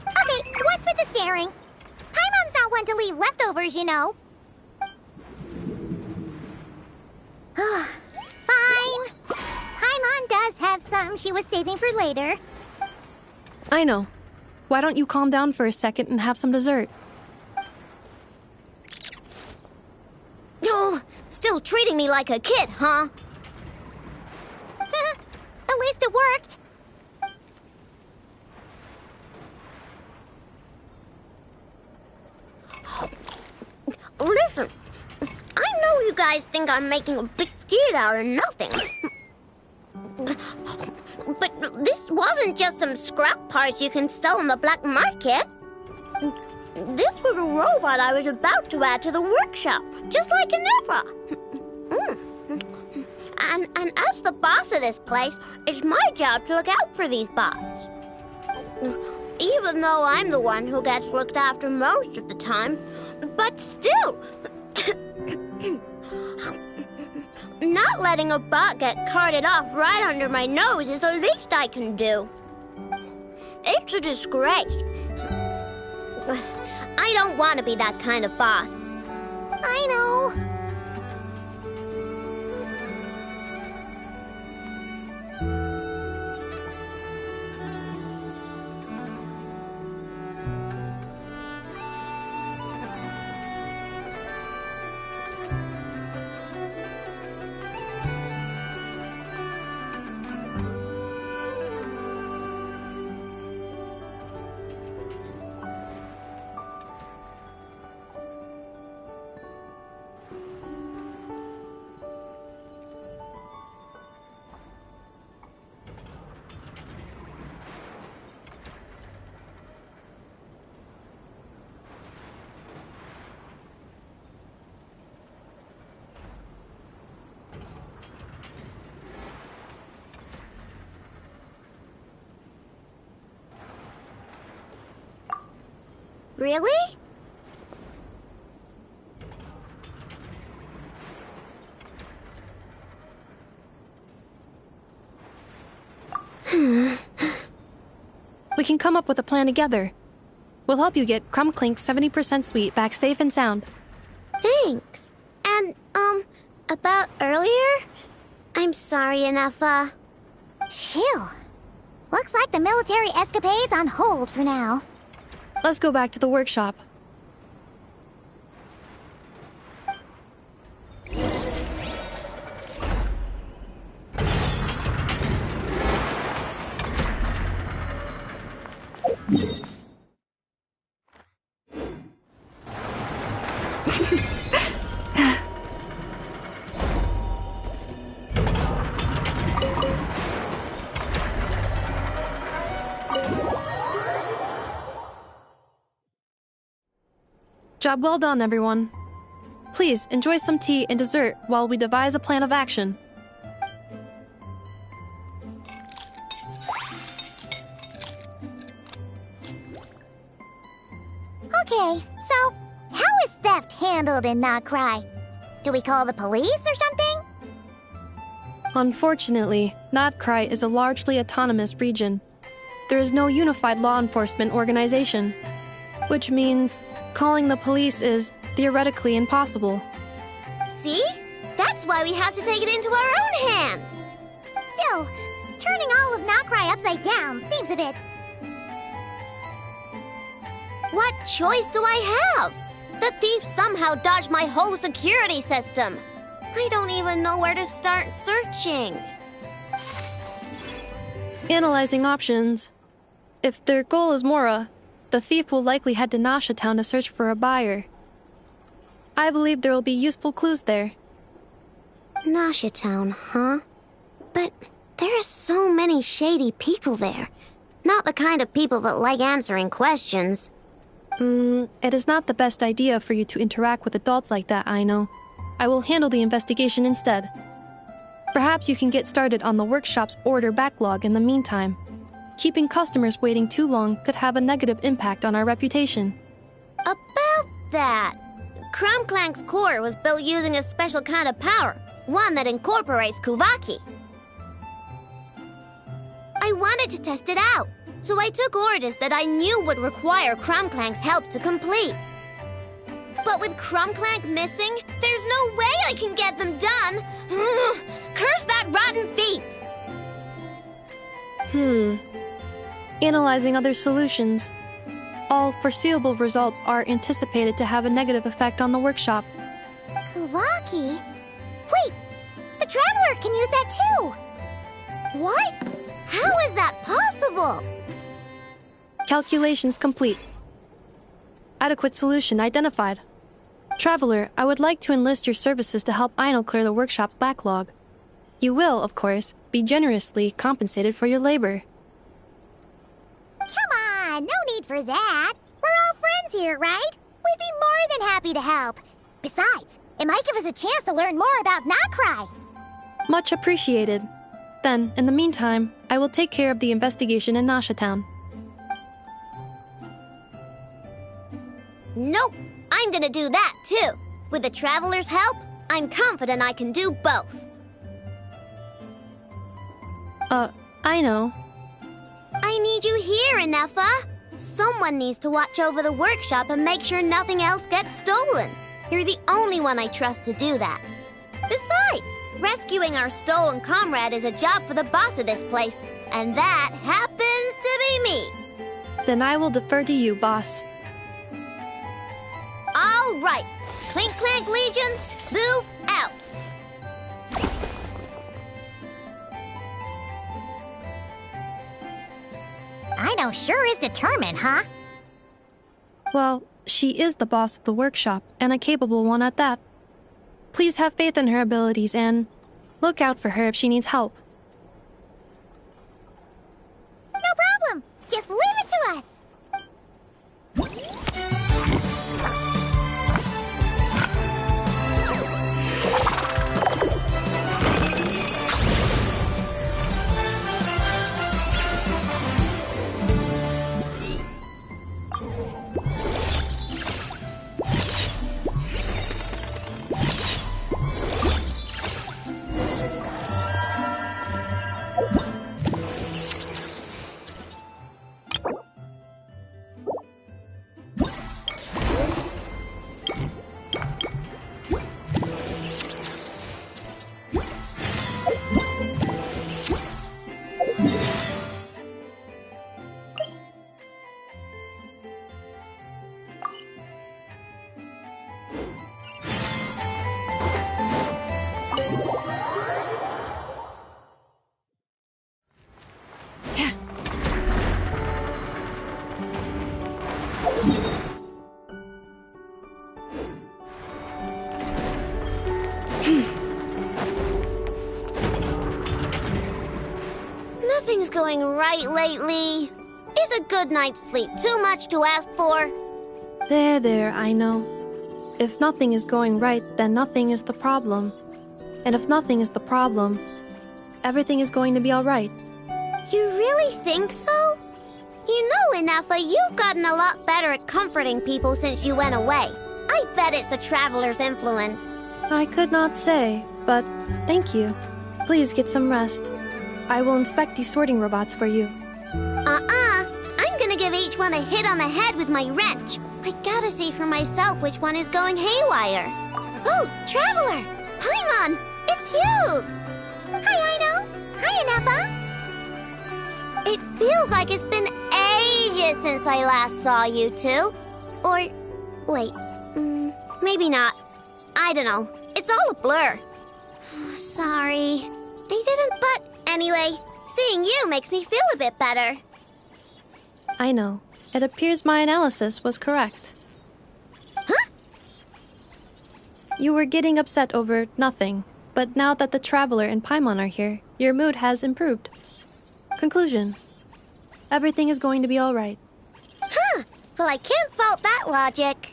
Okay, what's with the staring? Paimon's not one to leave leftovers, you know. Fine. Paimon does have some she was saving for later. I know. Why don't you calm down for a second and have some dessert? Oh, still treating me like a kid, huh? At least it worked. Listen, I know you guys think I'm making a big deal out of nothing. But this wasn't just some scrap parts you can sell on the black market. This was a robot I was about to add to the workshop, just like an Ephra. And as the boss of this place, it's my job to look out for these bots. Even though I'm the one who gets looked after most of the time. But still, not letting a bot get carted off right under my nose is the least I can do. It's a disgrace. I don't want to be that kind of boss. I know. Really? We can come up with a plan together. We'll help you get Crumb Clink's 70% sweet back safe and sound. Thanks. And, about earlier? I'm sorry, Inefa. Phew. Looks like the military escapade's on hold for now. Let's go back to the workshop. Job well done, everyone. Please enjoy some tea and dessert while we devise a plan of action. Okay, so how is theft handled in Notcry? Do we call the police or something? Unfortunately, Notcry is a largely autonomous region. There is no unified law enforcement organization, which means calling the police is theoretically impossible. See? That's why we have to take it into our own hands. Still, turning all of Notcry upside down seems a bit... What choice do I have? The thief somehow dodged my whole security system. I don't even know where to start searching. Analyzing options. If their goal is Mora, the thief will likely head to Nasha Town to search for a buyer. I believe there will be useful clues there. Nasha Town, huh? But there are so many shady people there. Not the kind of people that like answering questions. It is not the best idea for you to interact with adults like that, I know. I will handle the investigation instead. Perhaps you can get started on the workshop's order backlog in the meantime. Keeping customers waiting too long could have a negative impact on our reputation. About that, Crumclank's core was built using a special kind of power, one that incorporates Kuvaki. I wanted to test it out, so I took orders that I knew would require Crumclank's help to complete. But with Crumclank missing, there's no way I can get them done! Curse that rotten thief! Analyzing other solutions. All foreseeable results are anticipated to have a negative effect on the workshop. Kuvaki? Wait! The Traveler can use that too! What? How is that possible? Calculations complete. Adequate solution identified. Traveler, I would like to enlist your services to help Aino clear the workshop's backlog. You will, of course, be generously compensated for your labor. Come on, no need for that. We're all friends here, right? We'd be more than happy to help. Besides, it might give us a chance to learn more about Notcry. Much appreciated. Then, in the meantime, I will take care of the investigation in Nasha Town. Nope, I'm gonna do that too. With the Traveler's help, I'm confident I can do both. I know. I need you here, Inefa. Someone needs to watch over the workshop and make sure nothing else gets stolen. You're the only one I trust to do that. Besides, rescuing our stolen comrade is a job for the boss of this place, and that happens to be me. Then I will defer to you, boss. All right. Clink Clank Legion, move out. Aino sure is determined, huh? Well, she is the boss of the workshop, and a capable one at that. Please have faith in her abilities and look out for her if she needs help. No problem. Just leave it to us. Nothing's going right lately. Is a good night's sleep too much to ask for? There, I know. If nothing is going right, then nothing is the problem. And if nothing is the problem, everything is going to be alright. You really think so? You know, Inefa, you've gotten a lot better at comforting people since you went away. I bet it's the Traveler's influence. I could not say, but thank you. Please get some rest. I will inspect these sorting robots for you. I'm gonna give each one a hit on the head with my wrench. I gotta see for myself which one is going haywire. Oh, Traveler! Paimon! It's you! Hi, Aino! Hi, Inefa! It feels like it's been ages since I last saw you two. Or, wait, maybe not. I don't know. It's all a blur. Sorry. I didn't, but anyway, seeing you makes me feel a bit better. I know. It appears my analysis was correct. Huh? You were getting upset over nothing, but now that the Traveler and Paimon are here, your mood has improved. Conclusion. Everything is going to be alright. Huh. Well, I can't fault that logic.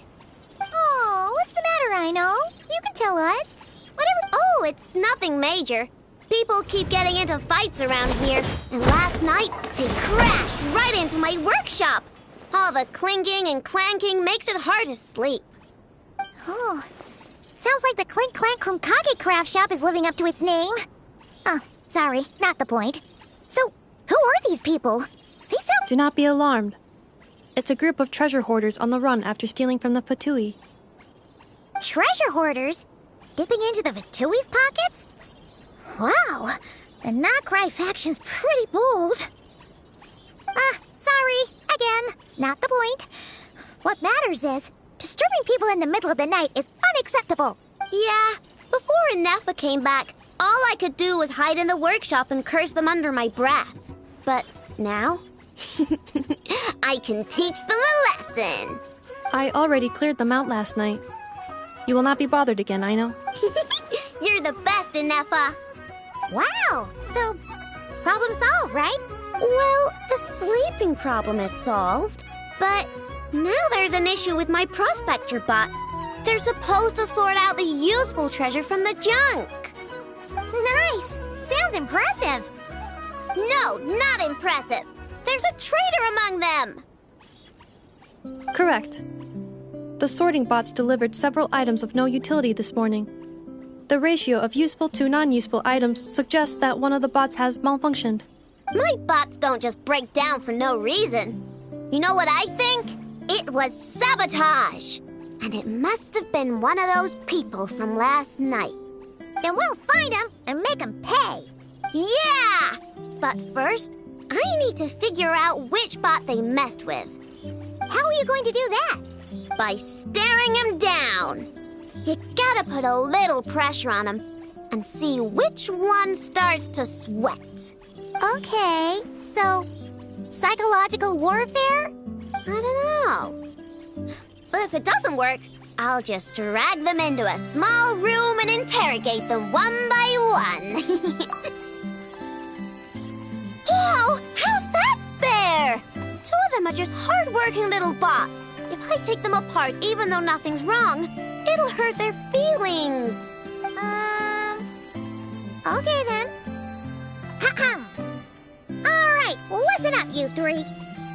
Oh, what's the matter, Aino? You can tell us. Whatever. Oh, it's nothing major. People keep getting into fights around here, and last night they crashed right into my workshop. All the clinking and clanking makes it hard to sleep. Oh, sounds like the Clink Clank from Kage Craft Shop is living up to its name. Oh, sorry, not the point. So, who are these people? They sound... Do not be alarmed. It's a group of treasure hoarders on the run after stealing from the Fatui. Treasure hoarders? Dipping into the Fatui's pockets? Wow, the Nokrai faction's pretty bold. Sorry, again, not the point. What matters is, disturbing people in the middle of the night is unacceptable. Yeah, before Inefa came back, all I could do was hide in the workshop and curse them under my breath. But now, I can teach them a lesson. I already cleared them out last night. You will not be bothered again, I know. You're the best, Inefa. Wow, so problem solved, right? Well, the sleeping problem is solved, but now there's an issue with my prospector bots. They're supposed to sort out the useful treasure from the junk. Nice! Sounds impressive. No, not impressive. There's a traitor among them. Correct. The sorting bots delivered several items of no utility this morning. The ratio of useful to non-useful items suggests that one of the bots has malfunctioned. My bots don't just break down for no reason. You know what I think? It was sabotage. And it must have been one of those people from last night. Then we'll find them and make them pay. Yeah! But first, I need to figure out which bot they messed with. How are you going to do that? By staring him down. You gotta put a little pressure on him and see which one starts to sweat. Okay, so psychological warfare? I don't know. If it doesn't work, I'll just drag them into a small room and interrogate them one by one. Whoa! How's that fair? Two of them are just hard-working little bots. If I take them apart even though nothing's wrong, it'll hurt their feelings. Okay then. Alright, listen up, you three.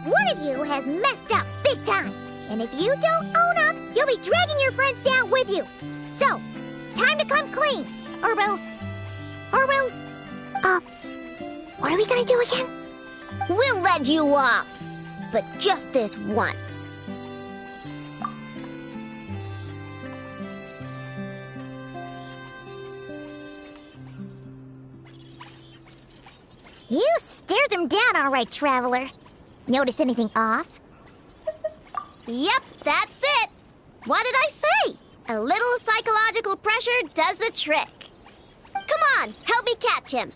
One of you has messed up big time. And if you don't own up, you'll be dragging your friends down with you. So, time to come clean. Or we'll... what are we gonna do again? We'll let you off. But just this once. You stared them down all right, Traveler. Notice anything off? Yep, that's it. What did I say? A little psychological pressure does the trick. Come on, help me catch him.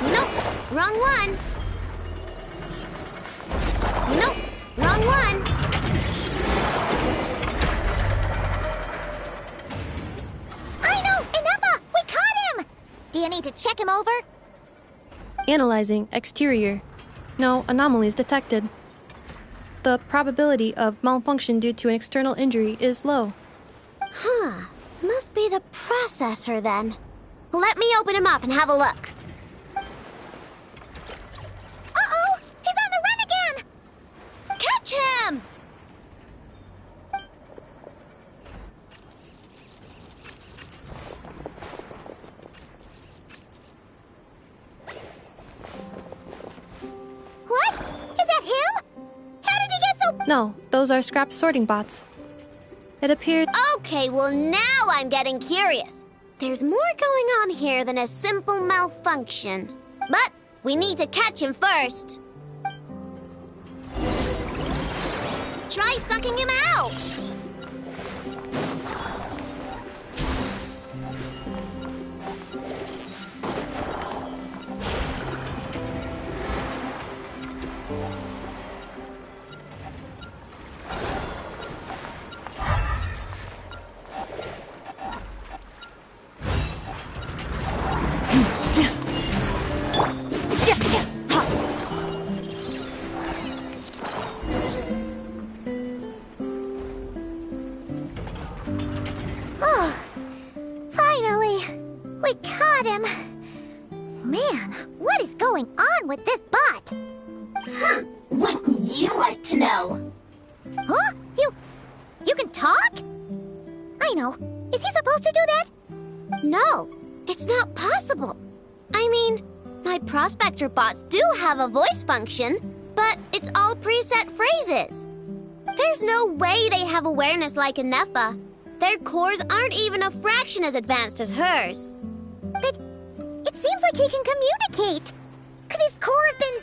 Nope, wrong one. Nope, wrong one. I know! Ineppa! We caught him! Do you need to check him over? Analyzing exterior. No anomalies detected. The probability of malfunction due to an external injury is low. Huh. Must be the processor then. Let me open him up and have a look. Uh-oh! He's on the run again! Catch him! What? Is that him? How did he get so... No, those are scrap sorting bots. It appeared... Okay, well now I'm getting curious. There's more going on here than a simple malfunction. But we need to catch him first. Try sucking him out. Oh, finally! We caught him! Man, what is going on with this bot? Wouldn't you like to know? Huh? You can talk? I know. Is he supposed to do that? No, it's not possible. I mean, my prospector bots do have a voice function, but it's all preset phrases. There's no way they have awareness like a Nepha. Their cores aren't even a fraction as advanced as hers. But it seems like he can communicate. Could his core have been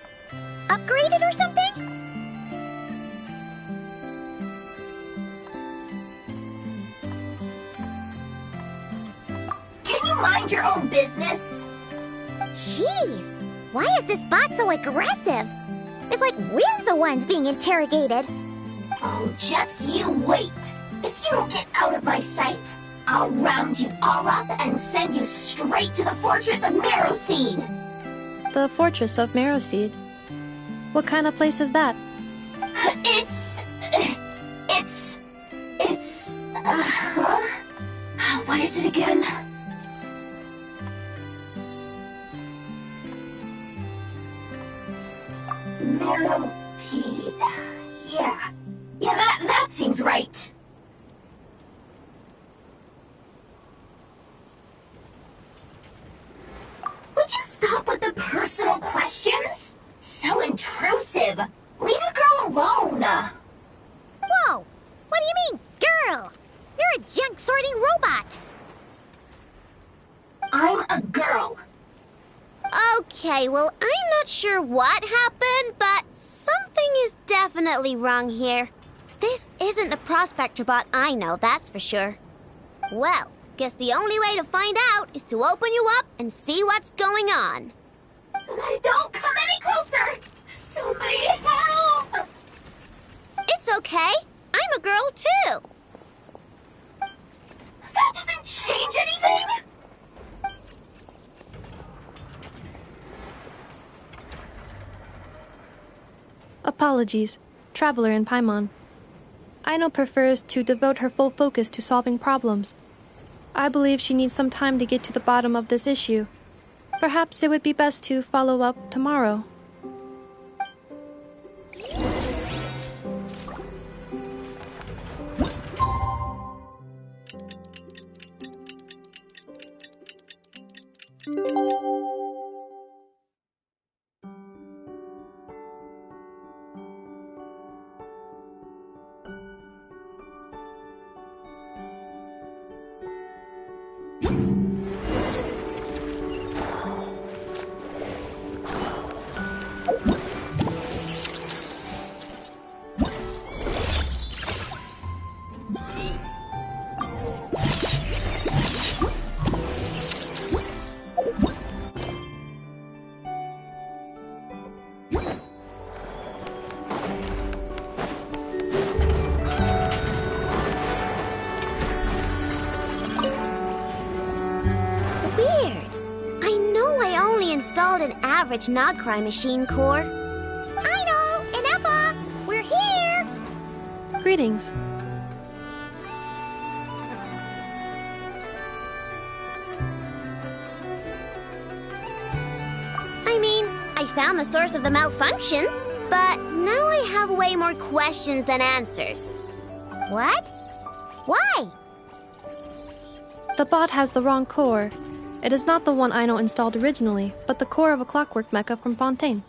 upgraded or something? Can you mind your own business? Jeez, why is this bot so aggressive? It's like we're the ones being interrogated. Oh, just you wait. If you don't get out of my sight, I'll round you all up and send you straight to the Fortress of Marrowseed. The Fortress of Marrowseed? What kind of place is that? What is it again? Marrowpeed. Yeah, that seems right. stop with the personal questions? So intrusive. Leave a girl alone. Whoa! What do you mean, girl? You're a junk sorting robot. I'm a girl. Okay, well, I'm not sure what happened, but something is definitely wrong here. This isn't the prospector bot I know, that's for sure. Well, guess the only way to find out is to open you up and see what's going on. Don't come any closer! Somebody help! It's okay. I'm a girl, too. That doesn't change anything! Apologies, Traveler in Paimon. Aino prefers to devote her full focus to solving problems. I believe she needs some time to get to the bottom of this issue. Perhaps it would be best to follow up tomorrow. An average Nogcry machine core. Aino and Eppa, we're here! Greetings. I mean, I found the source of the malfunction, but now I have way more questions than answers. What? Why? The bot has the wrong core. It is not the one Aino installed originally, but the core of a clockwork mecha from Fontaine.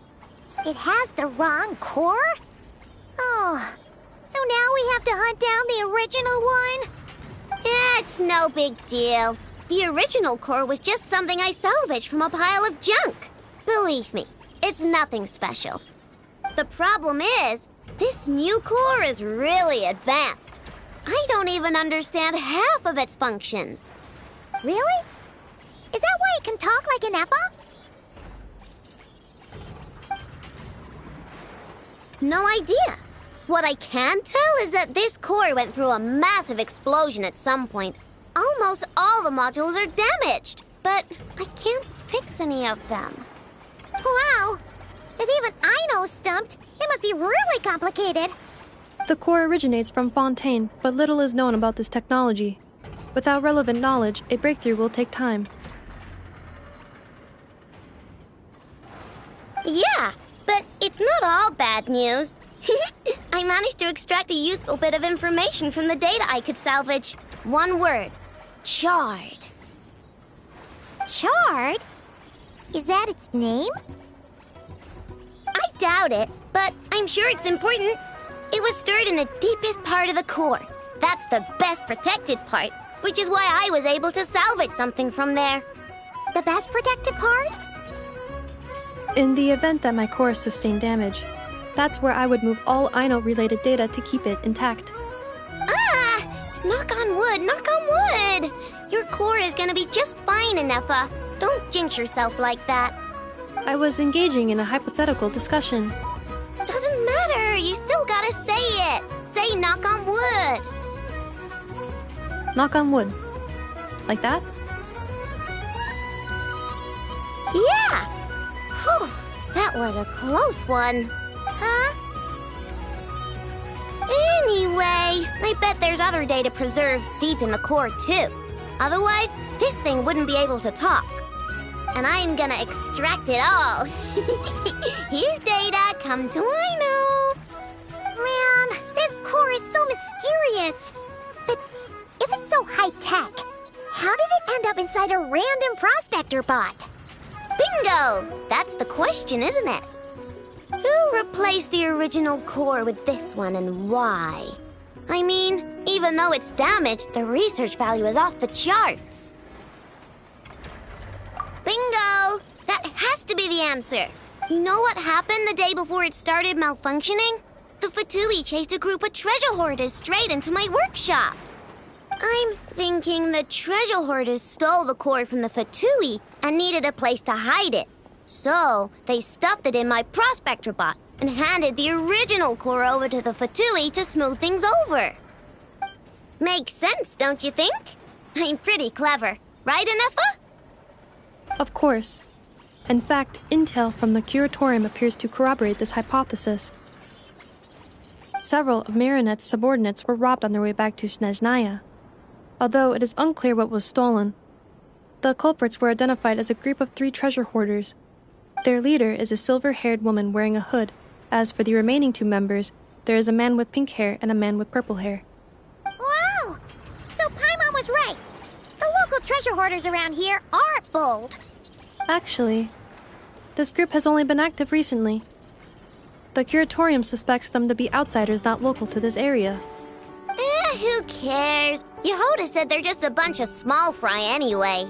It has the wrong core? Oh, so now we have to hunt down the original one? Yeah, it's no big deal. The original core was just something I salvaged from a pile of junk. Believe me, it's nothing special. The problem is, this new core is really advanced. I don't even understand half of its functions. Really? Is that why it can talk like an Eppa? No idea. What I can tell is that this core went through a massive explosion at some point. Almost all the modules are damaged, but I can't fix any of them. Wow! If even Aino's stumped, it must be really complicated. The core originates from Fontaine, but little is known about this technology. Without relevant knowledge, a breakthrough will take time. Yeah, but it's not all bad news. I managed to extract a useful bit of information from the data I could salvage. One word. Charred. Charred? Is that its name? I doubt it, but I'm sure it's important. It was stored in the deepest part of the core. That's the best protected part, which is why I was able to salvage something from there. The best protected part? In the event that my core sustained damage, that's where I would move all Aino-related data to keep it intact. Ah! Knock on wood, knock on wood! Your core is gonna be just fine, Inefa. Don't jinx yourself like that. I was engaging in a hypothetical discussion. Doesn't matter, you still gotta say it. Say knock on wood. Knock on wood. Like that? Yeah! Whew, that was a close one. Huh? Anyway, I bet there's other data preserved deep in the core too. Otherwise, this thing wouldn't be able to talk. And I'm gonna extract it all. Here, data, come to Aino. Man, this core is so mysterious. But if it's so high-tech, how did it end up inside a random prospector bot? Bingo! That's the question, isn't it? Who replaced the original core with this one and why? I mean, even though it's damaged, the research value is off the charts. Bingo! That has to be the answer. You know what happened the day before it started malfunctioning? The Fatui chased a group of treasure hoarders straight into my workshop. I'm thinking the treasure hoarders stole the core from the Fatui and needed a place to hide it. So, they stuffed it in my prospector bot and handed the original core over to the Fatui to smooth things over. Makes sense, don't you think? I'm pretty clever, right, Anefa? Of course. In fact, intel from the curatorium appears to corroborate this hypothesis. Several of Marinette's subordinates were robbed on their way back to Snezhnaya, although it is unclear what was stolen. The culprits were identified as a group of 3 treasure hoarders. Their leader is a silver-haired woman wearing a hood. As for the remaining 2 members, there is a man with pink hair and a man with purple hair. Wow! So Paimon was right. The local treasure hoarders around here aren't bold. Actually, this group has only been active recently. The curatorium suspects them to be outsiders not local to this area. Who cares? Yehoda said they're just a bunch of small fry anyway.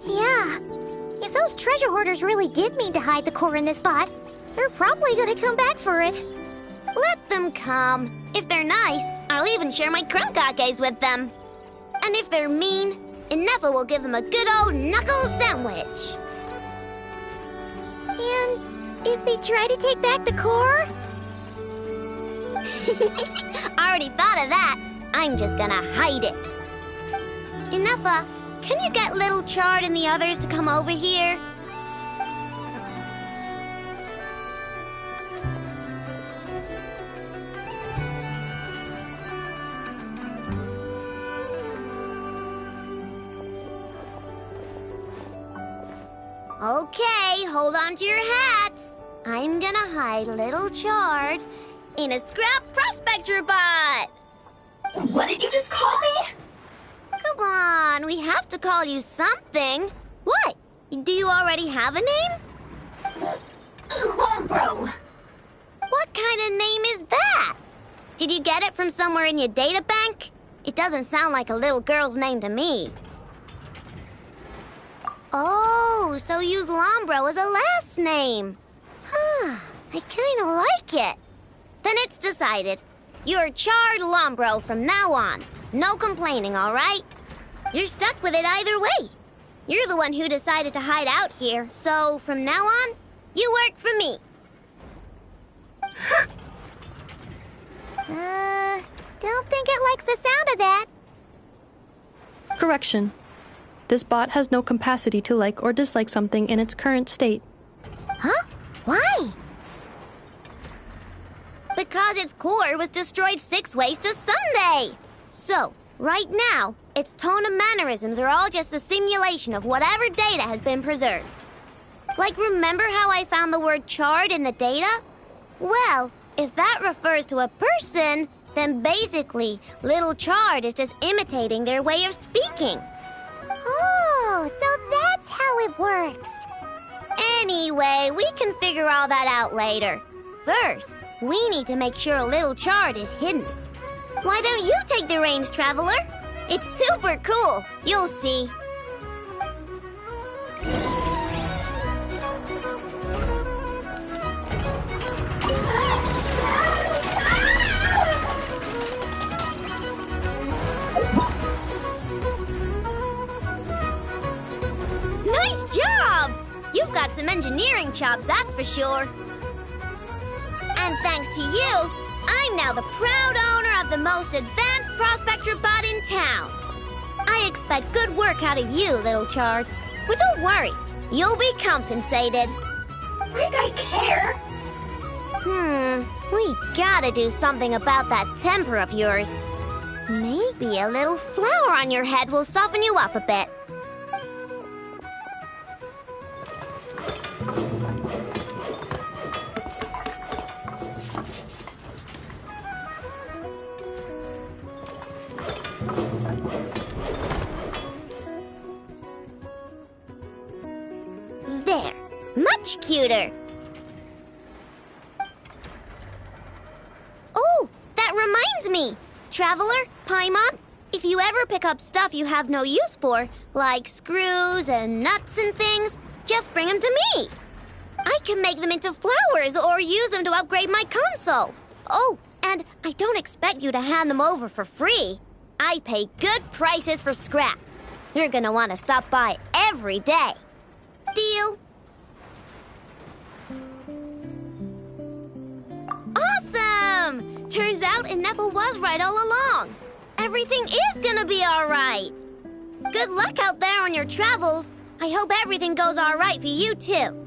Yeah, if those treasure hoarders really did mean to hide the core in this bot, they're probably gonna come back for it. Let them come. If they're nice, I'll even share my crunkakes with them. And if they're mean, Inefa will give them a good old knuckle sandwich. And if they try to take back the core? I already thought of that. I'm just gonna hide it. Inefa, can you get Little Chard and the others to come over here? Okay, hold on to your hats. I'm gonna hide Little Chard in a scrap prospector bot. What did you just call me? Come on, we have to call you something. What? Do you already have a name? Lombro. What kind of name is that? Did you get it from somewhere in your data bank? It doesn't sound like a little girl's name to me. Oh, so use Lombro as a last name. Huh, I kinda like it. Then it's decided. You're Chard Lombro from now on. No complaining, all right? You're stuck with it either way. You're the one who decided to hide out here, so from now on, you work for me. Don't think it likes the sound of that. Correction. This bot has no capacity to like or dislike something in its current state. Huh? Why? Because its core was destroyed 6 ways to Sunday. So, right now, its tone and mannerisms are all just a simulation of whatever data has been preserved. Like, remember how I found the word Chard in the data? Well, if that refers to a person, then basically, Little Chard is just imitating their way of speaking. Oh, so that's how it works. Anyway, we can figure all that out later. First, we need to make sure Little Chard is hidden. Why don't you take the reins, Traveler? It's super cool. You'll see. Nice job! You've got some engineering chops, that's for sure. And thanks to you, I'm now the proud owner of the most advanced prospector bot in town. I expect good work out of you, Little Chard. But don't worry, you'll be compensated. Like I care? We gotta do something about that temper of yours. Maybe a little flour on your head will soften you up a bit. scooter. Oh, that reminds me. Traveler, Paimon, if you ever pick up stuff you have no use for, like screws and nuts and things, just bring them to me. I can make them into flowers or use them to upgrade my console. Oh, and I don't expect you to hand them over for free. I pay good prices for scrap. You're gonna want to stop by every day. Deal? Awesome! Turns out Ineffa was right all along. Everything is gonna be alright. Good luck out there on your travels. I hope everything goes alright for you too.